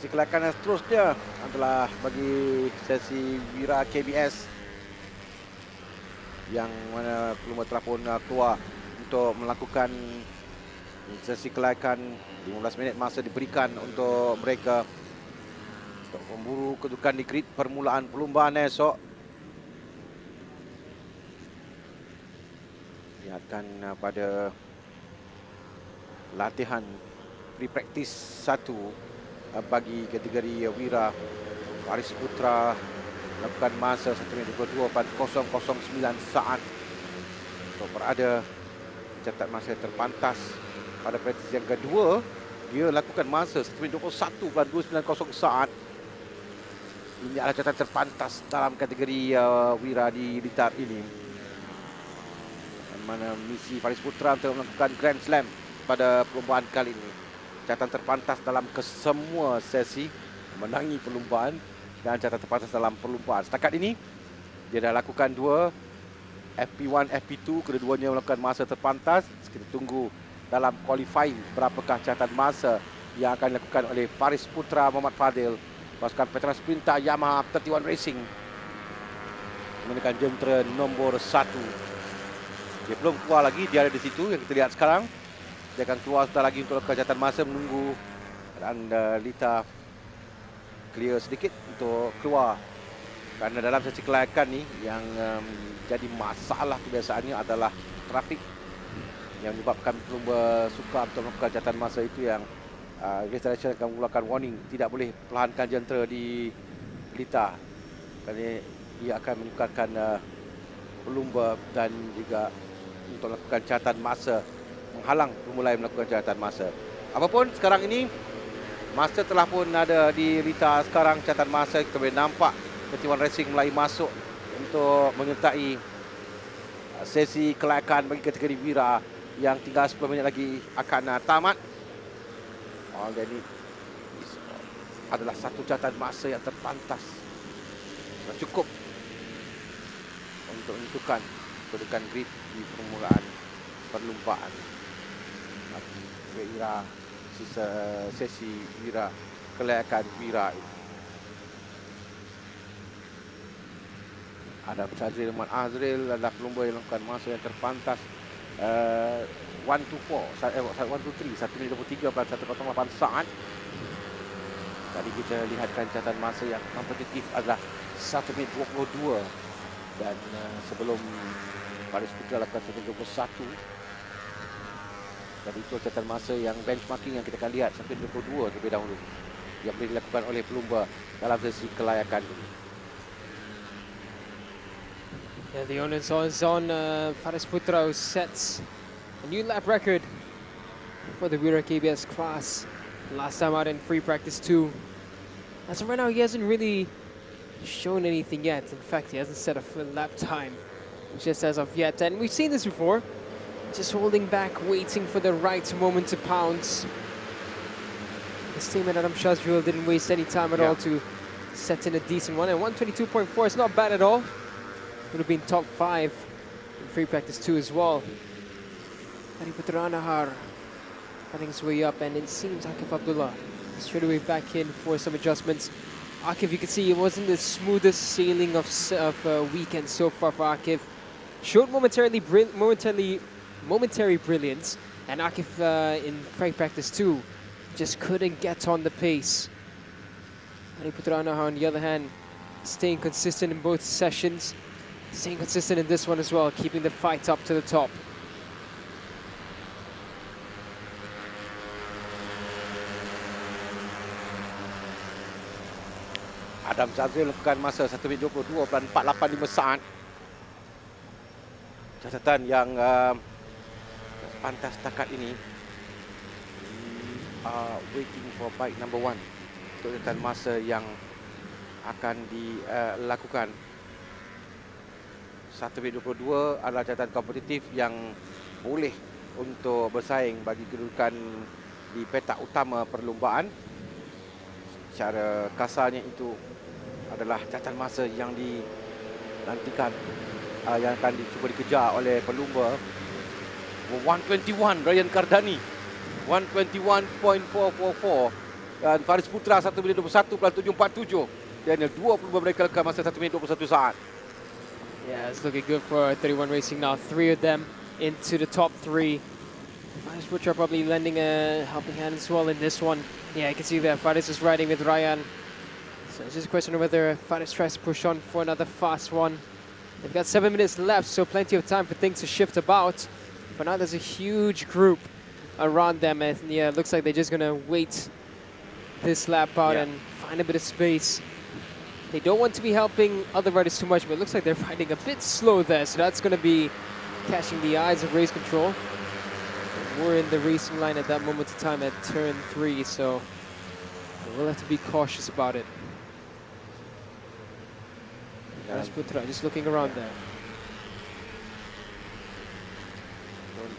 Speaker 2: Sesi kelayakan yang seterusnya adalah bagi sesi Wira KBS yang mana pelumba telah pun keluar untuk melakukan sesi kelayakan. 15 minit masa diberikan untuk mereka untuk memburu kedudukan di grid permulaan perlumbaan esok. Lihatkan pada latihan pre-practice 1 bagi kategori Wira. Faris Putra melakukan masa 1 minit 22.009 saat untuk berada mencatat masa terpantas. Pada praktis yang kedua, dia lakukan masa 1 minit 21.290 saat. Ini adalah catatan terpantas dalam kategori Wira di litar ini. Mana misi Faris Putra untuk melakukan Grand Slam pada perlumbaan kali ini. Catatan terpantas dalam kesemua sesi, memenangi perlumbaan dan catatan terpantas dalam perlumbaan. Setakat ini, dia dah lakukan 2 FP1, FP2, kedua-duanya melakukan masa terpantas. Kita tunggu dalam qualifying berapakah catatan masa yang akan dilakukan oleh Faris Putra Muhammad Fadil, pasukan Petronas Pinta Yamaha 31 Racing, menggunakan jentera nombor 1. Dia belum keluar lagi, dia ada di situ yang kita lihat sekarang. Dia akan keluar sebentar lagi untuk lakukan catatan masa, menunggu dan Lita clear sedikit untuk keluar. Kerana dalam sesi kelayakan ni yang jadi masalah kebiasaannya adalah trafik yang menyebabkan pelumba suka untuk melakukan catatan masa itu yang race direction akan mengeluarkan warning, tidak boleh perlahankan jentera di Lita kerana ia akan menyukarkan pelumba dan juga untuk melakukan catatan masa, menghalang pelumba lain melakukan catatan masa. Apapun sekarang ini masa telah pun ada di Lita sekarang. Catatan masa kita boleh nampak Kejuaraan Racing mulai masuk untuk menyertai sesi kelayakan bagi kategori Wira yang tinggal 10 minit lagi akan tamat. Jadi adalah satu catatan masa yang terpantas, sudah cukup untuk menentukan kedudukan grid di permulaan perlumbaan Wira, sisa sesi Wira, kelayakan Wira ini. Ada Azril Muhammad Azril adalah pelumba yang melakukan masa yang terpantas 1-2-3 1 minit 23.108 saat. Tadi kita lihatkan catatan masa yang kompetitif adalah 1 minit 22 dan sebelum Faris Putra lakukan 1 minit 21. Jadi itu catatan masa yang benchmarking yang kita akan lihat 1 minit 22 terlebih dahulu yang boleh dilakukan oleh pelumba dalam sesi kelayakan ini.
Speaker 1: Yeah, the onus is on Faris Putra, who sets a new lap record for the Wira KBS class. Last time out in free practice 2. As of right now, he hasn't really shown anything yet. In fact, he hasn't set a full lap time just as of yet. And we've seen this before. Just holding back, waiting for the right moment to pounce. His teammate Adam Shazriel didn't waste any time at all to set in a decent one. And 122.4 is not bad at all. Would have been top 5 in free practice 2 as well. Hari Putra Nahar fighting his way up, and it seems Akif Abdullah is straight away back in for some adjustments. Akif, you can see it wasn't the smoothest sailing of weekend so far for Akif. Showed momentary brilliance, and Akif in free practice 2 just couldn't get on the pace. Hari Putra Nahar, on the other hand, staying consistent in both sessions. Staying consistent in this one as well, keeping the fight up to the top.
Speaker 2: Adam Shazriel lakukan masa 1 minit 22.485 saat. Catatan yang pantas setakat ini. Waiting for bike number 1 untuk catatan masa yang akan dilakukan. 1 minit 22 adalah catatan kompetitif yang boleh untuk bersaing bagi kedudukan di petak utama perlumbaan. Secara kasarnya itu adalah catatan masa yang dinantikan, yang akan cuba dikejar oleh pelumba. 121 Ryan Kardani, 121.444 Dan Faris Putra 1 minit 21.747. Daniel 2 pelumba mereka lekam masa 1 minit 21 saat.
Speaker 1: Yeah, it's looking good for 31 Racing now. 3 of them into the top 3. Faris Putra probably lending a helping hand as well in this one. Yeah, you can see that Faris is riding with Ryan. So it's just a question of whether Faris tries to push on for another fast one. They've got 7 minutes left, so plenty of time for things to shift about. But now there's a huge group around them, and yeah, it looks like they're just gonna wait this lap out and find a bit of space. They don't want to be helping other riders too much, but it looks like they're riding a bit slow there, so that's gonna be catching the eyes of race control. We're in the racing line at that moment of time at turn 3, so we'll have to be cautious about it. Faris Putra just looking around there.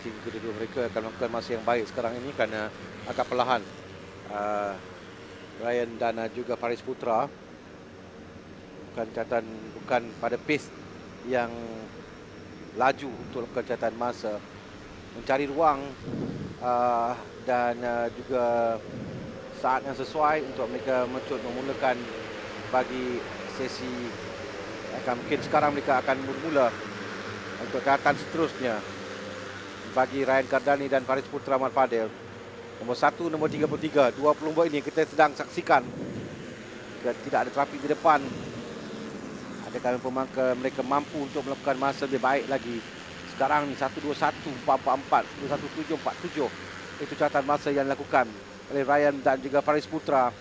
Speaker 2: Tim kedua mereka akan melakukan masa yang baik sekarang ini kerana agak perlahan. Ryan dan juga Faris Putra bukan pada pace yang laju untuk melakukan catatan masa, mencari ruang dan juga saat yang sesuai untuk mereka memulakan bagi sesi. Mungkin sekarang mereka akan bermula untuk catatan seterusnya bagi Ryan Kardani dan Faris Putra Ahmad Fadil. Nombor 1, nombor 33. Dua pelumba ini kita sedang saksikan. Tidak ada trafik di depan. Adakah mereka mampu untuk melakukan masa lebih baik lagi? Sekarang ni 1:21.444, 1:17.47. Itu catatan masa yang dilakukan oleh Ryan dan juga Faris Putra.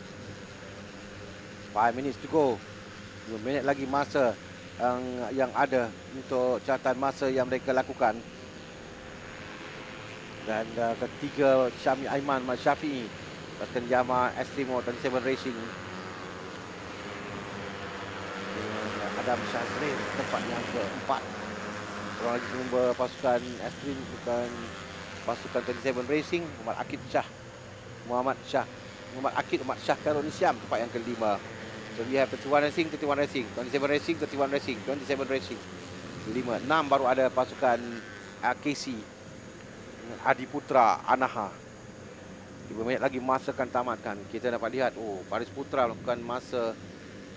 Speaker 2: 5 minutes to go. 2 minit lagi masa yang ada untuk catatan masa yang mereka lakukan. Dan ketiga Syami Aiman Mat Syafi'i, pasukan Yamaha Extremo 7 Racing. Adam Syazrin tempat yang keempat. Seorang lagi pelumba pasukan Extreme bukan pasukan 7 Racing, Muhammad Akid Shah. Muhammad Akid Karun Isyam tempat yang kelima. So we have 31 Racing, 31 Racing, 27 Racing, 31 Racing, 27 Racing. 5, 6 baru ada pasukan KC. Adi Putra, Anaha. 3 minit lagi masa akan tamatkan. Kita dapat lihat, Faris Putra melakukan masa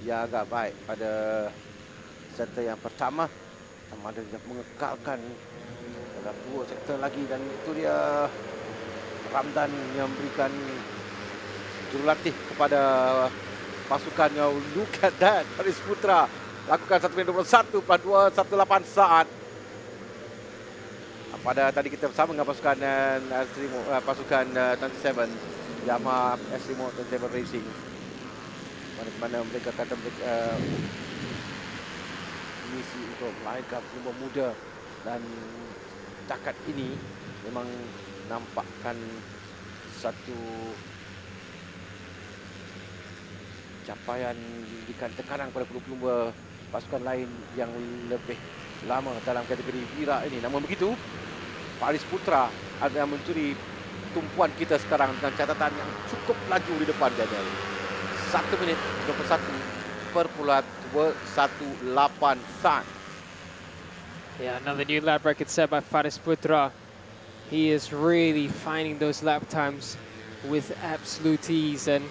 Speaker 2: yang agak baik pada sektor yang pertama. Sama ada yang mengekalkan dalam 2 sektor lagi. Dan itu dia Ramdan yang memberikan jurulatih kepada pasukannya. Look at that, Faris Putra lakukan 1 minit 21.218 saat. Pada tadi kita bersama dengan pasukan pasukan 27 Yamaha Extremo 27 Racing, mana mereka kata mereka misi untuk melahirkan pelumba muda, dan takat ini memang nampakkan satu capaian memberikan tekanan pada pelumba pasukan lain yang lebih lama dalam kategori Wira ini. Namun begitu, Faris Putra ada mencuri tumpuan kita sekarang dengan catatan yang cukup laju di depan Daniel. 1 minit 21.218 saat.
Speaker 1: Yeah, another new lap record set by Faris Putra. He is really finding those lap times with absolute ease, and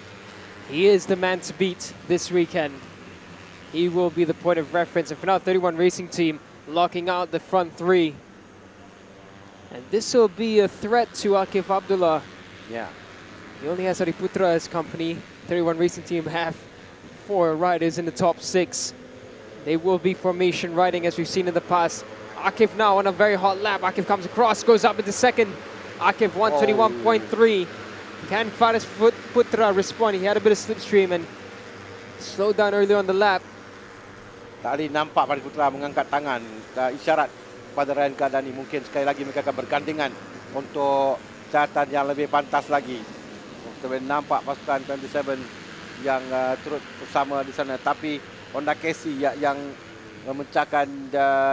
Speaker 1: he is the man to beat this weekend. He will be the point of reference. And for now, 31 Racing Team locking out the front 3. And this will be a threat to Akif Abdullah.
Speaker 2: Yeah.
Speaker 1: He only has Adi Putra as company. 31 Racing Team have 4 riders in the top 6. They will be formation riding as we've seen in the past. Akif now on a very hot lap. Akif comes across, goes up into second. Akif 121.3. Can Faris Putra respond? He had a bit of slipstream and slowed down early on the lap.
Speaker 2: Tadi nampak Faris Putra mengangkat tangan isyarat pada Ryan Kardani. Mungkin sekali lagi mereka akan bergandengan untuk catatan yang lebih pantas lagi. Kita nampak pasukan 27 yang turut bersama di sana. Tapi Honda KC yang memecahkan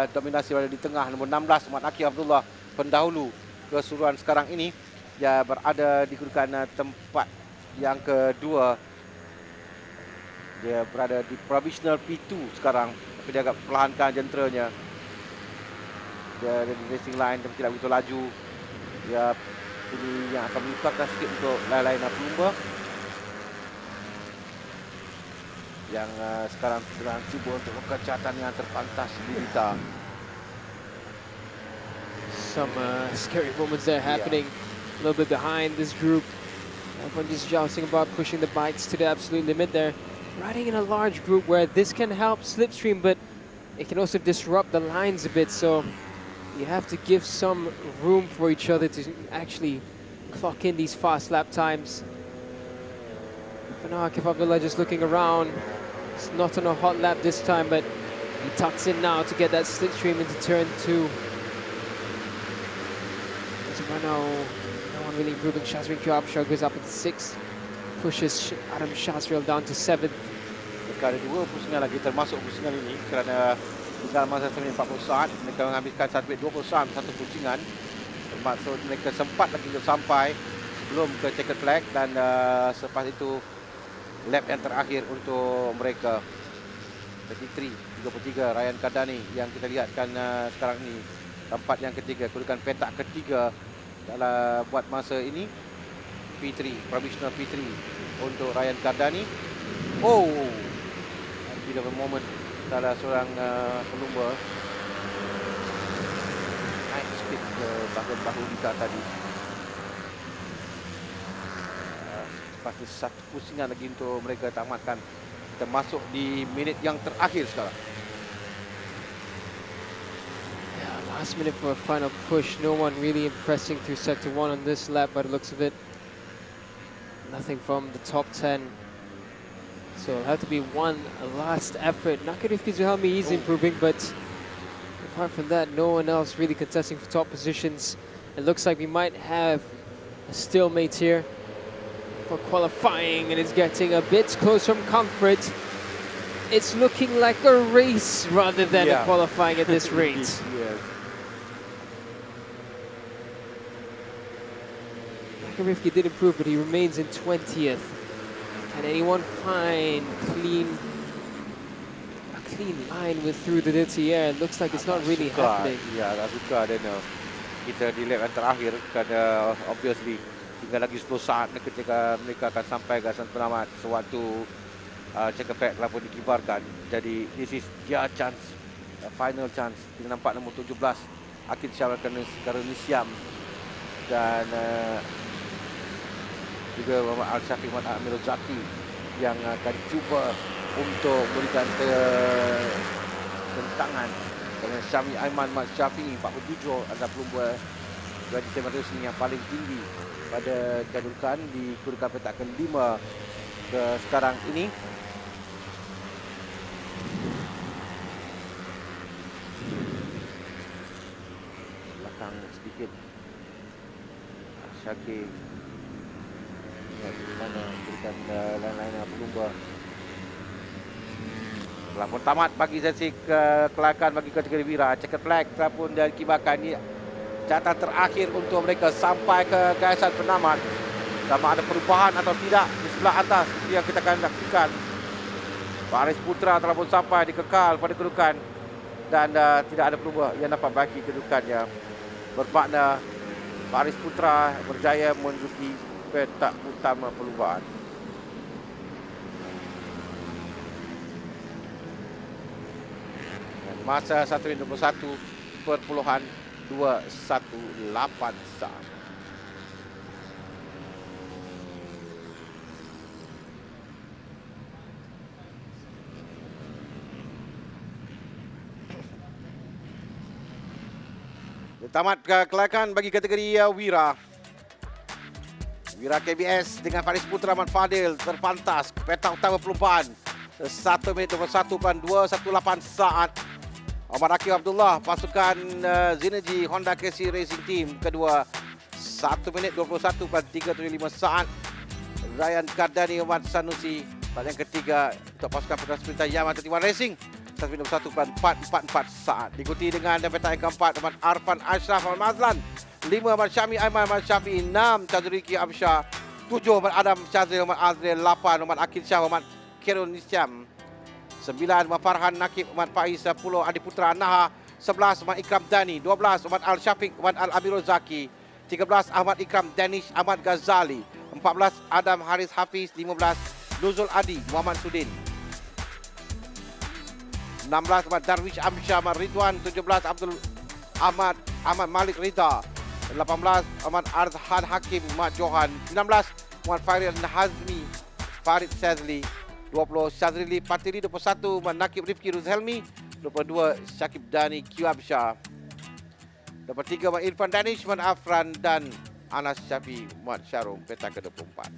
Speaker 2: dominasi di tengah. Nombor 16 Muhammad Akif Abdullah, pendahulu keseluruhan sekarang ini, dia berada di kedudukan tempat yang kedua. Dia berada di provisional P2 sekarang, tapi dia agak perlahankan jenteranya. Dia ada di racing line tapi tidak begitu laju. Dia ini yang akan menyusahkan sikit untuk lain-lain pelumba. yang sekarang sedang cuba untuk melakukan catatan yang terpantas di Dita.
Speaker 1: Some scary moments there happening a little bit behind this group. Everyone just jousting about pushing the bikes to the absolute limit there. Riding in a large group where this can help slipstream, but it can also disrupt the lines a bit. So you have to give some room for each other to actually clock in these fast lap times. For now, Akif Abdullah just looking around. It's not on a hot lap this time, but he tucks in now to get that slipstream into turn 2. Right now, no one really improving. Shazrin Kyabsha goes up into 6th, pushes Adam Shazril down to 7th.
Speaker 2: Mereka ada 2 pusingan lagi termasuk pusingan ini kerana tinggal masa 40 saat mereka mengambilkan 20 saat satu pusingan. Termasuk mereka sempat lagi sampai sebelum ke checkered flag dan selepas itu lap yang terakhir untuk mereka 33 Ryan Kardani yang kita lihatkan sekarang ini. Tempat yang ketiga, kedudukan petak ketiga dalam buat masa ini P3, provisional P3 untuk Ryan Kardani. Oh, bit of a moment salah seorang pelumba naik speed ke bahagian bahu Dita tadi. Pasti satu pusingan lagi untuk mereka tamatkan. Kita masuk di minit yang terakhir sekarang.
Speaker 1: Last minute for a final push. No one really impressing through sector 1 on this lap by the looks of it. Nothing from the top 10. So it'll have to be one last effort. Nakarif Kizuhami is improving, but apart from that, no one else really contesting for top positions. It looks like we might have a stalemate here for qualifying, and it's getting a bit close from comfort. It's looking like a race rather than a qualifying at this rate.
Speaker 2: Yes.
Speaker 1: Rifki did improve, but he remains in 20th. Can anyone find a clean line with through the dirty air? It looks like it's not really happening.
Speaker 2: Ya, tak suka dan kita di lap yang terakhir kerana obviously tinggal lagi 10 saat ketika mereka akan sampai ke gasan penamat sewaktu checkered flag telah pun dikibarkan. Jadi this is their chance, final chance. Kita nampak nombor 17 Akid Syawal Karunisiam dan juga Muhammad Al-Syafiq Muhammad Amirul Zaki yang akan cuba untuk memberikan tentangan dengan Syami Aiman Mat Syafiq 47 adalah pelumba dari Semarang yang paling tinggi pada kedudukan di kedudukan petak ke-5 ke sekarang ini. Belakang sedikit Syakir mana berikan lain-lain pelumba. Telah pun tamat bagi sesi kelakan bagi kategori Wira. Checkered flag telah pun dikibarkan. Catatan terakhir untuk mereka sampai ke gasan penamat. Sama ada perubahan atau tidak di sebelah atas yang kita akan saksikan. Faris Putra telah pun sampai dikekal pada kedudukan dan tidak ada perubahan yang dapat bagi kedudukannya. Bermakna Faris Putra berjaya menduduki petak utama perlumbaan. Masa 1:21.218 saat. Tamat kelakan bagi kategori Wira. Wira KBS dengan Faris Putra Ahmad Fadil terpantas petak utama perlumbaan 1:21.218 saat. Ahmad Akif Abdullah pasukan Zinergy Honda KC Racing Team kedua 1:21.375 saat. Ryan Kardani Ahmad Sanusi dan yang ketiga untuk pasukan Petronas Sprinter Yamaha 31 Racing 1:21.444 saat. Diikuti dengan petak yang keempat Ahmad Arfan Ashraf Ahmad Mazlan, 5 Ahmad Syami Aiman Ahmad Syafi'i, 6 Chazriki Absyah, 7 Ahmad Adam Syazril Ahmad Azril, 8 Ahmad Akid Syah Ahmad Kerun Nisyam, 9 Ahmad Farhan Nakib Ahmad Faiz, 10 Adi Putra Naha, 11 Ahmad Ikram Dani, 12 Ahmad Al Syafiq Ahmad Al Amirul Zaki, 13 Ahmad Ikram Danish Ahmad Ghazali, 14 Adam Haris Hafiz, 15 Nuzul Adi Muhammad Sudin. 16 Ahmad Darwish Amsyah Ahmad Ridwan. 17 Abdul Ahmad Malik Rida. 18 Ahmad Arzhan Hakim Mat Johan. 19 Muhammad Farid Hazmi Farid Sazli. 20 Syazrili Patiri. 21 Muhammad Nakib Rifki Ruzhelmi. 22 Syakib Dani Kiwabsyah. 23 Muhammad Irfan Danish Muhammad Afran dan Anas Syafi Muhammad Syarum. Peta ke-24.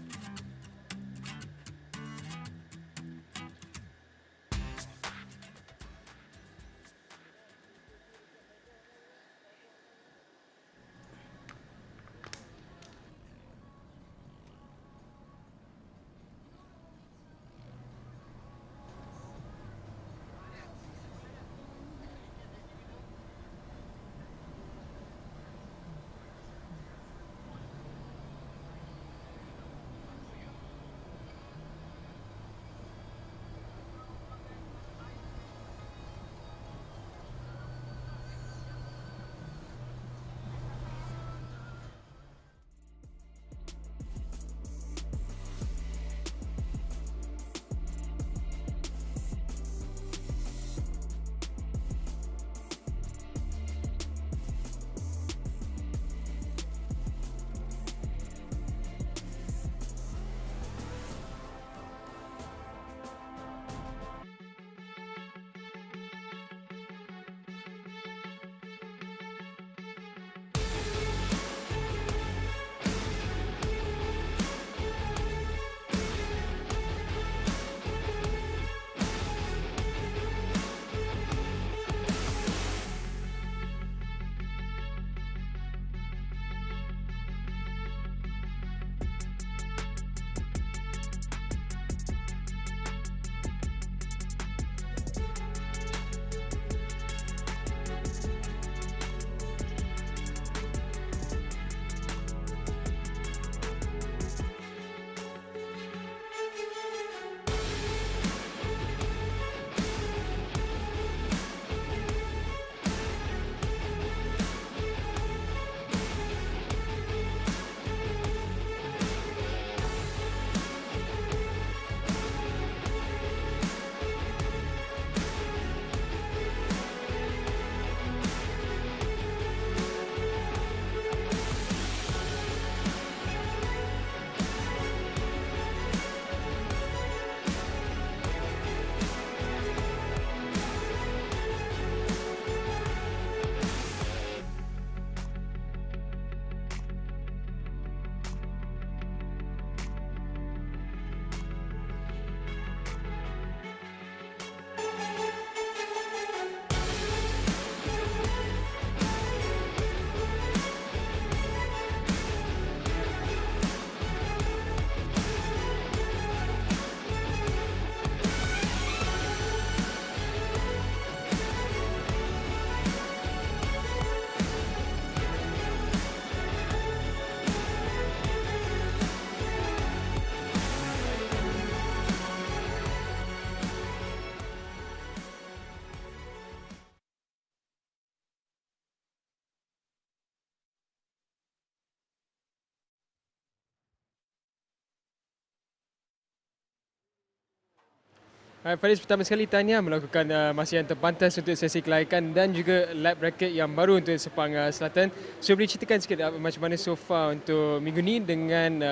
Speaker 1: Faris, pertama sekali tahniah melakukan masa yang terpantas untuk sesi kelayakan dan juga lap bracket yang baru untuk Sepang Selatan. So boleh ceritakan sikit macam mana so far untuk minggu ni dengan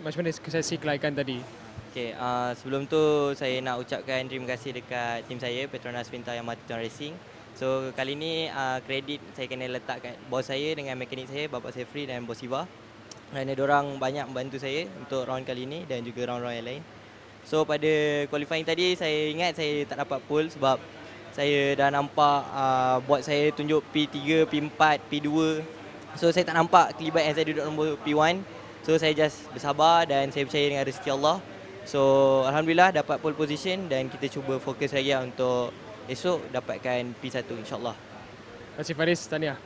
Speaker 1: macam mana sesi kelayakan tadi?
Speaker 9: Okay, sebelum tu saya nak ucapkan terima kasih dekat tim saya, Petronas Yamaha Racing. So kali ni kredit saya kena letak kat bos saya dengan mekanik saya, Bapak Sefri dan Bos Siva. Kerana diorang banyak membantu saya untuk round kali ni dan juga round-round yang lain. So pada qualifying tadi saya ingat saya tak dapat pole sebab saya dah nampak bot saya tunjuk P3, P4, P2. So saya tak nampak kelibat yang saya duduk nombor P1. So saya just bersabar dan saya percaya dengan rezeki Allah. So alhamdulillah dapat pole position dan kita cuba fokus lagi untuk esok dapatkan P1 insya-Allah.
Speaker 1: Terima kasih Faris, tahniah.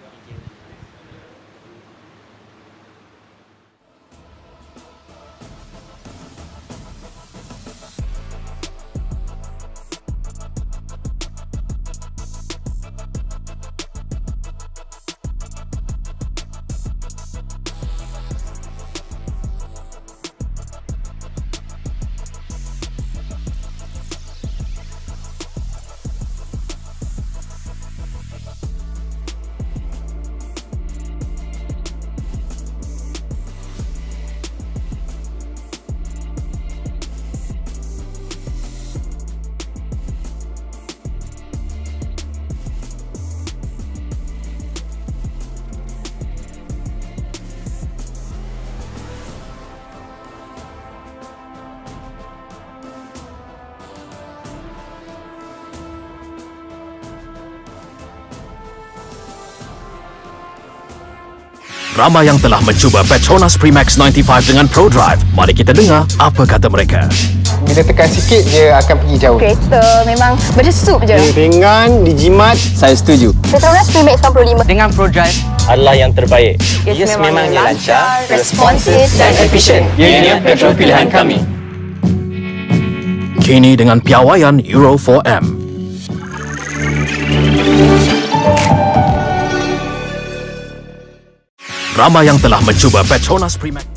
Speaker 3: Ramai yang telah mencuba Petronas Max 95 dengan Pro Drive. Mari kita dengar apa kata mereka.
Speaker 4: Bila tekan sikit, dia akan pergi jauh.
Speaker 5: Kereta memang berdesup je.
Speaker 4: Dia ringan, dijimat. Saya setuju.
Speaker 5: Petronas Max 95
Speaker 9: Dengan Pro Drive
Speaker 4: Adalah yang terbaik.
Speaker 5: ia sememangnya lancar, responsif dan efisien.
Speaker 8: Ianya petrol pilihan kami.
Speaker 3: Kini dengan piawaian Euro 4M. Ramai yang telah mencuba Petronas Max.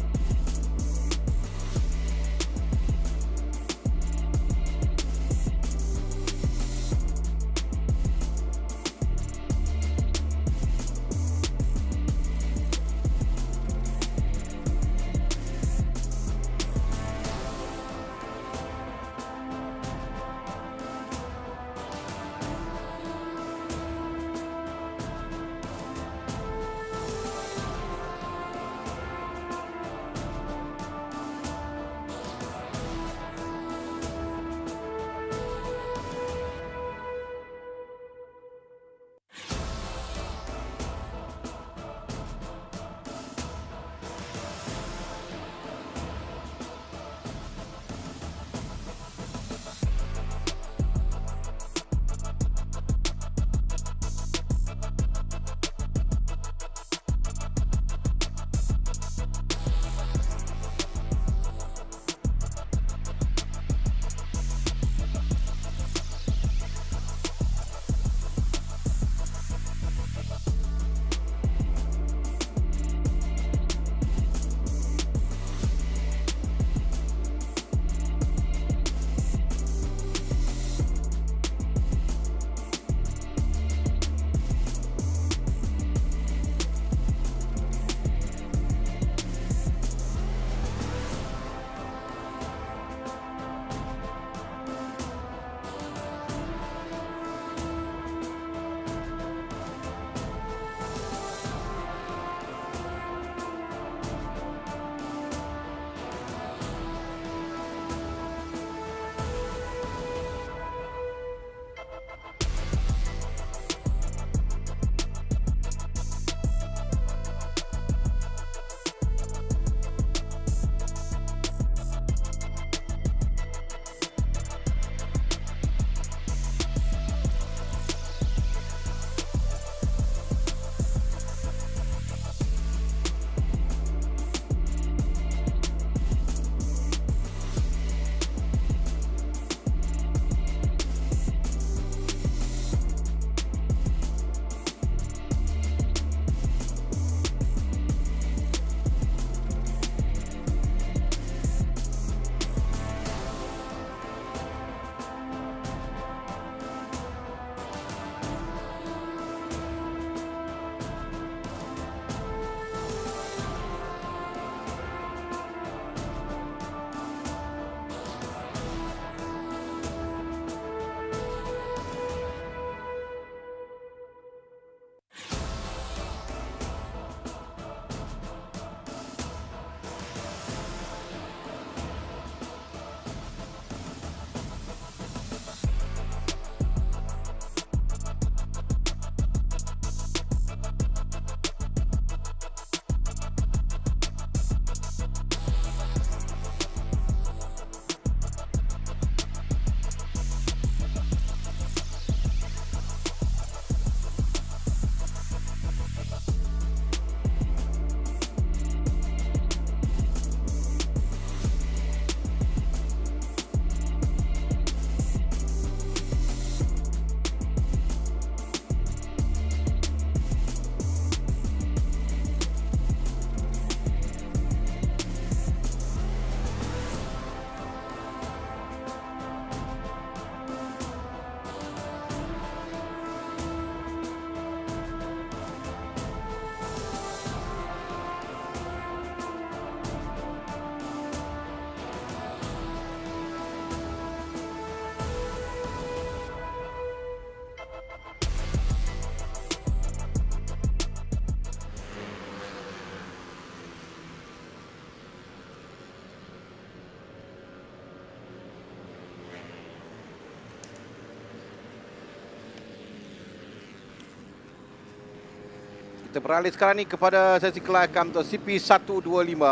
Speaker 2: Kita beralih sekarang ni kepada sesi kelayakan untuk CP125.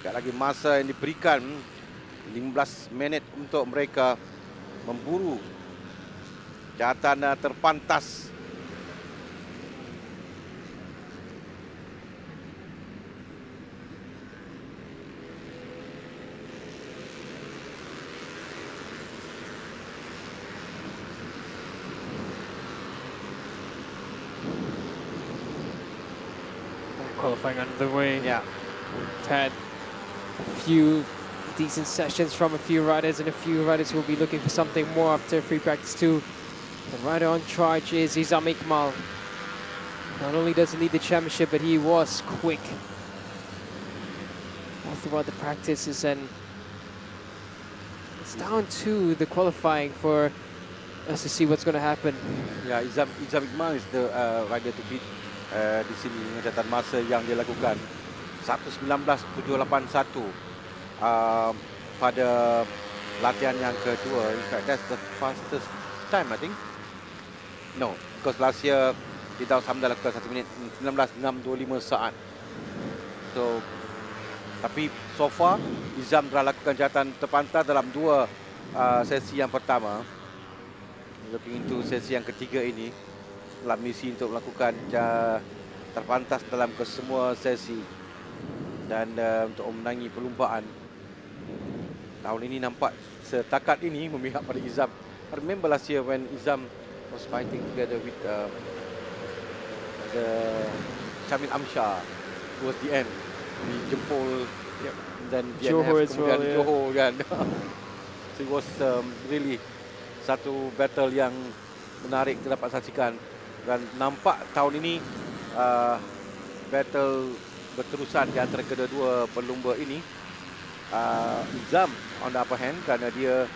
Speaker 2: Sekali lagi masa yang diberikan 15 minit untuk mereka memburu jawatan terpantas.
Speaker 1: Qualifying underway.
Speaker 2: Yeah.
Speaker 1: We've had a few decent sessions from a few riders, and a few riders who will be looking for something more after free practice 2. The rider on charge is Izam Iqmal. Not only does he lead the championship, but he was quick all throughout the practices, and it's down to the qualifying for us to see what's going to happen.
Speaker 2: Ya, Izam Iqmal is the rider to beat di sini dengan catatan masa yang dia lakukan 1:19.781 pada latihan yang kedua. In fact, that's the fastest time, I think. No, because last year kita sama lakukan 1 minit 19.625 saat. So, tapi so far Izam telah lakukan jawatan terpantas dalam 2 sesi yang pertama. Looking into sesi yang ketiga ini, dalam misi untuk melakukan terpantas dalam kesemua sesi dan untuk memenangi perlumbaan. Tahun ini nampak setakat ini memihak pada Izam. I remember last year when Izam was fighting together with the Syamil Amsyar towards the end. Di Jempol, dan
Speaker 1: Johor as well,
Speaker 2: kemudian Johor kan. So it was really satu battle yang menarik kita dapat saksikan. Dan nampak tahun ini battle berterusan di antara kedua-dua pelumba ini. Izam on the upper hand kerana dia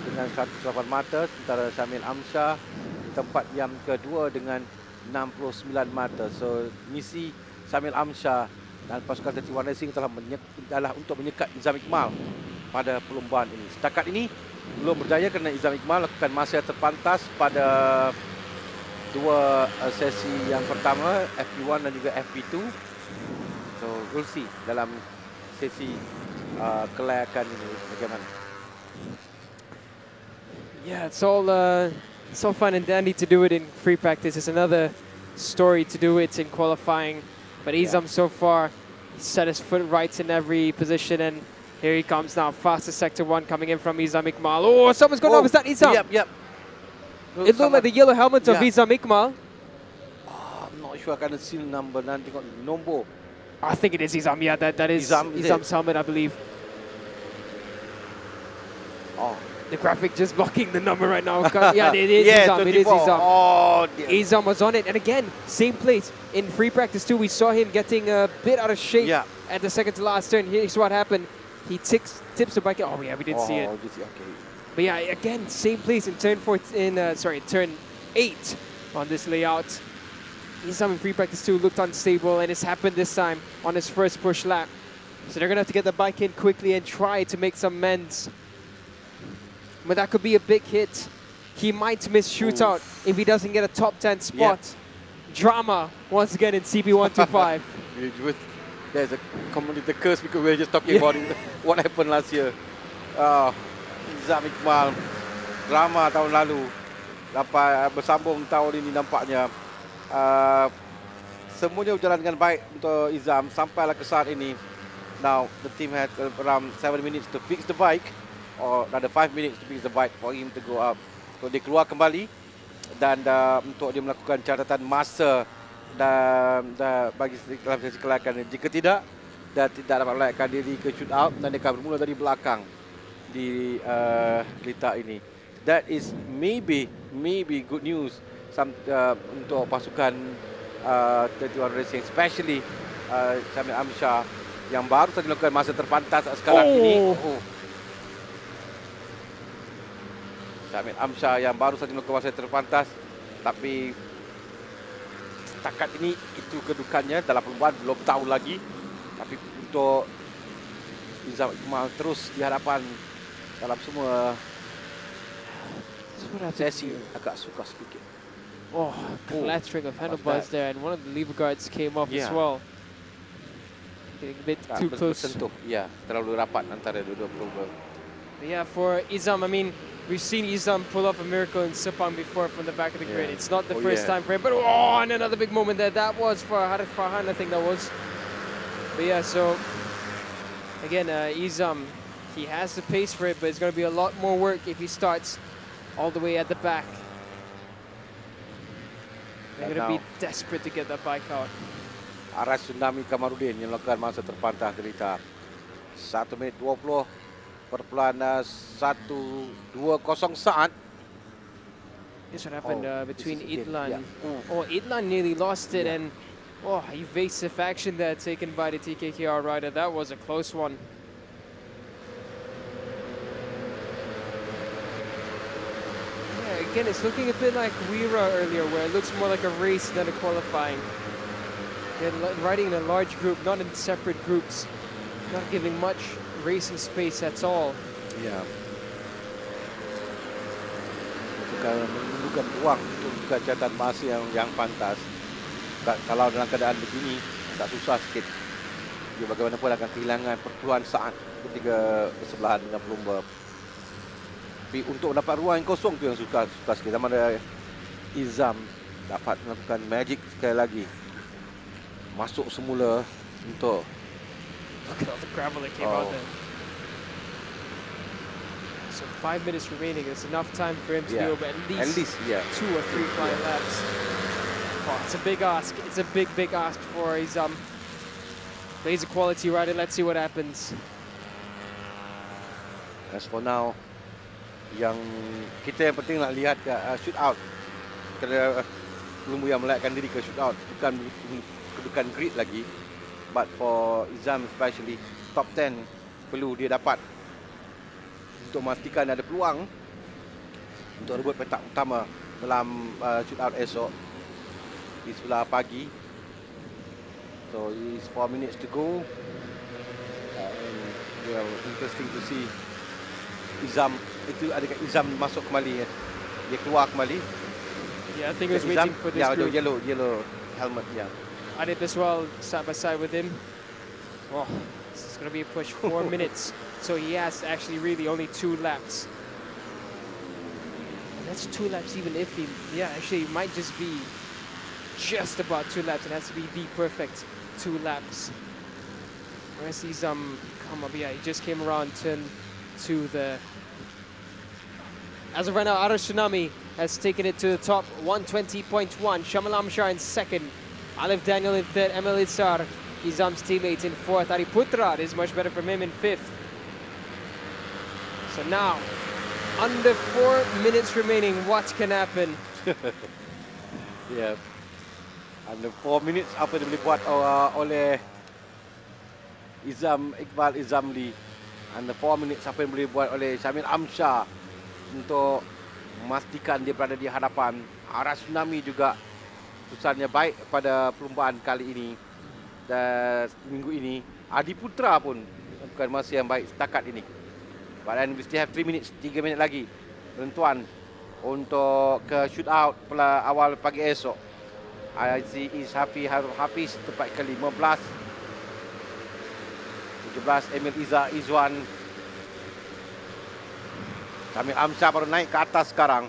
Speaker 2: dengan 108 mata, sementara Syamil Amsyar di tempat yang kedua dengan 69 mata. So misi Syamil Amsyar dan pasukan 31 Racing adalah untuk menyekat Izam Iqmal pada perlumbaan ini. Setakat ini belum berjaya kerana Izam Iqmal lakukan masa terpantas pada 2 sesi yang pertama, FP1 dan juga FP2. So we'll see dalam sesi kelayakan ini bagaimana.
Speaker 1: Yeah, it's all fun and dandy to do it in free practice. It's another story to do it in qualifying. But Izam so far set his foot right in every position, and here he comes now. Fastest sector 1 coming in from Izam Iqmal. Oh, someone's gone off. Is that Izam?
Speaker 2: Yep.
Speaker 1: It looked like the yellow helmet of Izam Iqmal.
Speaker 2: I'm not sure I can see the number. Nanti tengok nombor.
Speaker 1: I think it is Izam. Yeah, that is Izam's helmet, I believe.
Speaker 2: Oh,
Speaker 1: the graphic just blocking the number right now. Yeah, it is Izam.
Speaker 2: 24.
Speaker 1: It is Izam.
Speaker 2: Oh, dear.
Speaker 1: Izam was on it, and again, same place in free practice too. We saw him getting a bit out of shape at the second to last turn. Here's what happened. He tips the bike. Oh yeah, we didn't see it.
Speaker 2: Okay.
Speaker 1: But yeah, again, same place in turn 4 turn 8 on this layout. Izam in free practice 2 looked unstable, and it's happened this time on his first push lap. So they're gonna have to get the bike in quickly and try to make some amends. But that could be a big hit. He might miss shootout if he doesn't get a top 10 spot. Drama once again in CP125.
Speaker 2: There's a community curse because we're just talking about what happened last year. Izam Iqmal, drama tahun lalu dapat bersambung tahun ini nampaknya. Semuanya berjalan dengan baik untuk Izam sampailah ke saat ini. Now the team had around 7 minutes to fix the bike, or another 5 minutes to fix the bike for him to go up. So dia keluar kembali dan untuk dia melakukan catatan masa dan bagi dalam sesi kelayakan. Jika tidak, dan tidak dapat melayakkan diri ke shootout, dan dia akan bermula dari belakang di kereta ini. That is maybe good news untuk pasukan 31 Racing, especially Syamil Amsyar yang baru saja melakukan masa terpantas sekarang ini. Syamil Amsyar yang baru saja melakukan masa terpantas, tapi setakat ini itu kedudukannya dalam perlombaan, belum tahu lagi. Tapi untuk Izam Iqmal terus di hadapan dalam semua
Speaker 1: what happened
Speaker 2: Sesi
Speaker 1: here?
Speaker 2: agak suka sedikit.
Speaker 1: Oh, clattering of handlebars there, and one of the lever guards came off as well. Getting a bit too close.
Speaker 2: Bersentuh, ya, terlalu rapat antara dua-dua pelumba.
Speaker 1: Yeah, for Izam, I mean, we've seen Izam pull off a miracle in Sepang before from the back of the grid. It's not the first time for him, but oh, and another big moment there. That was for Harith Farhan, I think that was. But yeah, so again, Izam, he has the pace for it, but it's going to be a lot more work if he starts all the way at the back. They're going to be desperate to get that bike out.
Speaker 2: Arah Tsunami Kamarudin yang melakukan masa terpantah derita 1 minit 20 perpuluhan 1:20 saat.
Speaker 1: This what happened between Idlan. Oh, Idlan nearly lost it, and oh, evasive action there taken by the TKKR rider. That was a close one. Yeah, again, it's looking a bit like Wira earlier, where it looks more like a race than a qualifying. They're riding in a large group, not in separate groups, not giving much racing space at all.
Speaker 2: Ya. Menunjukkan ruang untuk juga catatan masa yang pantas. Kalau dalam keadaan begini, agak susah sikit. Dia bagaimanapun akan kehilangan perpuluhan saat ketika bersebelahan dengan pelumba. Tapi untuk dapat ruang yang kosong tu yang suka sikit. Sama ada Izam dapat melakukan magic sekali lagi. Masuk semula untuk
Speaker 1: Look at all the gravel that came out there. So 5 minutes remaining. It's enough time for him to do at least 2 or 3 flying laps. Oh, it's a big ask. It's a big ask for Izam. But he's a quality rider. Let's see what happens.
Speaker 2: As for now, yang kita yang penting nak lihat shootout. Kerana pelumba yang melayakkan diri ke shootout bukan kedudukan grid lagi. But for Izam especially, top 10 perlu dia dapat untuk memastikan ada peluang untuk rebut petak utama dalam shootout esok di sebelah pagi. So it's 4 minutes to go. Well, interesting to see Izam itu adakah Izam masuk kembali, dia keluar kembali.
Speaker 1: Yeah, I think he was waiting for this group.
Speaker 2: Yellow helmet, yeah.
Speaker 1: Adit as well, side by side with him. Oh, this is going to be a push, 4 minutes. So he has actually really only 2 laps. And that's 2 laps even if he, actually it might just be just about 2 laps. It has to be the perfect 2 laps. Whereas he's, come up, he just came around, turned to the... As of right now, Arah Tsunami has taken it to the top, 120.1. Shamalam Shah in second. Alif Daniel in third, Emil Itzar, Izam's teammate in fourth. Ari Putra is much better from him in fifth. So now, under 4 minutes remaining, what can happen?
Speaker 2: Yeah. Under 4 minutes, apa yang boleh buat oleh Iqbal Izamli. Under 4 minutes, apa yang boleh buat oleh Syamil Amsyah untuk memastikan dia berada di hadapan. Arah Tsunami juga keputusannya baik pada perlombaan kali ini dan minggu ini. Adi Putra pun bukan masa yang baik setakat ini. But then we still have 3 minutes, 3 minit lagi penentuan untuk ke shootout pada awal pagi esok. I see is Hafiz tepat ke 15. 17 Emil Izwan. Syamil Amsyah baru naik ke atas sekarang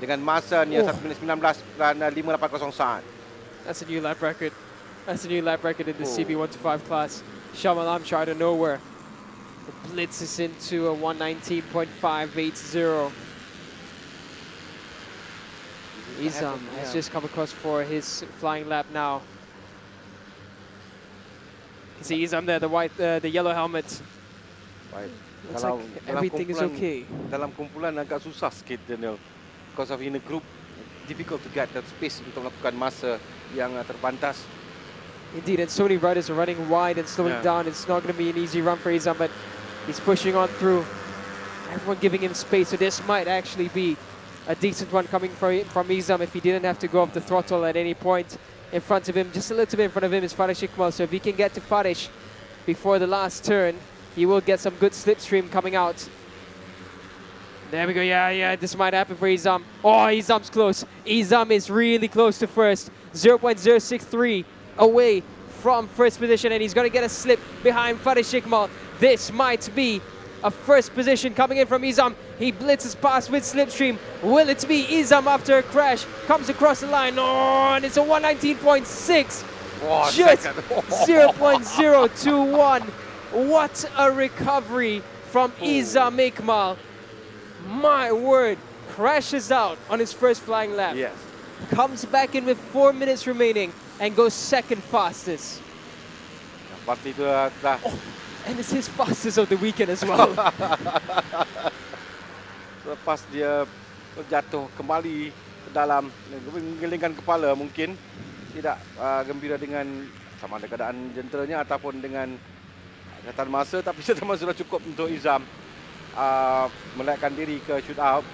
Speaker 2: dengan masa 1 minit 19.580 saat.
Speaker 1: That's a new lap record. That's a new lap record in the CB125 class. Shamal Amshar out of nowhere. The blitz is into a 119.580. Izam has just come across for his flying lap now. You can see Izam there, the yellow helmet. Looks like everything is okay.
Speaker 2: Dalam kumpulan agak susah sikit, Daniel. Because of in a group, difficult to get that space untuk melakukan masa yang terbatas.
Speaker 1: Indeed, and so many riders are running wide and slowing down. It's not going to be an easy run for Izam, but he's pushing on through. Everyone giving him space, so this might actually be a decent one coming from Izam if he didn't have to go off the throttle at any point. In front of him, just a little bit in front of him is Farish Iqbal, so if he can get to Farish before the last turn, he will get some good slipstream coming out. There we go. Yeah. This might happen for Izam. Oh, Izam's close. Izam is really close to first. 0.063 away from first position, and he's going to get a slip behind Farid Shikmal. This might be a first position coming in from Izam. He blitzes past with slipstream. Will it be Izam after a crash? Comes across the line. Oh, and it's a 119.6. Just 0.021. What a recovery from Izam Ikmal. My word. Crashes out on his first flying lap.
Speaker 2: Yes.
Speaker 1: Comes back in with 4 minutes remaining and goes second fastest.
Speaker 2: Pasti itu dah.
Speaker 1: And it's his fastest of the weekend as well.
Speaker 2: Lepas dia terjatuh kembali ke dalam, menggelengkan kepala, mungkin tidak gembira dengan sama ada keadaan jenteranya ataupun dengan catatan masa, tapi catatan masa sudah cukup untuk Izam melekkan diri ke shootout.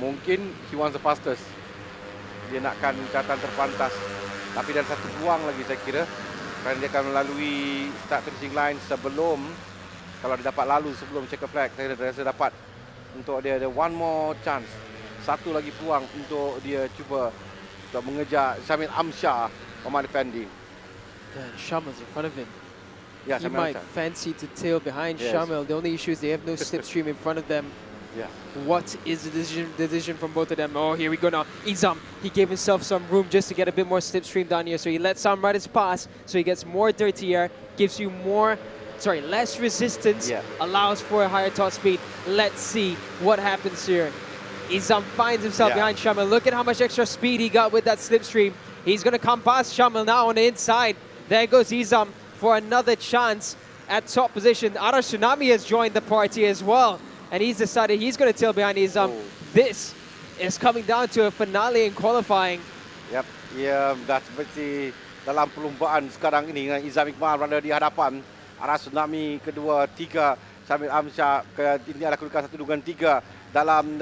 Speaker 2: Mungkin he wants the fastest. Dia nakkan catatan terpantas. Tapi dan satu peluang lagi saya kira, kerana dia akan melalui start finishing line sebelum, kalau dia dapat lalu sebelum checker flag, saya rasa dapat untuk dia ada one more chance. Satu lagi peluang untuk dia cuba untuk mengejar Syamil Amsyah Muhammad Effendi.
Speaker 1: And Shamil's in front of him.
Speaker 2: Yeah,
Speaker 1: he might fancy to tail behind Shamil. The only issue is they have no slipstream in front of them.
Speaker 2: Yeah.
Speaker 1: What is the decision from both of them? Oh, here we go now. Izam, he gave himself some room just to get a bit more slipstream down here. So he lets some riders pass, so he gets more dirty air, gives you less resistance, allows for a higher top speed. Let's see what happens here. Izam finds himself behind Shamil. Look at how much extra speed he got with that slipstream. He's going to come past Shamil now on the inside. There goes Izam for another chance at top position. Arash Tsunami has joined the party as well. And he's decided he's going to tail behind Izam. This is coming down to a finale in qualifying.
Speaker 2: Yep, ya dah seperti dalam perlombaan sekarang ini. Izam Ikmal berada di hadapan. Arah Tsunami kedua, tiga. Syamil Amsyah ini adalah kedudukan 1, 2, 3 dalam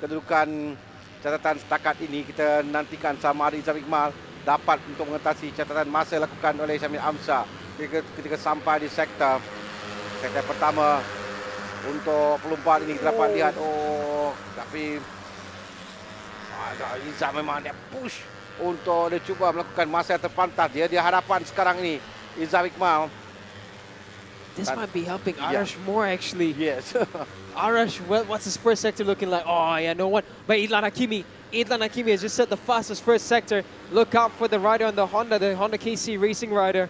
Speaker 2: kedudukan catatan setakat ini. Kita nantikan sama ada Izam Ikmal dapat untuk mengatasi catatan masa yang dilakukan oleh Syamil Amsyah ketika sampai di sektor pertama. Untuk perlombaan ini kita dapat lihat, tapi Izam memang dia push untuk dia cuba melakukan masa yang terpantas. Dia di hadapan sekarang ini, Izam Ikmal.
Speaker 1: This might be helping Arash more actually.
Speaker 2: Yes.
Speaker 1: Arash, well, what's his first sector looking like? Oh yeah, no one. But Idlan Hakimi has just set the fastest first sector. Look out for the rider on the Honda KC racing rider.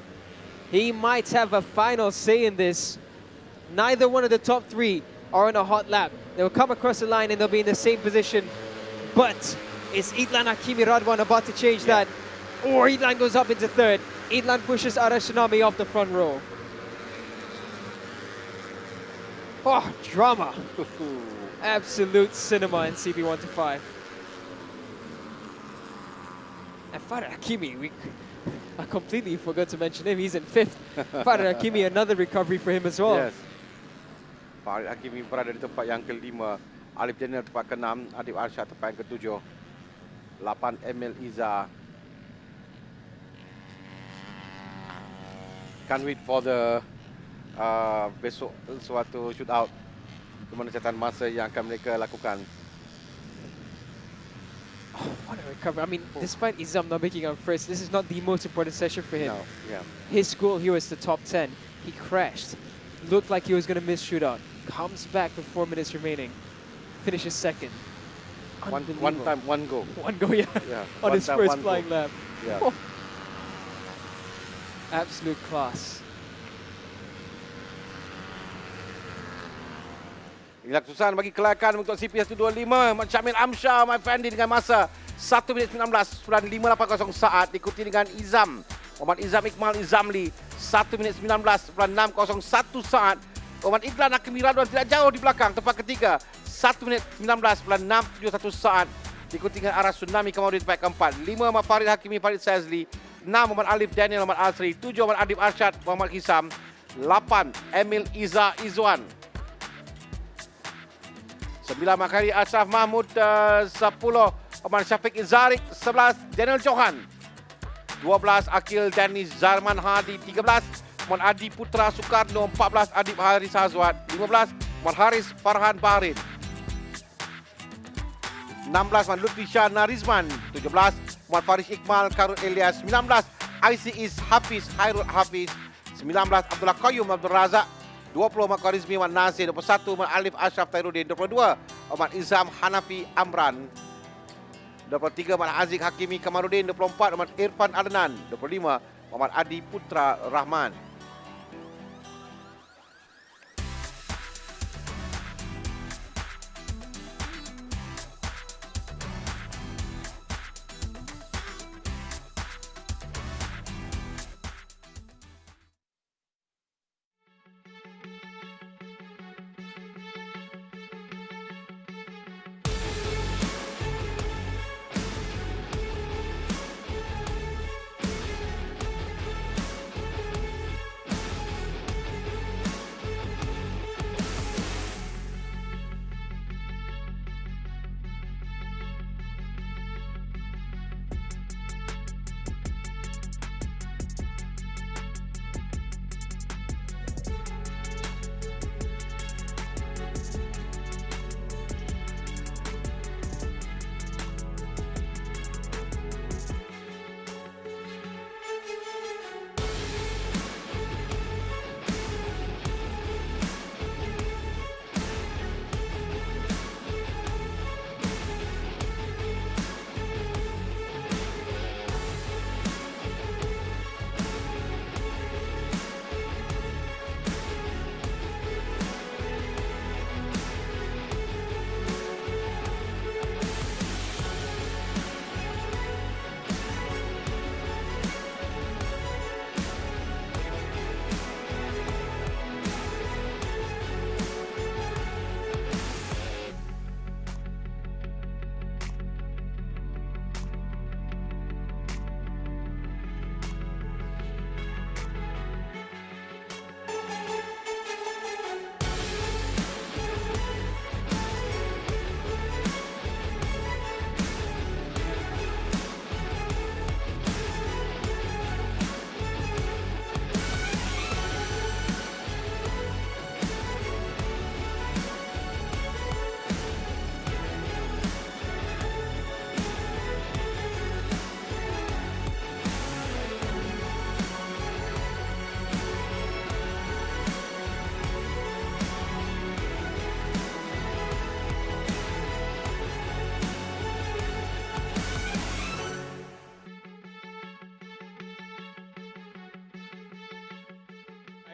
Speaker 1: He might have a final say in this. Neither one of the top 3 are on a hot lap. They'll come across the line and they'll be in the same position. But is Idlan Hakimi Radwan about to change that? Or Idlan goes up into third. Idlan pushes Arash Tsunami off the front row. Oh, drama. Absolute cinema in CP125. And Farid Hakimi, I completely forgot to mention him. He's in 5th. Farid Hakimi, another recovery for him as well.
Speaker 2: Yes. Farid Hakimi berada di tempat yang ke-5. Alif Daniel tempat ke-6. Adib Arsyad tempat yang ke-7. 8 Emil Iza. Can't wait for the besok suatu shootout. Di mana catatan masa yang akan mereka lakukan.
Speaker 1: Oh, what a recovery. I mean, despite Izam not making on first, this is not the most important session for him.
Speaker 2: No, yeah.
Speaker 1: His goal here was the top 10. He crashed. Looked like he was going to miss shootout. Comes back with 4 minutes remaining. Finishes second.
Speaker 2: One time, one go.
Speaker 1: One go, yeah. On his first flying lap.
Speaker 2: Yeah.
Speaker 1: Oh. Absolute class.
Speaker 2: Kesusahan bagi kelayakan untuk CP125. Syamil Amsyah Muhammad Effendi dengan masa 1 minit 19.580 saat. Diikuti dengan Izam Muhammad Izam Ikmal Izamli 1 minit 19.601 saat. Muhammad Idlan Hakimi Radwan tidak jauh di belakang tempat ketiga 1 minit 19.671 saat. Diikuti dengan Arash Tsunami Kamaudi tempat keempat. 5 Muhammad Farid Hakimi Farid Sazli. 6 Muhammad Alif Daniel Muhammad Asri. 7 Muhammad Adib Arsyad Muhammad Hisam. 8 Emil Iza Izwan. 9 Makhari Ashraf Mahmud. 10 Muhammad Syafiq Izarik. 11 Daniel Johan. 12 Akil Danis Zarman Hadi. 13 Muhammad Adi Putra Soekarno. 14 Adib Haris Hazwat. 15 Muhammad Haris Farhan Bahrin. 16 Lutfisha Narizman. 17 Muhammad Faris Iqmal Karul Elias. 19 ICIS Hafiz Hairul Hafiz. 19 Abdullah Qayyum Abdul Razak. 20 Muhammad Qarizmi Muhammad Nasir. 21 Muhammad Alif Ashraf Tairuddin. 22 Muhammad Izam Hanafi Amran. 23 Muhammad Aziz Hakimi Kamaruddin. 24 Muhammad Irfan Adnan. 25 Muhammad Adi Putra Rahman.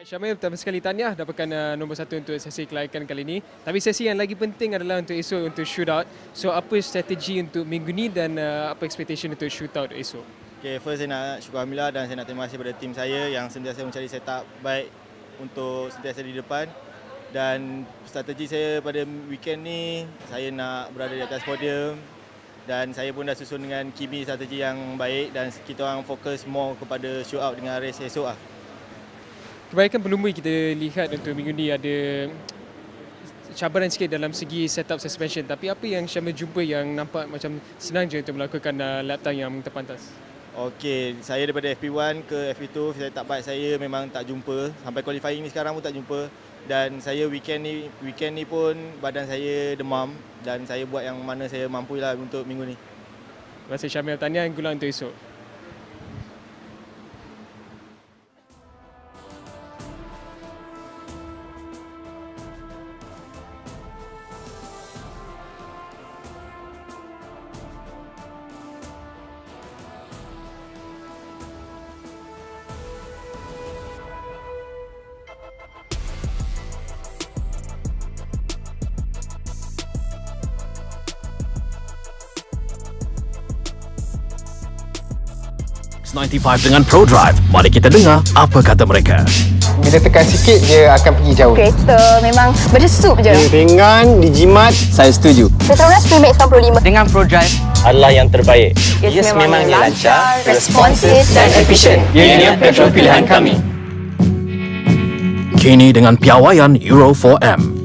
Speaker 1: Syamil, pertama sekali tahniah dapatkan nombor 1 untuk sesi kelayakan kali ini. Tapi sesi yang lagi penting adalah untuk esok untuk shootout. So apa strategi untuk minggu ni dan apa expectation untuk shootout esok?
Speaker 10: Okay, first saya nak syukur Alhamdulillah dan saya nak terima kasih kepada tim saya yang sentiasa mencari setup baik untuk sentiasa di depan. Dan strategi saya pada weekend ni, saya nak berada di atas podium. Dan saya pun dah susun dengan Kimi strategi yang baik dan kita orang fokus more kepada shootout dengan race esok lah.
Speaker 1: Kebanyakan pelumui kita lihat untuk minggu ni ada cabaran sikit dalam segi setup suspension. Tapi apa yang Syamil jumpa yang nampak macam senang je untuk melakukan lap time yang terpantas?
Speaker 10: Okey, saya daripada FP1 ke FP2, saya tak baik saya memang tak jumpa. Sampai qualifying ni sekarang pun tak jumpa. Dan saya weekend ni pun badan saya demam. Dan saya buat yang mana saya mampu lah untuk minggu ni.
Speaker 1: Terima kasih Syamil, tahniah gula untuk esok.
Speaker 3: X95 dengan ProDrive. Mari kita dengar apa kata mereka.
Speaker 4: Bila tekan sikit, dia akan pergi jauh.
Speaker 5: Kereta memang berdesup je.
Speaker 4: Dia ringan, dijimat, saya setuju.
Speaker 5: Petronas Max 95
Speaker 4: Dengan ProDrive
Speaker 7: adalah yang terbaik.
Speaker 5: Yes, memang lancar, responsif dan efisien.
Speaker 8: Ianya petrol pilihan kami.
Speaker 3: Kini dengan piawaian Euro 4M.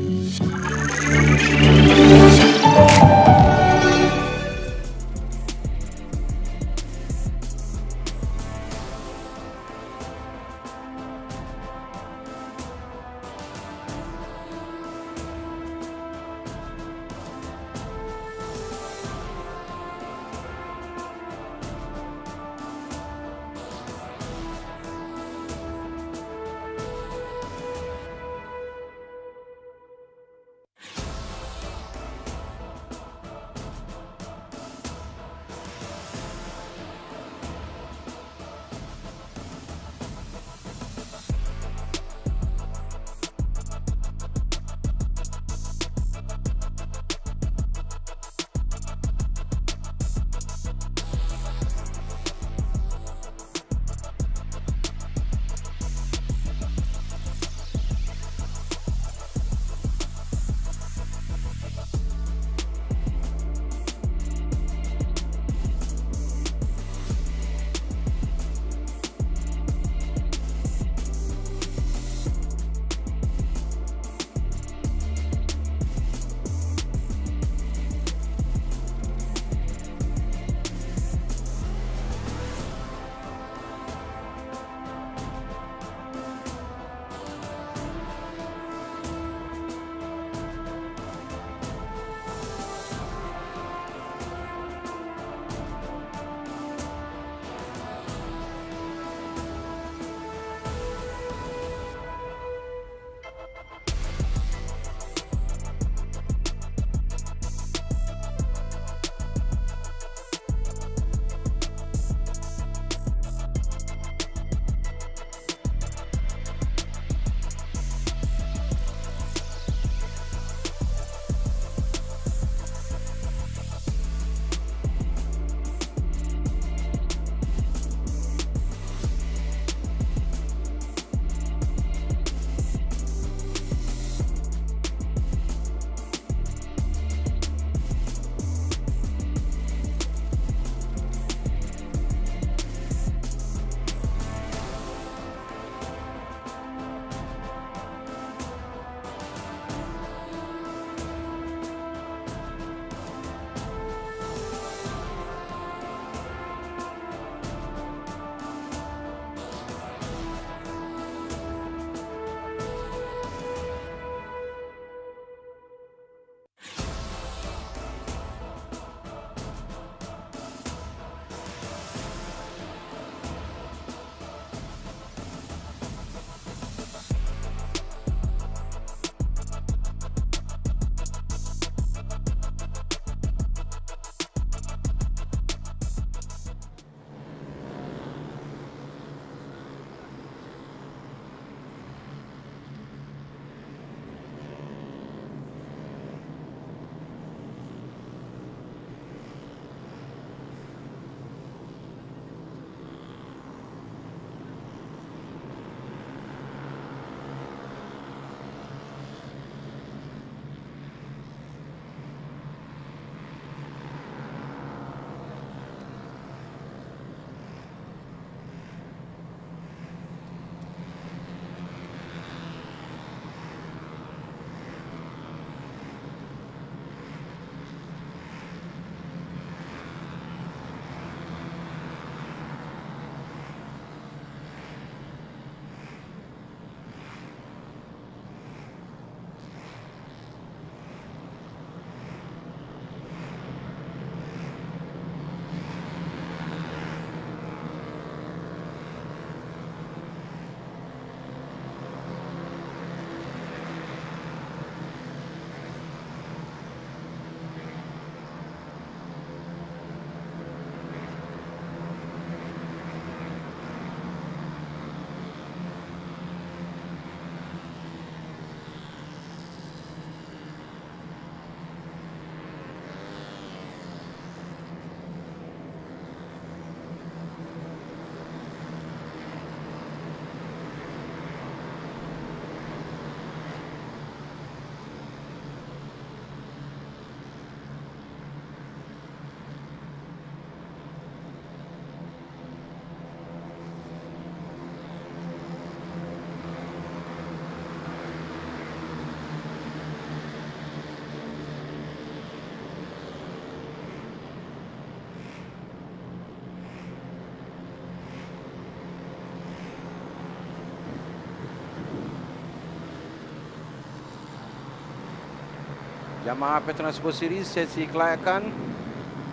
Speaker 2: Yamaha Petronas Super Series sesi kelayakan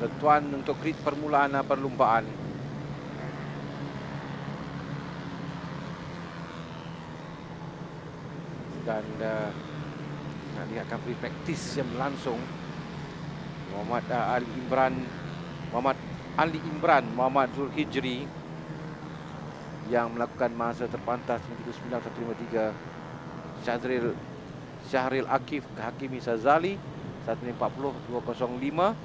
Speaker 2: tentuan untuk grid permulaan perlumbaan. Dan nak lihatkan free practice yang berlangsung. Muhammad Muhammad Zulhijri yang melakukan masa terpantas 139.153. Syahril Akif Hakimi Sazali 140.205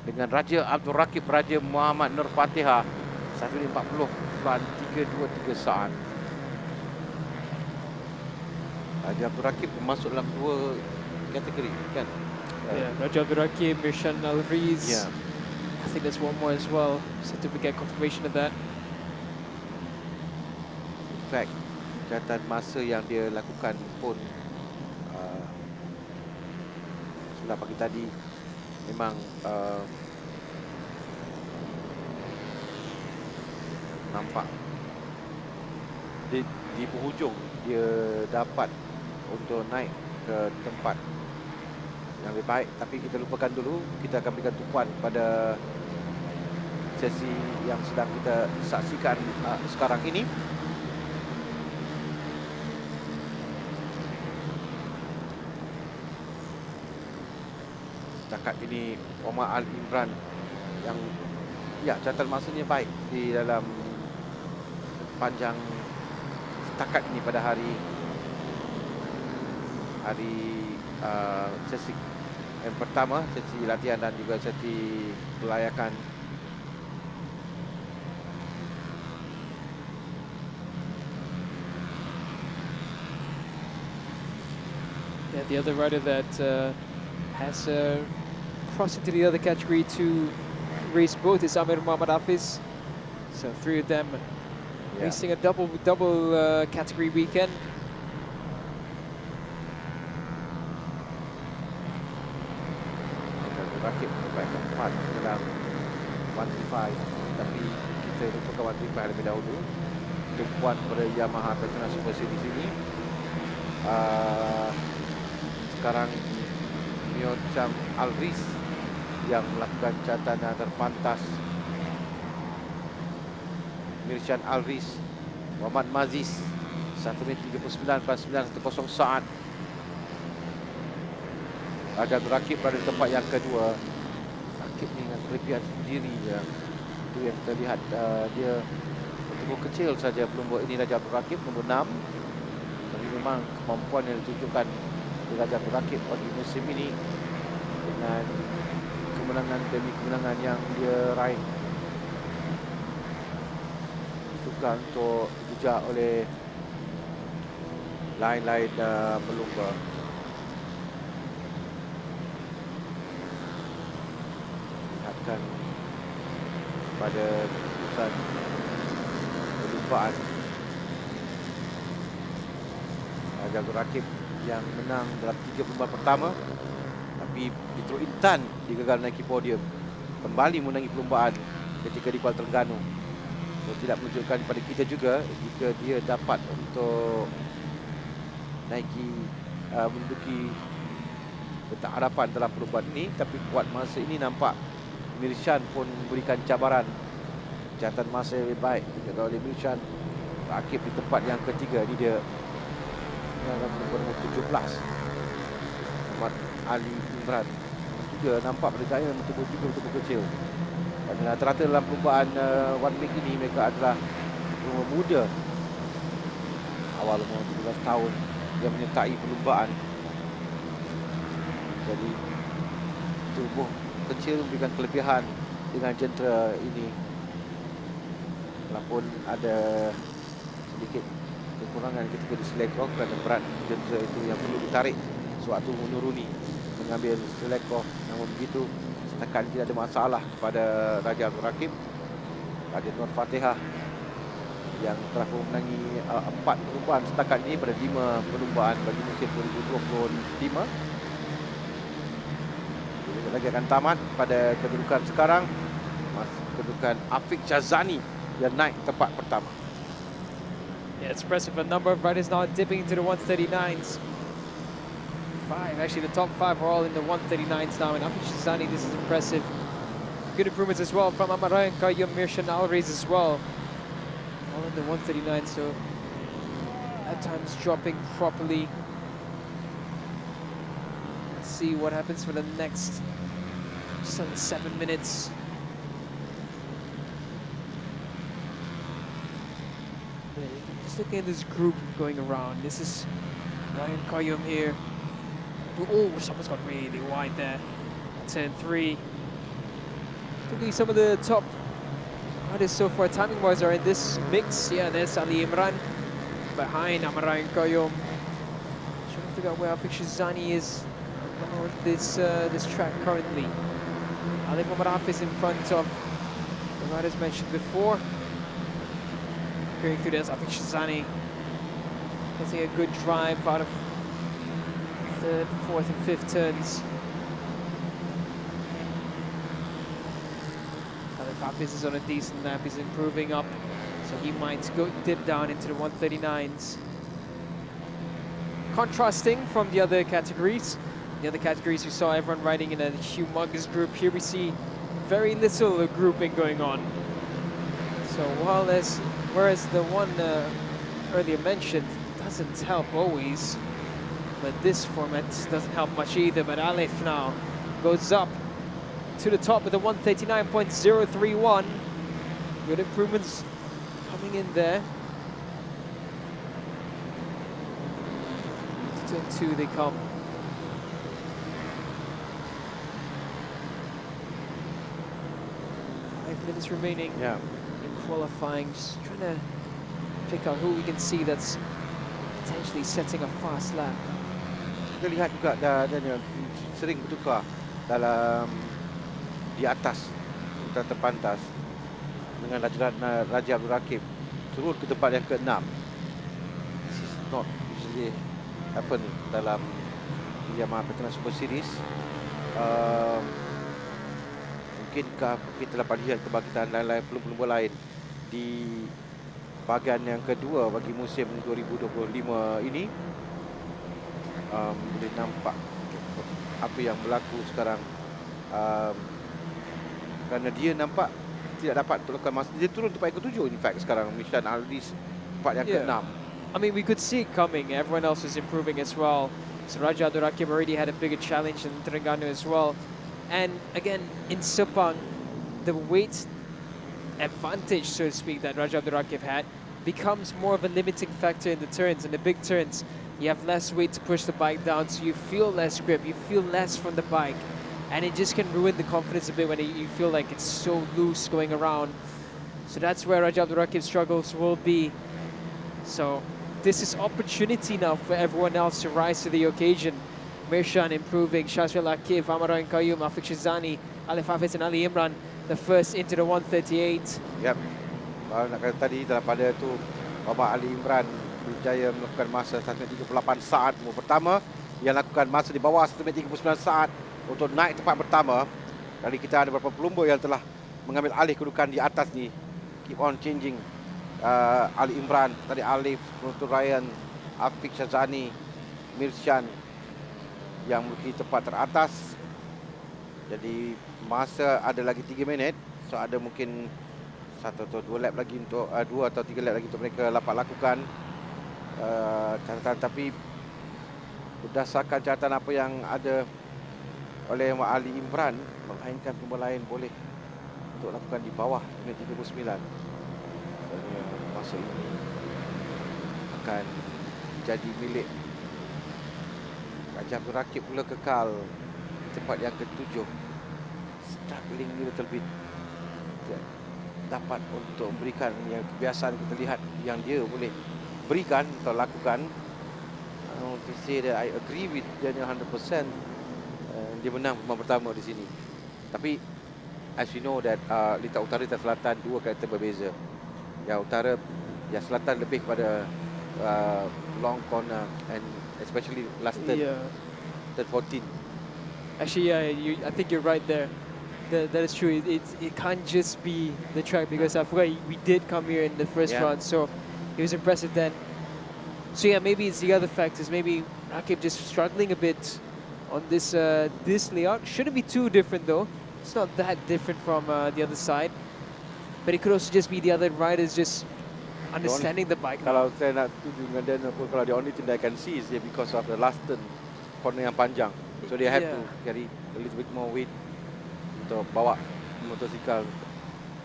Speaker 2: dengan Raja Abdul Rakib Raja Muhammad Nur Fatihah 140.323 saat. Raja Abdul Rakib masuk dalam 2 kategori kan?
Speaker 1: Yeah, Raja Abdul Rakib, Mirshan Al-Riz.
Speaker 2: Yeah.
Speaker 1: I think there's one more as well. Just to get confirmation of that.
Speaker 2: In fact, catatan masa yang dia lakukan pun sebelah pagi tadi memang nampak di penghujung dia dapat untuk naik ke tempat yang lebih baik, tapi kita lupakan dulu. Kita akan berikan tumpuan pada sesi yang sedang kita saksikan sekarang ini. Setakat ini Omar Al Imran yang catatan masanya baik di dalam panjang setakat ini pada hari sesi yang pertama, sesi latihan dan juga sesi kelayakan.
Speaker 1: Yeah, the other rider that has crossed into the other category to race both is Amir Muhammad Hafiz. So 3 of them racing a double category weekend.
Speaker 2: Rakib terbaik keempat dalam 135, tapi kita lupakan 135 lebih dahulu. Tumpuan pada Yamaha Petronas Super Series ini. Sekarang Miocam Alriz yang melakukan catatan terpantas. Mirshan Alriz, Muhammad Maziz 1:39.910 saat. Ada Rakib pada tempat yang kedua. Rakib ni dengan kelebihan sendiri je. Itu yang kita lihat, dia bertubuh kecil saja pelumba ini. Raja Abdul Rakib nombor 6. Tapi memang kemampuan yang ditunjukkan oleh Raja Abdul Rakib pada musim ini dengan kemenangan demi kemenangan yang dia raih suka untuk dijak oleh lain-lain pelumba. Lihatkan pada keputusan perlumbaan Raja Abdul Rakib yang menang dalam 3 perlumbaan pertama, tapi Petro Intan digagal menaiki podium, kembali menangi perlumbaan ketika di Kuala Terengganu. Tidak menunjukkan kepada kita juga jika dia dapat untuk menduduki letak hadapan dalam perlumbaan ini. Tapi buat masa ini nampak Mirshan pun memberikan cabaran. Catatan masa yang lebih baik dijaga oleh Mirshan. Rakib di tempat yang ketiga. Ini dia nombor 17, Muhammad Ali Imran, juga nampak berjaya betul-betul kecil. Dan rata-rata dalam perlumbaan one week ini mereka adalah muda, awal umur 17 tahun yang menyertai perlumbaan. Jadi tubuh kecil memberikan kelebihan dengan jentera ini. Walaupun ada sedikit kekurangan ketika di select off kerana berat jentera itu yang perlu ditarik sewaktu menuruni mengambil select off. Namun begitu, setakat tidak ada masalah kepada Raja Abdul Rakib. Raja Nur Fatihah yang telah memenangi 4 perlumbaan setakat ini pada 5 perlumbaan bagi musim 2025. Jadi lagi akan tamat pada kedudukan sekarang. Kedudukan Afiq Shazani yang naik tempat pertama.
Speaker 1: Yeah, it's impressive. A number of riders now dipping into the 139s. 5. Actually, the top 5 are all in the 139s now. And Afishizani, this is impressive. Good improvements as well from Amaran, Kayyum, Mirshan, Alrez as well. All in the 139, so at times dropping properly. Let's see what happens for the next just under 7 minutes. Just looking at this group going around. This is Ryan Kayyum here. Oh, someone's got really wide there. Turn 3. Typically some of the top riders so far timing-wise are in this mix. Yeah, there's Ali Imran behind Amaran Kayyum. Trying to figure out where Afishizani is on this track currently. Alif Muhammad is in front of the riders mentioned before. Going through this, Afishizani getting a good drive out of 3rd, 4th and 5th turns. Hafiz is on a decent lap, he's improving up, so he might go dip down into the 139s. Contrasting from the other categories. The other categories you saw everyone riding in a humongous group. Here we see very little grouping going on. So whereas the one earlier mentioned doesn't help always, but this format doesn't help much either. But Alif now goes up to the top with a 139.031. Good improvements coming in there. To turn 2 they come. 5 minutes remaining in qualifying. Just trying to pick out who we can see that's potentially setting a fast lap.
Speaker 2: Kita lihat juga Daniel sering bertukar dalam di atas urutan terpantas dengan Raja Abdul Rakib turun ke tempat yang ke-6. This is not usually happen dalam Yamaha Petronas Super Series. Mungkinkah kita dapat lihat kebangkitan lain-lain pelumba lain di bahagian yang kedua bagi musim 2025 ini. Boleh nampak apa yang berlaku sekarang. Kerana dia nampak tidak dapat melakukan masa. Dia turun tempat yang ke-7 in fact sekarang. Mishan Aldis tempat yang ke-6.
Speaker 1: I mean, we could see it coming. Everyone else is improving as well. So Raja Abdul Rakib already had a bigger challenge in Terengganu as well. And again, in Sepang, the weight advantage, so to speak, that Raja Abdul Rakib had becomes more of a limiting factor in the turns. In the big turns, you have less weight to push the bike down, so you feel less grip, you feel less from the bike. And it just can ruin the confidence a bit when you feel like it's so loose going around. So that's where Raja Abdul Rakib's struggles will be. So this is opportunity now for everyone else to rise to the occasion. Mirshan improving, Shazia Lakif, Amaran Kayyum, Afiq Shazani, Alif Hafiz and Ali Imran, the first into the 138.
Speaker 2: Yep. Nak kata tadi daripada tu Bapak Ali Imran berjaya melakukan masa 1.38 saat pertama. Yang lakukan masa di bawah 1.39 saat untuk naik tempat pertama. Kali kita ada beberapa pelumba yang telah mengambil alih kedudukan di atas ni. Keep on changing. Ali Imran, tadi Alif, Nurul Ryan, Afiq Shazani, Mirshan yang memiliki tempat teratas. Jadi masa ada lagi 3 minit. So ada mungkin 1 atau 2 lap lagi untuk 2 atau 3 lap lagi untuk mereka dapat lakukan. Catatan tapi berdasarkan catatan apa yang ada oleh Ali Imran, melainkan pelumba lain boleh untuk lakukan di bawah minit 39. Masa ini akan jadi milik Raja Abdul Rakib pula kekal tempat yang ke-7. Struggling a little bit. Dapat untuk memberikan yang kebiasaan kita lihat yang dia boleh berikan atau lakukan. I want to say that I agree with Daniel 100%. Dia menang pemang pertama di sini. Tapi as we know that lintas utara dan selatan dua karakter berbeza. Yang utara, yang selatan lebih kepada long corner and especially last turn, turn 14.
Speaker 1: Actually, I think you're right there. That is true. It can't just be the track because I forgot we did come here in the first round, so it was impressive then. So yeah, maybe it's the other factors. Maybe Rakib just struggling a bit on this this layout. Shouldn't be too different though. It's not that different from the other side. But it could also just be the other riders just understanding the bike.
Speaker 2: Kalau saya nak setuju dengan Daniel pun, kalau the only thing that I can see is because of the last turn, corner yang panjang. So they have to carry a little bit more weight untuk bawa motosikal.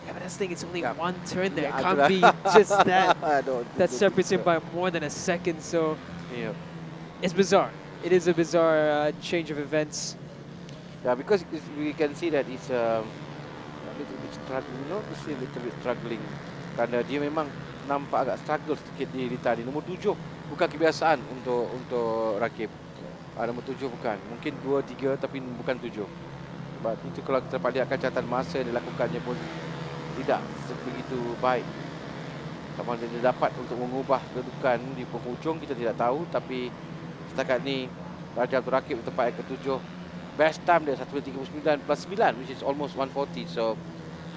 Speaker 1: Yeah, but that's the thing, it's only one turn there. It can't be just that. That separates him by more than a second, so it's bizarre. It is a bizarre change of events.
Speaker 2: Yeah, because we can see that it's a little bit struggling, not to say a little bit struggling. Kerana dia memang nampak agak struggle sedikit di tadi. Nombor 7 bukan kebiasaan untuk Rakib. Nombor 7 bukan. Mungkin 2, 3 tapi bukan 7. Sebab itu kalau kita dapat lihat catatan masa yang dilakukannya pun tidak sebegitu baik. Sama ada dia dapat untuk mengubah kedudukan di penghujung kita tidak tahu, tapi setakat ni Raja Abdul Rakib tempat yang ke-7. Best time dia 1:39 plus 9, which is almost 140, so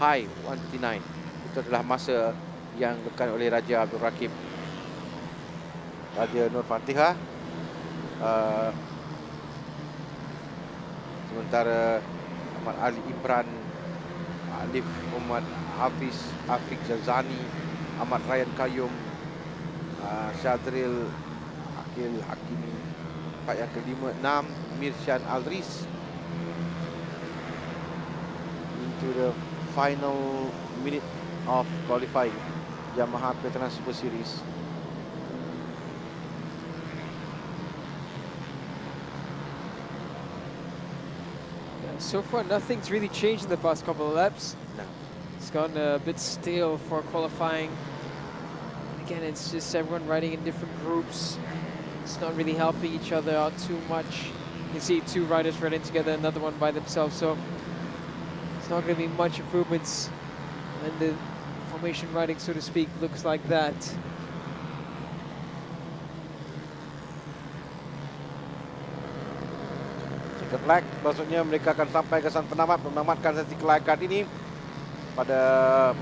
Speaker 2: high 139. Itu adalah masa yang dilakukan oleh Raja Abdul Rakib. Raja Nur Fatihah. Sementara Ahmad Ali Imran, Alif Muhammad Hafiz, Afiq Jazani, Ahmad Ryan Qayyum, Syadril Akil Hakimi. Tempat yang ke-5, 6 Mirshan Aldris. Into the final minute of qualifying Yamaha Petronas Super Series.
Speaker 1: So far, nothing's really changed in the past couple of laps.
Speaker 2: No.
Speaker 1: It's gotten a bit stale for qualifying. Again, it's just everyone riding in different groups. It's not really helping each other out too much. You can see 2 riders riding together, another one by themselves. So it's not going to be much improvements. And the formation riding, so to speak, looks like that.
Speaker 2: Flag, maksudnya mereka akan sampai ke sana penamat, menamatkan sesi kelayakan ini pada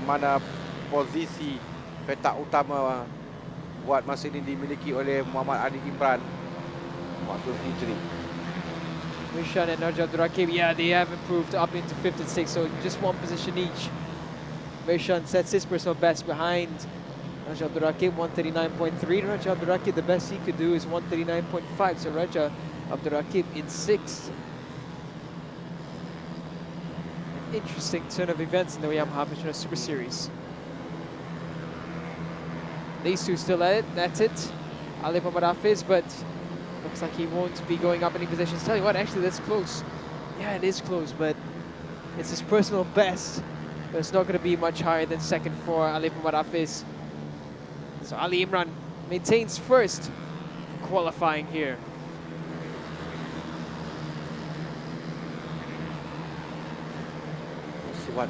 Speaker 2: mana posisi petak utama buat masa ini dimiliki oleh Muhammad Ali Imran, Muhammad Hijri.
Speaker 1: Mishan and Raja Abdul Rakib, yeah, they have improved up into 5th and 6th, so just 1 position each. Mishan sets his personal best behind Raja Abdul Rakib, 139.3. Raja Abdul Rakib, the best he could do is 139.5, so Raja Abdul Rakib in 6th. Interesting turn of events in the Yamaha Petronas Super Series. These two still at it, that's it. Ali Muhammad Hafiz, but looks like he won't be going up any positions. Tell you what, actually that's close. Yeah, it is close, but it's his personal best. But it's not going to be much higher than 2nd for Ali Muhammad Hafiz. So Ali Imran maintains 1st qualifying here.
Speaker 2: Siwan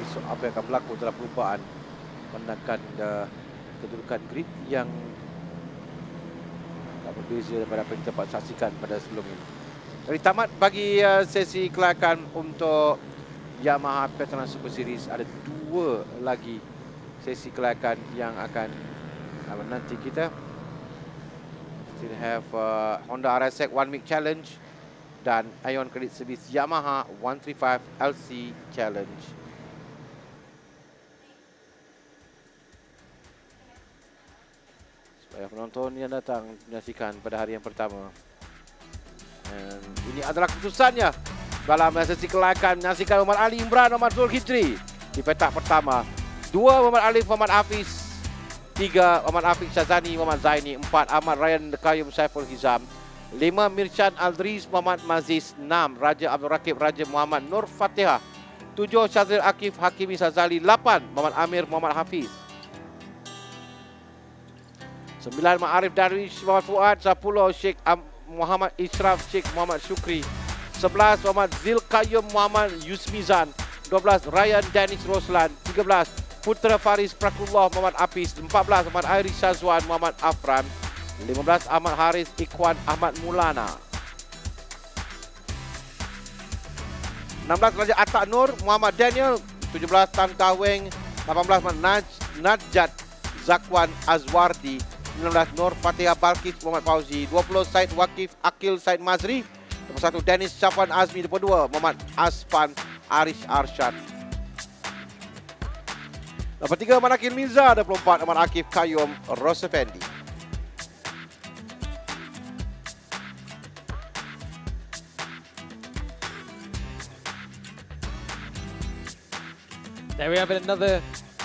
Speaker 2: besok apa yang akan berlaku dalam perubahan menangkan kedudukan grid yang tak berbeza daripada apa yang kita dapat saksikan pada sebelum ini. Jadi tamat bagi sesi kelayakan untuk Yamaha Petronas Super Series. Ada 2 lagi sesi kelayakan yang akan menanti kita. Still have Honda RSX 1 Week Challenge dan Ion Credit Service Yamaha 135 LC Challenge. Supaya penonton yang datang menyaksikan pada hari yang pertama. Dan ini adalah keputusannya dalam sesi kelayakan, menyaksikan Muhammad Ali Imran, Muhammad Zul Hijri di petak pertama. 2 Muhammad Alif, Muhammad Hafiz. 3 Muhammad Afiq Syazani, Muhammad Zaini. 4 Ahmad Ryan Qayyum Saiful Hizam. 5 Mirshan Aldris, Muhammad Maziz. 6 Raja Abdul Rakib, Raja Muhammad Nur Fatihah. 7 Syazril Akif Hakimi Sazali. 8 Muhammad Amir, Muhammad Hafiz. 9 Ma'arif Darwish, Muhammad Fuad. 10 Sheikh Muhammad Ishraf, Sheikh Muhammad Syukri. 11 Muhammad Zil Qayyum, Muhammad Yusmizan. 12 Ryan Danis Roslan. 13 Putra Faris Prakullah, Muhammad Apis. 14 Muhammad Airis Syazwan, Muhammad Afran. 15 Ahmad Haris Ikhwan Ahmad Mulana. 16 Raja Atak Nur, Muhammad Daniel. 17 Tan Kahweng. 18 Muhammad Najat Zakwan Azwardi. 19 Nur Fatihah Balkis Muhammad Fauzi, 20 Said Wakif Akil Said Mazri, nombor 1 Dennis Syafwan Azmi, nombor 2 Muhammad Asfan Arish Arsyad. Nombor 3 Manakil Mirza, 24 Muhammad Akif Qayyum Rosefendi.
Speaker 1: There we have it, another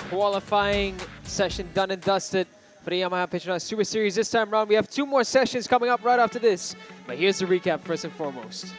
Speaker 1: qualifying session done and dusted for the Yamaha Petronas Super Series. This time around, we have 2 more sessions coming up right after this. But here's the recap first and foremost.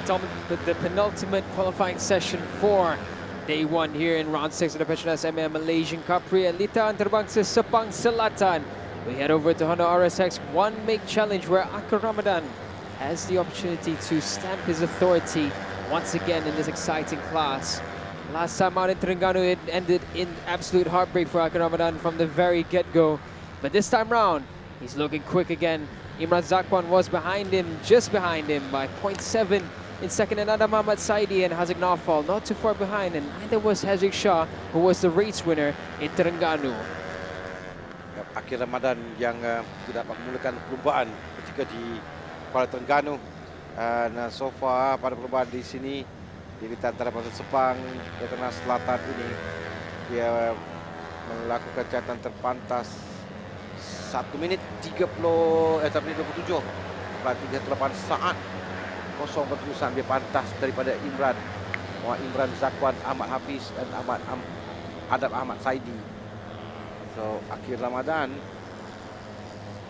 Speaker 1: the penultimate qualifying session for day 1 here in round 6 of the Petronas Mam Malaysian Cub Prix. Litaan terbang ke Sepang Selatan. We head over to Honda RSX 1 Make Challenge, where Akil Ramadan has the opportunity to stamp his authority once again in this exciting class. Last time out in Terengganu, it ended in absolute heartbreak for Akil Ramadan from the very get-go. But this time round, he's looking quick again. Imran Zakwan was behind him, just behind him by 0.7 in second, and Adam Ahmad Saidi and Haziq Nawfal not too far behind, and neither was Haziq Shah, who was the race winner in Terengganu.
Speaker 2: Akil Ramadan yang tidak dapat memulakan perlumbaan ketika di Kuala Terengganu. Dan so far pada perlumbaan di sini di Litaan Antara Sepang Petronas Selatan ini, dia melakukan catatan terpantas 1 minit 27 saat 0 berterusan. Dia pantas daripada Imran Zakwan, Ahmad Hafiz dan Adam Ahmad Saidi. So Akil Ramadan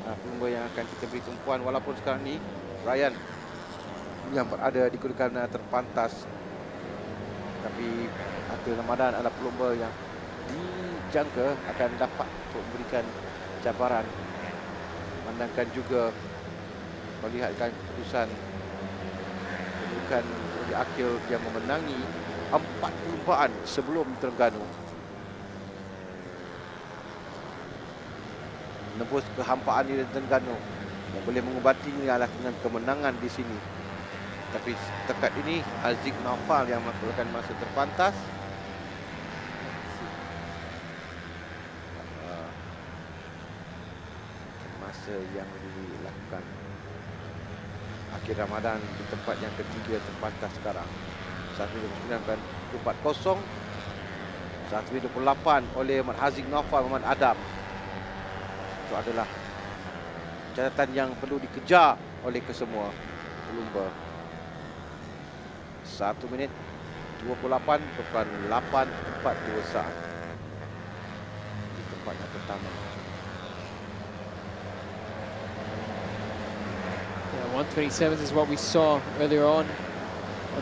Speaker 2: pelumba yang akan kita beri tumpuan, walaupun sekarang ni Ryan yang berada di kedudukan terpantas, tapi Akil Ramadan adalah pelumba yang dijangka akan dapat untuk memberikan cabaran. Memandangkan juga melihatkan keputusan kedudukan bagi Akil yang memenangi 4 perlumbaan sebelum Terengganu. Menembus kehampaan di Terengganu, yang boleh mengubatinya adalah dengan kemenangan di sini. Tapi dekat ini Haziq Nawfal yang melakukan masa terpantas. Masa yang dilakukan Akil Ramadan di tempat yang ketiga terpantas sekarang. 1.9.40, 1.28 oleh Haziq Nawfal, Muhammad Adam. Itu adalah catatan yang perlu dikejar oleh kesemua pelumba. 1 minit 28.842 saat di tempat yang pertama.
Speaker 1: Yeah, 127 is what we saw earlier on.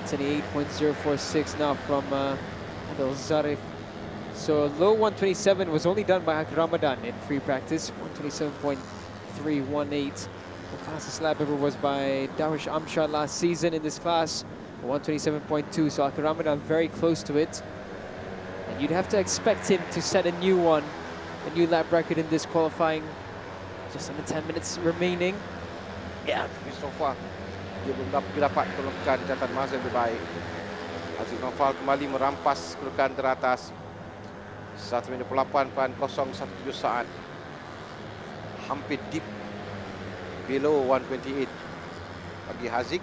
Speaker 1: 128.046 now from Adel Zarif. So low 127 was only done by Akil Ramadan in free practice. 127.318. The fastest lap ever was by Darwish Amshad last season in this class. 127.2. So Akil Ramadan very close to it. And you'd have to expect him to set a new lap record in this qualifying. Just under 10 minutes remaining.
Speaker 2: Ya, tapi so far dia belum dapat tolongkan catatan masa yang lebih baik. Haziq Nawfal kembali merampas kedudukan teratas. 1.08.017 saat. Hampir deep below 128 bagi Haziq.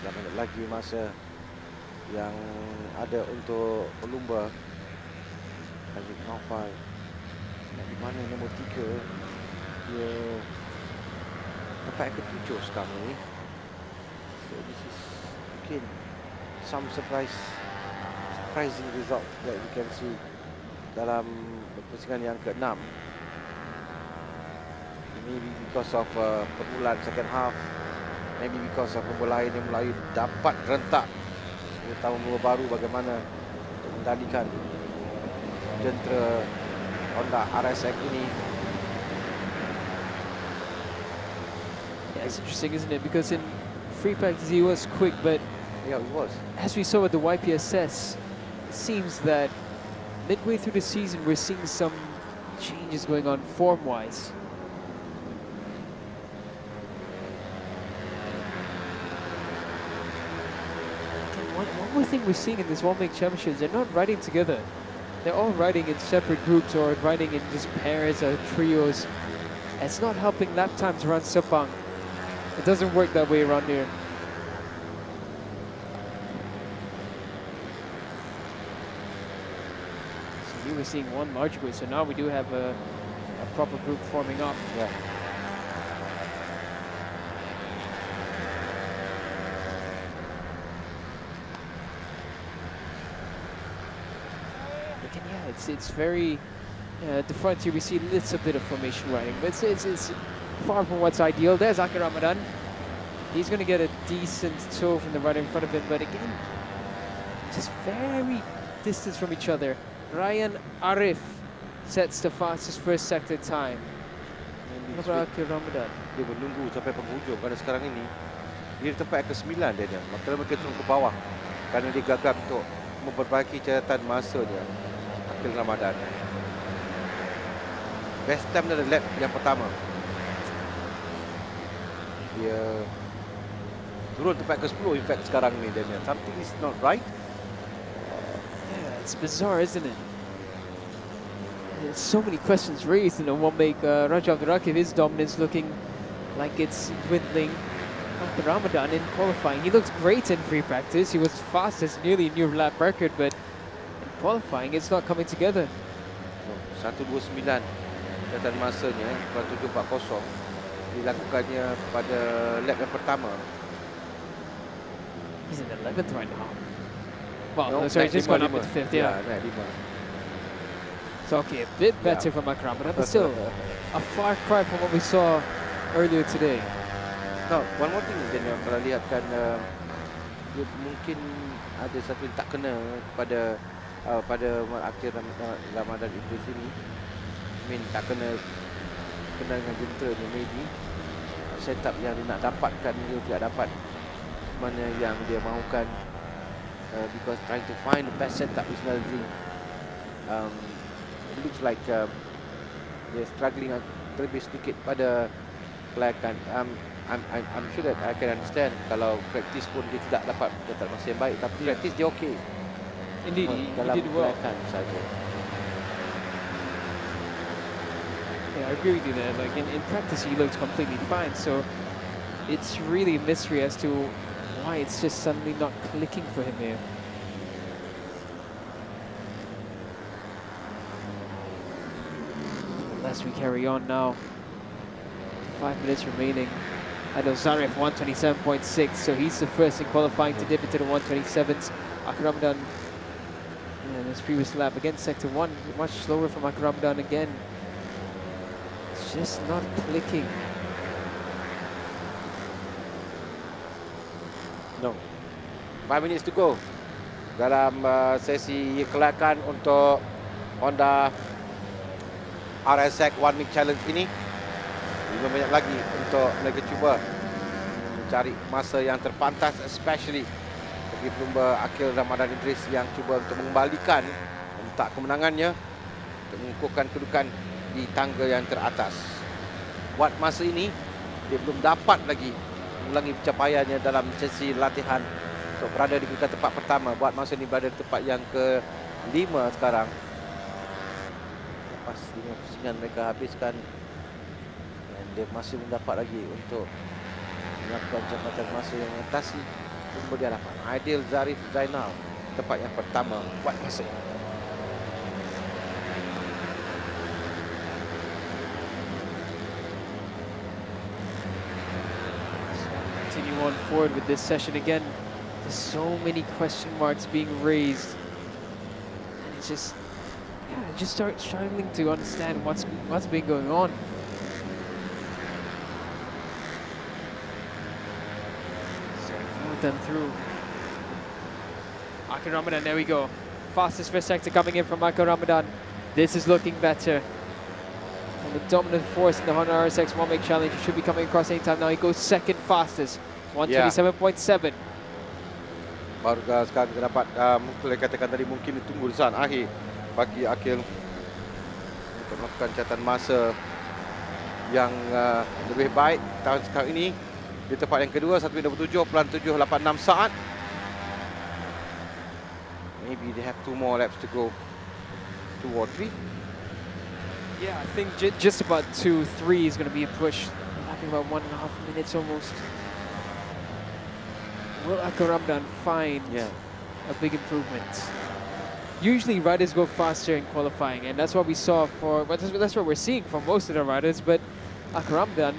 Speaker 2: Dan banyak lagi masa yang ada untuk pelumba. Haziq Nawfal di mana nombor 3, dia tempat yang ke-7 sekarang ni. So this is mungkin some surprising result that we can see dalam pusingan yang ke-6. Maybe because of permulaan second half, maybe because of pembola lain yang mulai dapat rentak, terutama pembola baru bagaimana untuk mengendalikan jentera Honda RSX ini.
Speaker 1: Yeah, it's interesting, isn't it? Because in free practice he was quick, but
Speaker 2: yeah, he was.
Speaker 1: As we saw with the YPSS, it seems that midway through the season we're seeing some changes going on form-wise. One more thing we're seeing in this one-make championships, they're not riding together. They're all riding in separate groups or riding in just pairs or trios. It's not helping lap times around Sepang. It doesn't work that way around here. So we were seeing one large group, so now we do have a proper group forming up.
Speaker 2: Yeah.
Speaker 1: It's very At the front here, we see a little bit of formation riding, but it's far from what's ideal. There's Akil Ramadan. He's going to get a decent toe from the rider in front of him, but again, just very distant from each other. Ryan Arif sets the fastest first sector time. Akil Ramadan.
Speaker 2: Dia menunggu sampai penghujung pada sekarang ini. Dia di tempat ke-9 dia. Maka mereka turun ke bawah kerana dia gagal untuk memperbaiki catatan masa dia. Akil Ramadan. Best time dalam lap yang pertama. Dia turun tempat ke-10 in fact sekarang ni Daniel. Something is not right.
Speaker 1: Yeah, it's bizarre, isn't it? There's so many questions raised, and one make Raja Abdul Rakib, his dominance looking like it's dwindling. Akil Ramadan in qualifying, he looked great in free practice. He was fastest, nearly a new lap record, but in qualifying, it's not coming together.
Speaker 2: 1.29 catatan masanya 7.40 dilakukannya pada lap yang pertama.
Speaker 1: He's in 11th right now. Well,
Speaker 2: No,
Speaker 1: no, sorry,
Speaker 2: naik
Speaker 1: just gone up
Speaker 2: 5.
Speaker 1: to 5th, yeah.
Speaker 2: Naik 5.
Speaker 1: So, okay, a bit better from Akil Ramadan, but still a far cry from what we saw earlier today.
Speaker 2: Now, one more thing Daniel, kalau lihatkan dia mungkin ada satu yang tak kena pada akhir Ramadan Idris ini. I mean, tak kena dengan jentera ni, maybe setup yang dia nak dapatkan dia tidak dapat mana yang dia mahukan, because trying to find the best setup is another thing. It looks like they're struggling terlebih sedikit pada kelayakan. I'm sure that I can understand kalau practice pun dia tidak dapat catatan masa yang baik, tapi practice dia okey.
Speaker 1: Indeed, he did well.
Speaker 2: Saja.
Speaker 1: Yeah, I agree with you there. Like in practice, he looked completely fine. So it's really a mystery as to why it's just suddenly not clicking for him here. Unless we carry on now. 5 minutes remaining. Adil Zarif 127.6, so he's the first in qualifying to dip into the 127s. Akil Ramadan in his previous lap against sector 1, much slower from Akil Ramadan again. It's just not clicking.
Speaker 2: No. 5 minutes to go dalam sesi kelayakan untuk Honda RSX One Week Challenge ini. Belum banyak lagi untuk mereka cuba mencari masa yang terpantas, especially bagi pelumba Akil Ramadan Idris yang cuba untuk mengembalikan letak kemenangannya untuk mengukuhkan kedudukan di tangga yang teratas. Buat masa ini, dia belum dapat lagi mengulangi pencapaiannya dalam sesi latihan untuk berada di peringkat tempat pertama. Buat masa ini berada di tempat yang ke-5 sekarang. Lepas 5 pusingan mereka habiskan, dan dia masih mendapat lagi untuk melakukan catatan masa yang mengatasi pelumba di hadapan. Aidil Zarif Zainal tempat yang pertama buat masa ini.
Speaker 1: Continue on forward with this session again. There's so many question marks being raised, and it's just, just start struggling to understand what's been going on. So move them through. Akil Ramadan, there we go. Fastest first sector coming in from Akil Ramadan. This is looking better. And the dominant force in the Honda RSX One Week Challenge. He should be coming across anytime now. He goes second fastest, 127.7.
Speaker 2: Baru sekarang kita dapat, boleh katakan tadi mungkin ditunggu di sana akhir bagi Akil untuk melakukan catatan masa yang lebih baik tahun sekarang ini. Di tempat yang kedua, 1.27.786 saat. Maybe they have 2 more laps to go. 2 or 3.
Speaker 1: Yeah, I think just about 2-3 is going to be a push. Lapping about 1.5 minutes almost. Will Akil Ramadan find a big improvement? Usually riders go faster in qualifying, and that's what we saw for, that's what we're seeing for most of the riders, but Akil Ramadan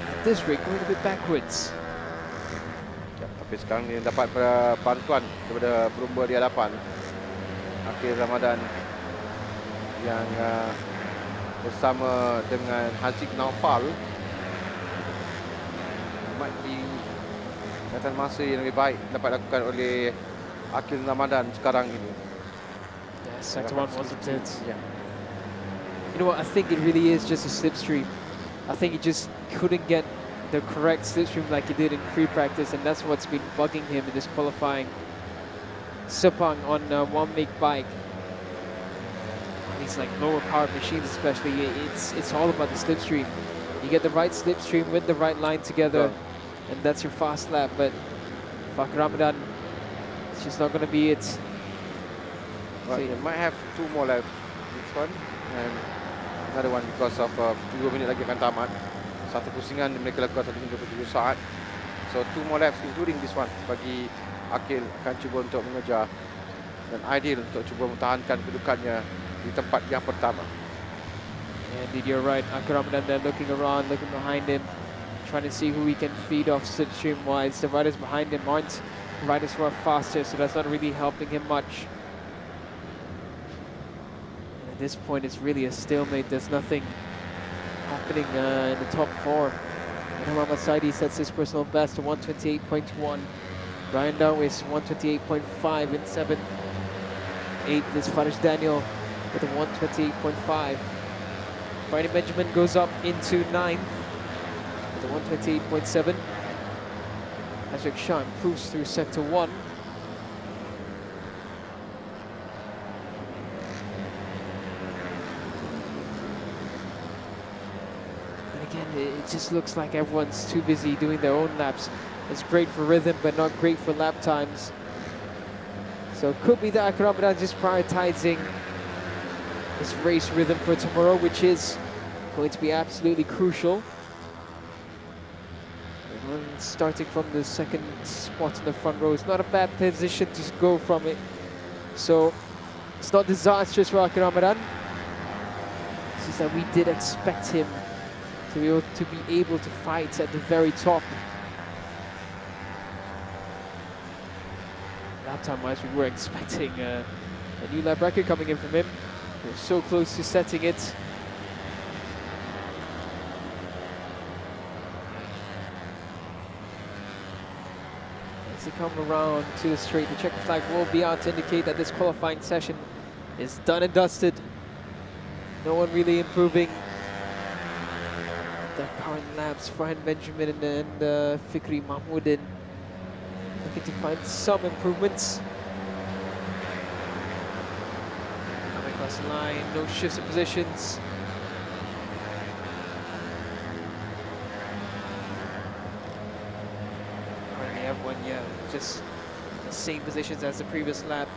Speaker 1: at this rate going a bit backwards.
Speaker 2: Ya, tapi sekarang dia dapat bantuan daripada pelumba di hadapan. Akil Ramadan yang bersama dengan Haziq Naufal. Might be kelihatan masa yang lebih baik dapat lakukan oleh Akil Ramadan sekarang ini.
Speaker 1: Yeah, sector one wasn't it? Yeah. You know what? I think it really is just a slipstream. I think he just couldn't get the correct slipstream like he did in free practice, and that's what's been bugging him in this qualifying. Sepang on one make bike. These like lower powered machines, especially, it's all about the slipstream. You get the right slipstream with the right line together, and that's your fast lap. But Fakir Ramadan, it's just not going to be it.
Speaker 2: But you might have 2 more laps this one, and another one because of 2 minit lagi akan tamat. Satu pusingan mereka lakukan 1 minit 27 saat. So 2 more laps including this one bagi Akil akan cuba untuk mengejar dan ideal untuk cuba mempertahankan kedudukannya di tempat yang pertama.
Speaker 1: Yeah, indeed, you're right. Akil Ramadan there looking around, looking behind him, trying to see who he can feed off slipstream-wise. The riders behind him aren't riders who are faster, so that's not really helping him much. And at this point, it's really a stalemate. There's nothing happening in the top 4. Muhammad Saidi sets his personal best to 128.1. Ryan Darwis 128.5 in 7th. 8th is Farish Daniel with a 128.5. Friday Benjamin goes up into 9th with a 128.7. Hazrik Shah improves through sector 1. And again, it just looks like everyone's too busy doing their own laps. It's great for rhythm, but not great for lap times. So it could be that Akil Ramadan just prioritizing his race rhythm for tomorrow, which is going to be absolutely crucial. And starting from the second spot in the front row, it's not a bad position to go from it. So it's not disastrous for Akil Ramadan. It's just that we did expect him to be able to fight at the very top. Lap time wise, we were expecting a new lap record coming in from him. We're so close to setting it. As they come around to the straight, the checker flag will be out to indicate that this qualifying session is done and dusted. No one really improving their current laps. Farhan Benjamin and Fikri Mahmoudin looking to find some improvements. Coming across the line, no shifts in positions. Currently everyone, yeah, just the same positions as the previous lap.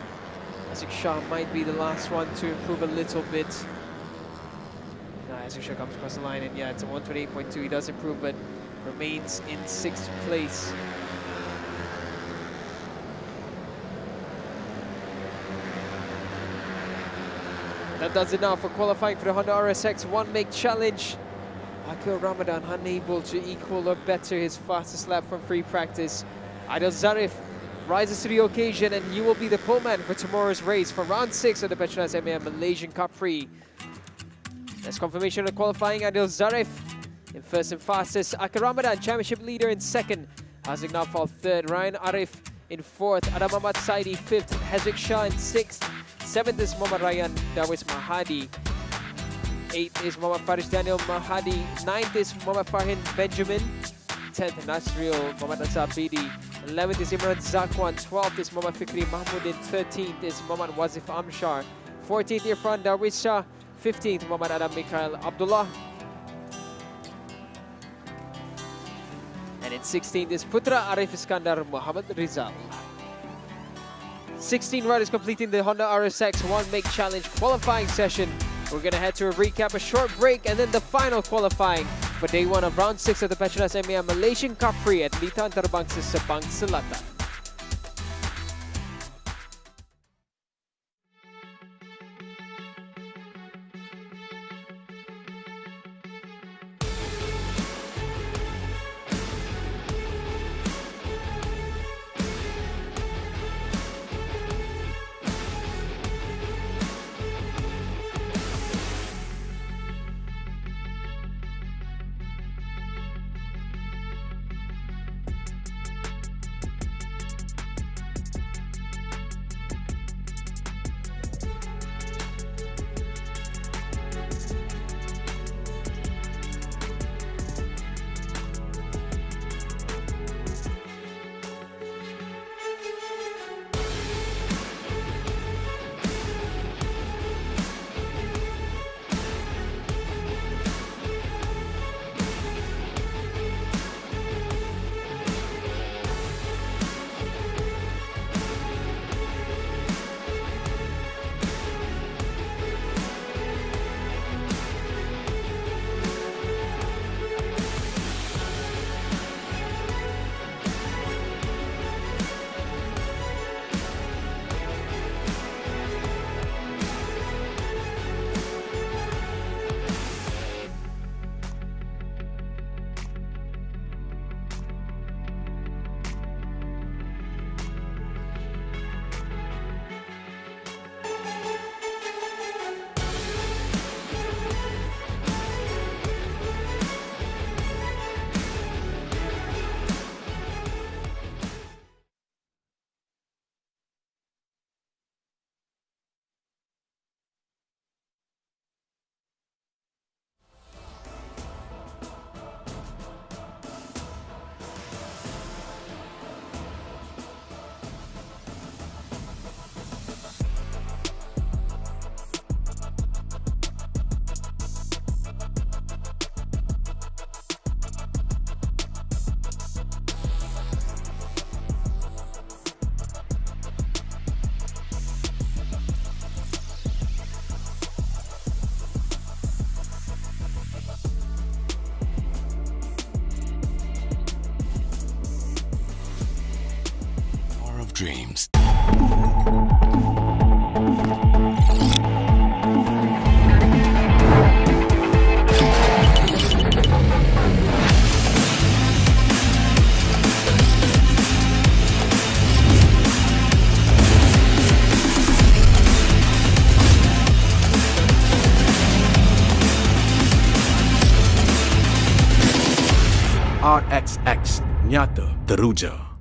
Speaker 1: Hazrik Shah might be the last one to improve a little bit. Hazrik Shah comes across the line, and yeah, it's a 128.2. He does improve, but remains in 6th place. That does it now for qualifying for the Honda RSX One Make Challenge. Akil Ramadan unable to equal or better his fastest lap from free practice. Adil Zarif rises to the occasion, and you will be the poleman for tomorrow's race for round 6 of the Petronas Mam Malaysian Cub Prix. That's confirmation of qualifying. Adil Zarif in first and fastest. Akil Ramadan, championship leader, in second. Hazrik Naufal third. Ryan Arif in fourth. Adam Ahmad Saidi fifth. Hazrik Shah in sixth. 7th is Muhammad Ryan Darwis Mahadi. 8th is Muhammad Farish Daniel Mahadi. 9th is Muhammad Farhin Benjamin. 10th Nasril Muhammad Azabidi. 11th is Imran Zakwan. 12th is Muhammad Fikri Mahmoudin. 13th is Muhammad Wazif Amshar. 14th Irfan Darwis Shah. 15th Muhammad Adam Mikhail Abdullah. And in 16th is Putra Arif Iskandar Muhammad Rizal. 16 riders completing the Honda RSX One Make Challenge qualifying session. We're going to head to a recap, a short break, and then the final qualifying for day 1 of round 6 of the Petronas Mam Malaysian Cub Prix at Lita Antarabangsa Sepang Selatan.
Speaker 3: dreams. RXX nyata teruja.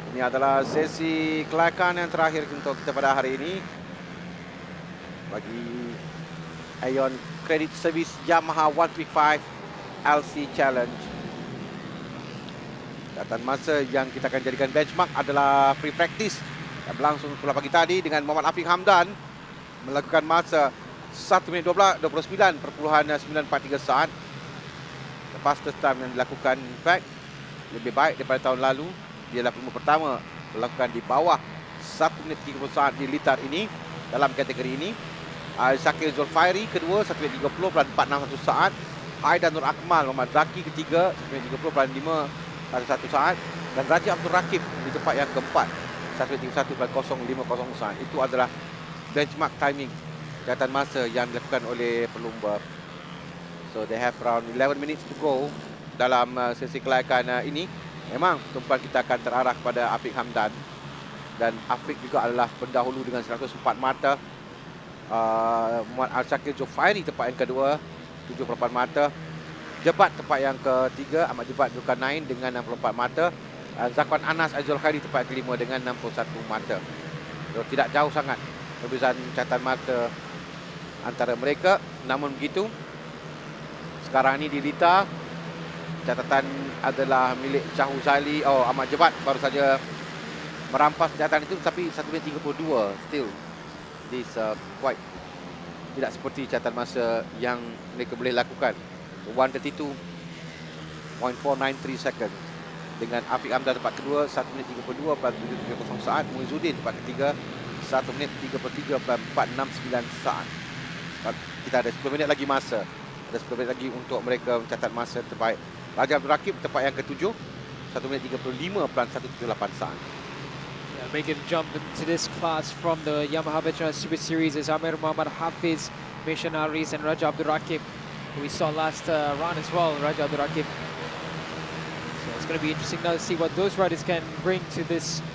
Speaker 2: Ini adalah sesi kelayakan yang terakhir untuk kita pada hari ini. Bagi Ion Credit Service Yamaha 135 LC Challenge. Catatan masa yang kita akan jadikan benchmark adalah free practice yang berlangsung setelah pagi tadi dengan Muhammad Afiq Hamdan melakukan masa 1 minit 29.943 saat. The fastest time yang dilakukan, in fact, lebih baik daripada tahun lalu. Dia adalah pemula pertama melakukan di bawah 1 minit 30 saat di litar ini dalam kategori ini. Syakir Zulfairi kedua 1 minit 30.461 saat. Haidan Nur Akmal Muhammad Zaki ketiga 1 minit 30.511 saat. Dan Raja Abdul Rakib di tempat yang keempat 1 minit 31.050 saat. Itu adalah benchmark timing catatan masa yang dilakukan oleh pelumba. So they have around 11 minutes to go dalam sesi kelayakan ini. Memang tumpuan kita akan terarah kepada Afiq Hamdan. Dan Afiq juga adalah pendahulu dengan 104 mata. Muhammad Al-Syakir Zulfairi tempat yang kedua 78 mata. Jebat tempat yang ketiga, Ahmad Jebat Zulkarnain dengan 64 mata. Zakwan Anas Azul Khairi tempat kelima dengan 61 mata. So, tidak jauh sangat perbezaan catatan mata antara mereka. Namun begitu, sekarang ini di Lita, catatan adalah milik Syahu Zaili. Ahmad Jebat baru saja merampas catatan itu, tapi 1 minit 32 still. This quite tidak seperti catatan masa yang mereka boleh lakukan. 132.493 seconds. Dengan Afiq Hamdan tempat kedua 1 minit 32.730 saat. Muizuddin tempat ketiga 1 minit 33.469 saat. Kita ada 10 minit lagi masa. Ada 10 minit lagi untuk mereka mencatat masa terbaik. Raja Abdul Rakib tempat yang ketujuh 1 minit 35.178 saat.
Speaker 1: Making a jump into this class from the Yamaha Petronas Super Series is Amir Muhammad Hafiz, Mishan Aris and Raja Abdul Rakib, who we saw last round as well, Raja Abdul Rakib. So it's going to be interesting now to see what those riders can bring to this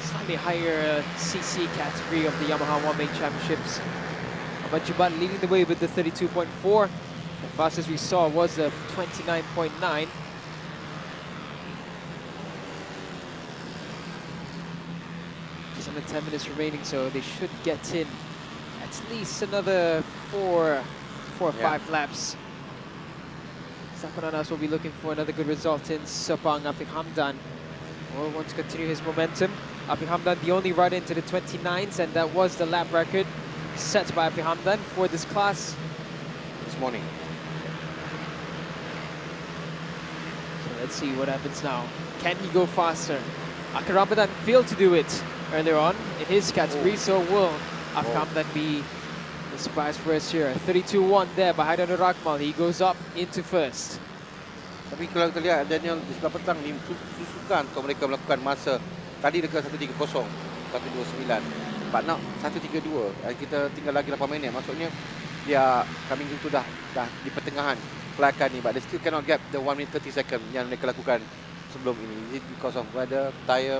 Speaker 1: slightly higher CC category of the Yamaha One Main Championships. Ahmad Jebat leading the way with the 32.4. The fastest we saw was the 29.9. Just under 10 minutes remaining, so they should get in at least another four or five laps. Zakwan Anas will be looking for another good result in Sepang. Afiq Hamdan will want to continue his momentum. Afiq Hamdan, the only rider into the 29s, and that was the lap record set by Afiq Hamdan for this class
Speaker 2: this morning.
Speaker 1: So let's see what happens now. Can he go faster? Akhir Ramadan failed to do it earlier on in his category, so will Afiq Hamdan be the surprise for us here? 32.1 there by Haidan Nur Akmal. He goes up into first.
Speaker 2: Tapi kalau kita lihat Daniel di sebelah petang ni susukan untuk mereka melakukan masa tadi dekat 130, 129. Pak nak 132. Kita tinggal lagi 8 minit. Maksudnya dia coming into dah di pertengahan kelayakan ni, but they still cannot get the 1 minute 30 second yang mereka lakukan sebelum ini. Is it because of weather, tire?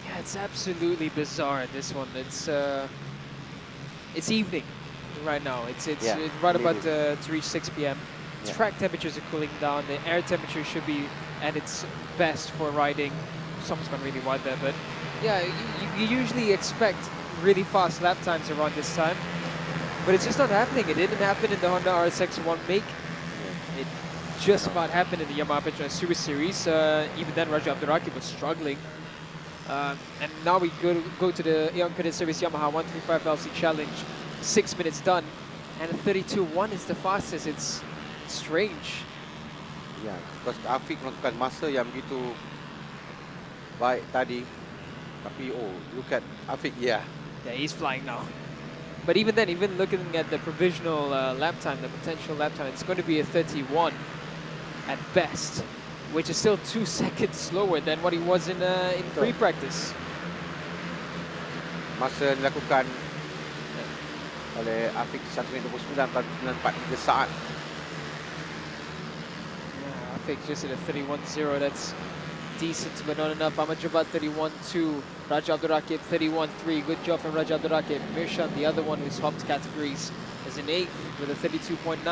Speaker 1: Yeah, it's absolutely bizarre, this one. It's evening right now. It's right about to reach 6 p.m. Track temperatures are cooling down. The air temperature should be at its best for riding. Someone's gone really wide there, but yeah, you usually expect really fast lap times around this time, but it's just not happening. It didn't happen in the Honda RSX1 make. It just about happened in the Yamaha Petronas Super Series. Even then, Raja Abdurraqib was struggling. And now we go to the Young Cadet Series Yamaha 135 LC Challenge. 6 minutes done, and 32.1 is the fastest. It's strange.
Speaker 2: Ya, because Afiq melakukan masa yang begitu baik tadi. Tapi look at Afiq, yeah,
Speaker 1: he's flying now. But even then, even looking at the provisional lap time, the potential lap time, it's going to be a 31 at best, which is still 2 seconds slower than what he was in free practice.
Speaker 2: Masa dilakukan oleh Afiq 1 minit 29.943 saat.
Speaker 1: Yeah, Afiq just at a 31.0. That's decent, but not enough. Ahmad Jabat 31.2. Raja Abdurraqib 31.3. Good job from Raja Abdurraqib. Mirshan, the other one who's hopped categories, is in 8th with a 32.9.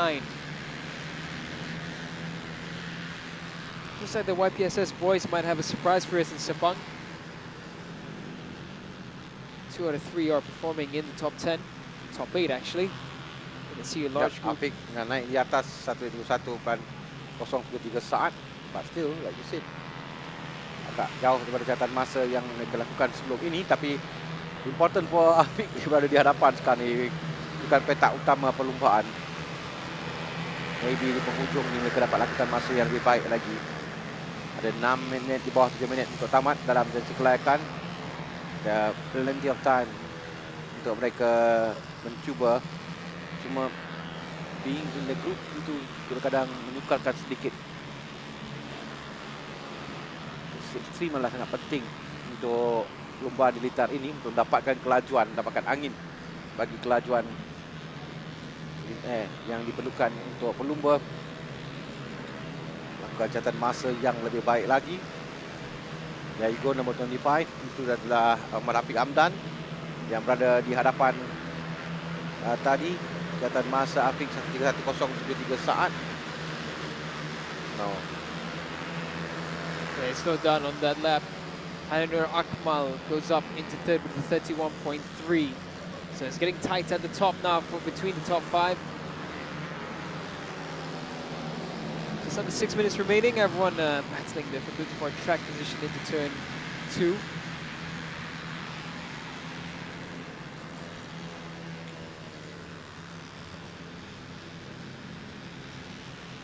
Speaker 1: Looks like the YPSS boys might have a surprise for us in Sepang. 2 out of 3 are performing in the top 10, top 8 actually. You can see a large group.
Speaker 2: Afiq naik di atas 1:21.033 saat, but still, like you said, agak jauh daripada catatan masa yang mereka lakukan sebelum ini. Tapi important for Afiq berada di hadapan sekarang ni, bukan petak utama perlumbaan. Maybe di penghujung ni mereka dapat lakukan masa yang lebih baik lagi. Ada 6 minit, di bawah 7 minit untuk tamat dalam sesi kelayakan. Ada plenty of time untuk mereka mencuba. Cuma being in the group itu kadang-kadang menyukarkan sedikit. Extreme adalah sangat penting untuk lomba di litar ini, untuk mendapatkan kelajuan, mendapatkan angin bagi kelajuan yang diperlukan untuk pelumba. Lakukan catatan masa yang lebih baik lagi. There you go, nombor 25. Itu adalah Afiq Amdan yang berada di hadapan tadi. Catatan masa Afiq 1:31.073 saat. No.
Speaker 1: Okay, slowed down on that lap. Hanur Akmal goes up into 3rd with a 31.3. So it's getting tight at the top now for between the top 5. Just under 6 minutes remaining. Everyone battling there for good for track position into turn 2.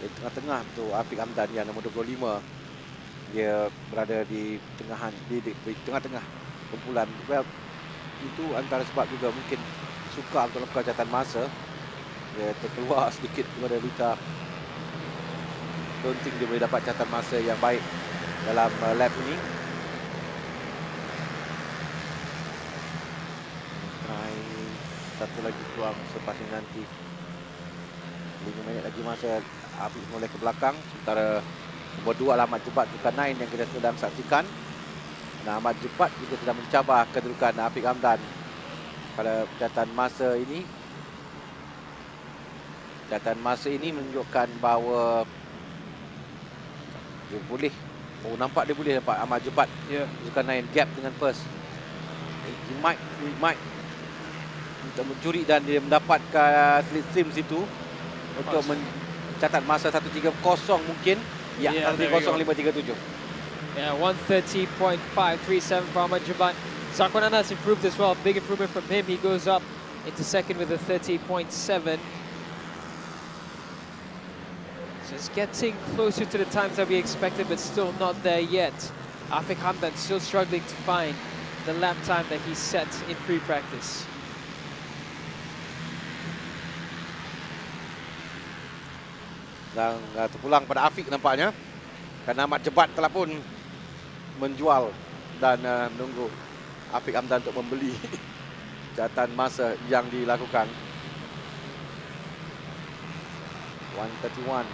Speaker 2: Di tengah-tengah tu Afiq Amdan yang nombor 25. Dia berada di tengah-tengah kumpulan. Well, itu antara sebab juga mungkin suka untuk lakukan catatan masa. Dia terkeluar sedikit daripada litar. Don't think dia boleh dapat catatan masa yang baik dalam lap ini. Try satu lagi peluang selepas ini nanti. 5 minit lagi masa Afiq mulai ke belakang. Sementara nombor 2 adalah Ahmad Jebat bukan 9 yang kita sedang saksikan. Dan Ahmad Jebat juga sedang mencabar kedudukan Afiq Amdan pada catatan masa ini. Catatan masa ini menunjukkan bahawa dia boleh, nampak dia boleh dapat Ahmad Jebat. Bukan 9 gap dengan first. He might untuk mencuri dan dia mendapatkan slipstream situ untuk mencatat masa 1:30 mungkin. Ya, 1:05.37.
Speaker 1: Yeah, 1:30.537 for Ahmad Jebat. Zakwan Anas improved as well. Big improvement from him. He goes up into 2nd with a 30.7. So it's getting closer to the times that we expected, but still not there yet. Afiq Hamdan still struggling to find the lap time that he set in free practice.
Speaker 2: Dan terpulang pada Afiq nampaknya. Kerana Ahmad Jebat telah pun menjual dan menunggu Afiq Amdan untuk membeli catatan masa yang dilakukan. 131.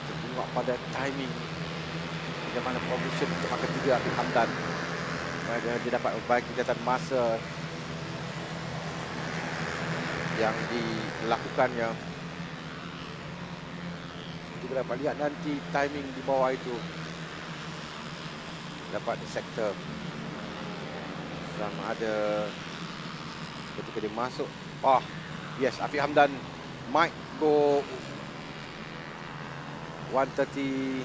Speaker 2: Tengok pada timing bagaimana position untuk markah 3 Afiq Hamdan. Dia dapat membaiki catatan masa yang dilakukannya. Kita dapat lihat nanti timing di bawah itu. Dapat di sektor sama ada ketika dia masuk. Oh, yes, Afiq Hamdan might go 130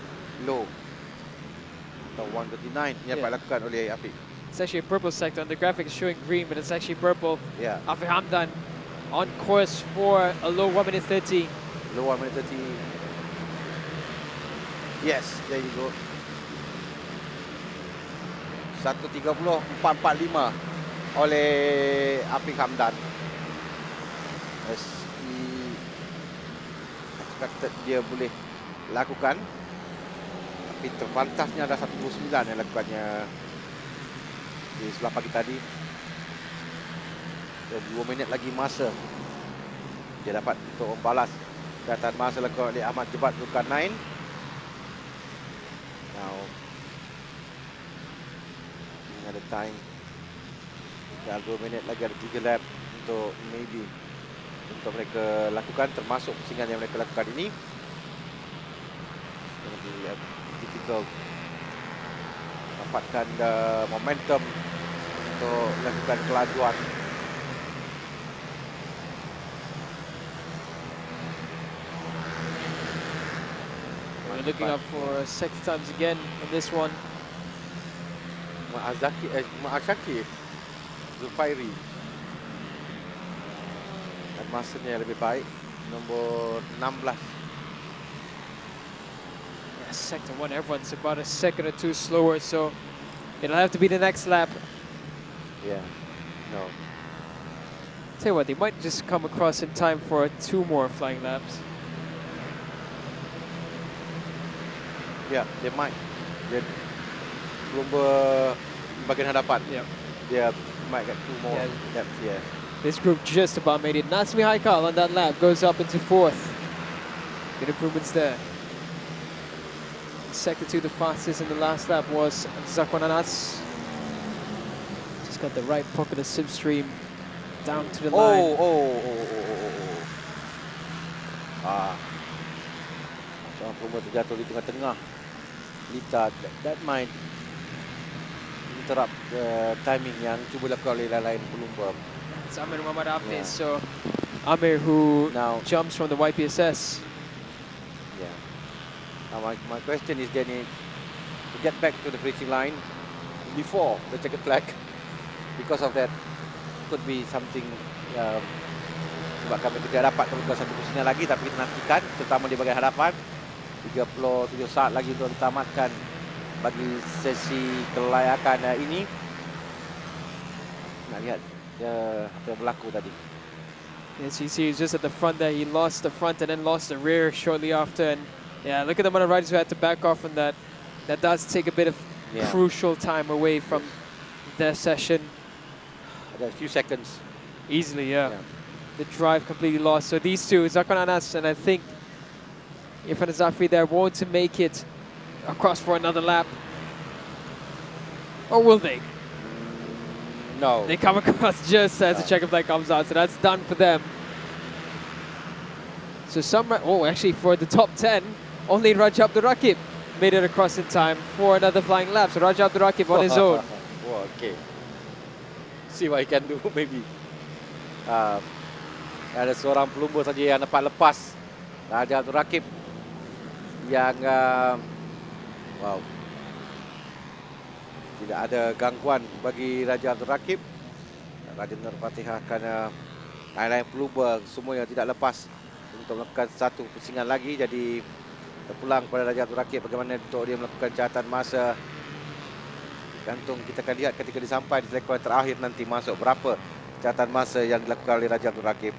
Speaker 2: low atau 139 yang dapat lakukan oleh Afiq.
Speaker 1: It's actually a purple sector, and the graphic is showing green, but it's actually purple.
Speaker 2: Yeah.
Speaker 1: Afiq Hamdan on course for a low 1 minute 30.
Speaker 2: Low 1 minute 30. Yes, there you go. 1:30.445 oleh Afiq Hamdan. As he expected dia boleh lakukan. Tapi terpantasnya ada 1:29 yang lakukannya di sebelah pagi tadi. 2 minit lagi masa dia dapat untuk membalas catatan masa lakukan oleh Ahmad Jebat bukan 9. Now ada time, dah 2 minit lagi, ada 3 lap untuk maybe untuk mereka lakukan, termasuk pusingan yang mereka lakukan ini. Lebih difficult dapatkan momentum untuk lakukan kelajuan.
Speaker 1: We're looking up for sector times again on this one.
Speaker 2: Ma'azaki Zulfairi dan masanya lebih baik, nombor 16.
Speaker 1: Yeah, sector 1, everyone's about a second or two slower, so it'll have to be the next lap.
Speaker 2: Yeah, no.
Speaker 1: Tell you what, they might just come across in time for 2 more flying laps.
Speaker 2: Yeah, they might. Lomba bagian hadapan.
Speaker 1: Yep.
Speaker 2: Dia might get 2 more laps here.
Speaker 1: This group just about made it. Nasmi Haikal on that lap goes up into 4th. Good improvements there. Sector 2, the fastest in the last lap was Zakwan Anas. Just got the right pocket of slipstream down to the line.
Speaker 2: Seorang pelumba terjatuh di tengah-tengah. Lita, that might interrupt the timing yang cuba lakukan oleh lain pelumba.
Speaker 1: It's Amir Muhammad Hafiz, so Amir who
Speaker 2: now
Speaker 1: jumps from the YPSS.
Speaker 2: Yeah. Now my question is, they need to get back to the finishing line before the checkered flag. Because of that, could be something sebab kami tidak dapat terbuka satu pusingan lagi, tapi kita nantikan, terutama di bagian hadapan. 37 saat lagi untuk ditamatkan bagi sesi kelayakan ini. Nak lihat apa yang berlaku tadi.
Speaker 1: Yes, you see, he's just at the front there. He lost the front and then lost the rear shortly after. And yeah, look at the amount of riders who had to back off on that. That does take a bit of crucial time away from their session.
Speaker 2: Ada a few seconds.
Speaker 1: Easily, yeah. The drive completely lost. So these two, Zakwan Anas and I think Irfan Zafri there, want to make it across for another lap. Or will they?
Speaker 2: No.
Speaker 1: They come across just as the checkered flag comes out, so that's done for them. So actually for the top 10, only Raja Abdul Rakib made it across in time for another flying lap. So Raja Abdul Rakib on his own.
Speaker 2: Oh, okay. See what he can do, maybe. Ada seorang pelumba saja yang dapat lepas. Raja Abdul Rakib yang tidak ada gangguan bagi Raja Abdul Rakib. Raja Nur Fatihah kerana lain-lain pelumba semua yang tidak lepas untuk melakukan satu pusingan lagi. Jadi terpulang kepada Raja Abdul Rakib bagaimana untuk dia melakukan catatan masa. Gantung kita akan lihat ketika disampai di seleksi terakhir nanti masuk berapa catatan masa yang dilakukan oleh Raja Abdul Rakib.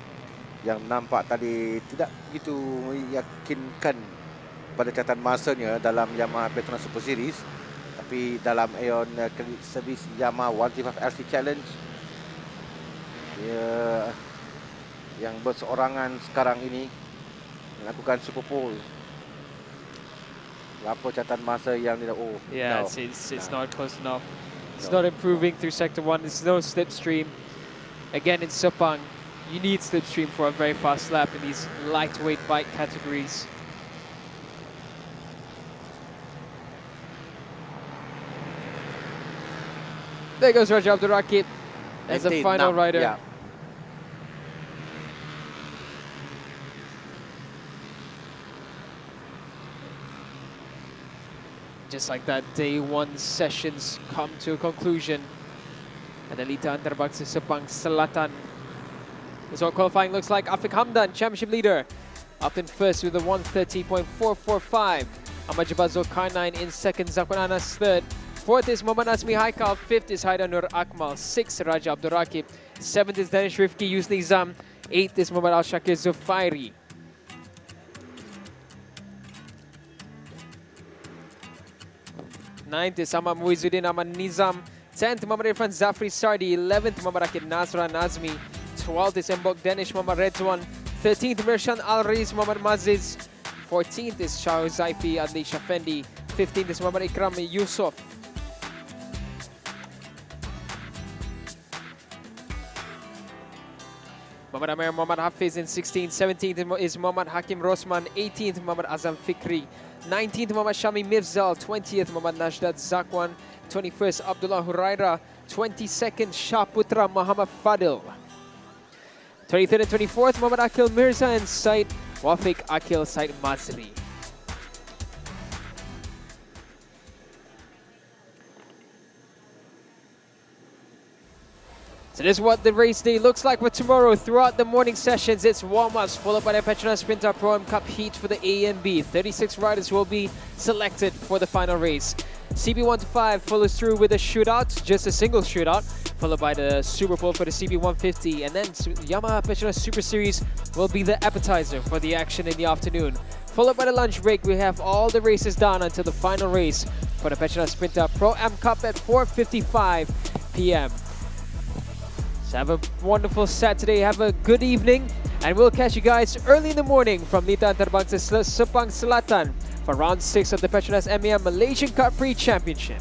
Speaker 2: Yang nampak tadi tidak begitu meyakinkan pada catatan masanya dalam Yamaha Petronas Super Series, tapi dalam Aeon Credit Service Yamaha 135 LC Challenge dia yang berseorangan sekarang ini melakukan super pole. Berapa catatan masa yang dia
Speaker 1: Yeah, it's not close enough. It's not improving through sector 1. There's no slipstream. Again, in Sepang, you need slipstream for a very fast lap in these lightweight bike categories. There goes Raja Abdul Rakib as a final rider.
Speaker 2: Yeah.
Speaker 1: Just like that, day 1 sessions come to a conclusion. Analita Antarabangsa Sepang Selatan. This is what qualifying looks like. Afiq Hamdan, championship leader, up in first with a 1:30.445. Ahmad Jabbar Zulkarnain in second, Zakwan Anas third. Fourth is Muhammad Azmi Haikal. Fifth is Haidar Nur Akmal. Sixth, Raja Abdul Rakib. Seventh is Danish Rifki Yus Nizam. Eighth is Muhammad Al Shakir Zufairi. Ninth is Ahmad Muizuddin Ahmad Nizam. 10th, Muhammad Irfan Zafri Sardi. 11th, Muhammad Akid Nasra Nazmi. 12th is Mbok Danish Muhammad Redwan. 13th, Mirshan Al Riz Muhammad Maziz. 14th is Shah Zaifi Adli Shafendi. 15th is Muhammad Ikram Yusuf. Muhammad Amir Muhammad Hafiz in 16th. 17th is Muhammad Hakim Rosman. 18th, Muhammad Azam Fikri. 19th, Muhammad Shami Mifzal. 20th, Muhammad Najdat Zakwan. 21st, Abdullah Huraira. 22nd, Shah Putra Muhammad Fadil. 23rd and 24th, Muhammad Akil Mirza and Said Wafiq Akil Said Mazri. So this is what the race day looks like for tomorrow. Throughout the morning sessions, it's warm-ups followed by the Petronas Sprinter Pro Am Cup heat for the A and B. 36 riders will be selected for the final race. CB1 to 5 follows through with a shootout, just a single shootout, followed by the Super Bowl for the CB150, and then Yamaha Petronas Super Series will be the appetizer for the action in the afternoon. Followed by the lunch break, we have all the races done until the final race for the Petronas Sprinter Pro Am Cup at 4:55 p.m. So have a wonderful Saturday, have a good evening, and we'll catch you guys early in the morning from Lita Antarabangsa Sepang Selatan for round 6 of the Petronas Mam Malaysian Cub Prix Championship.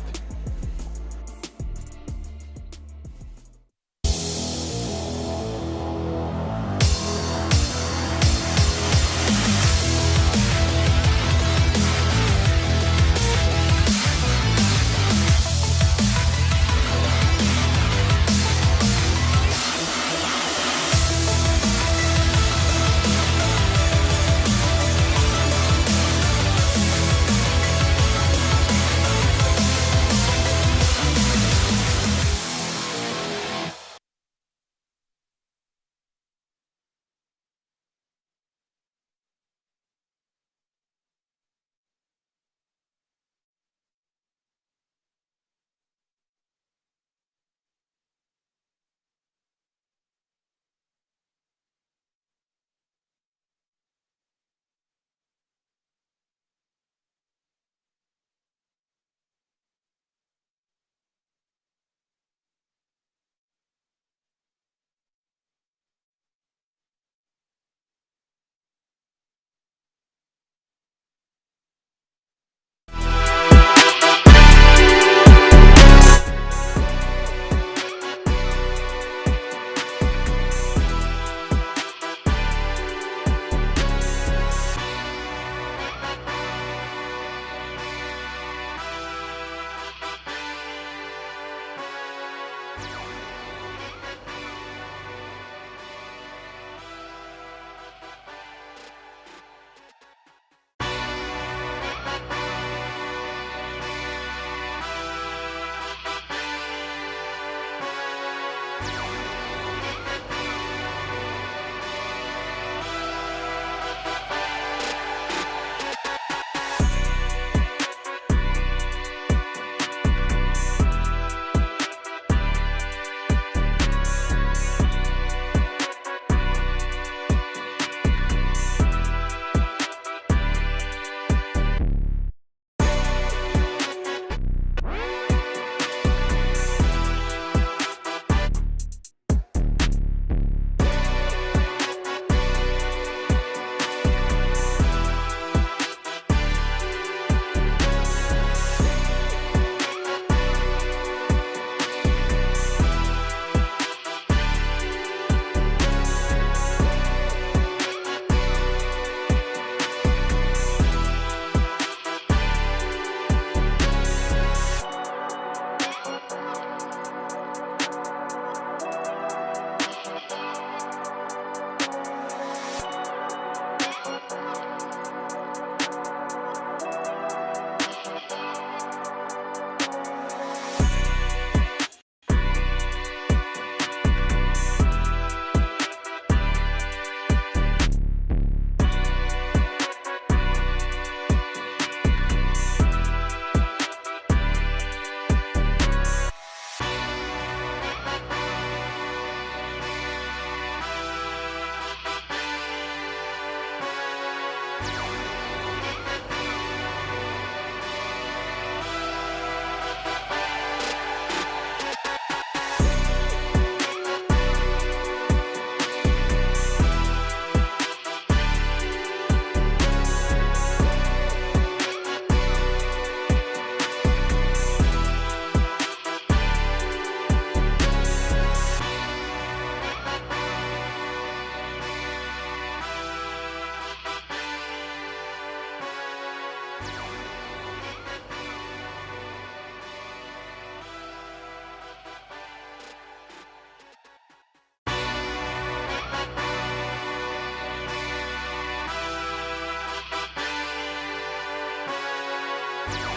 Speaker 1: Bye.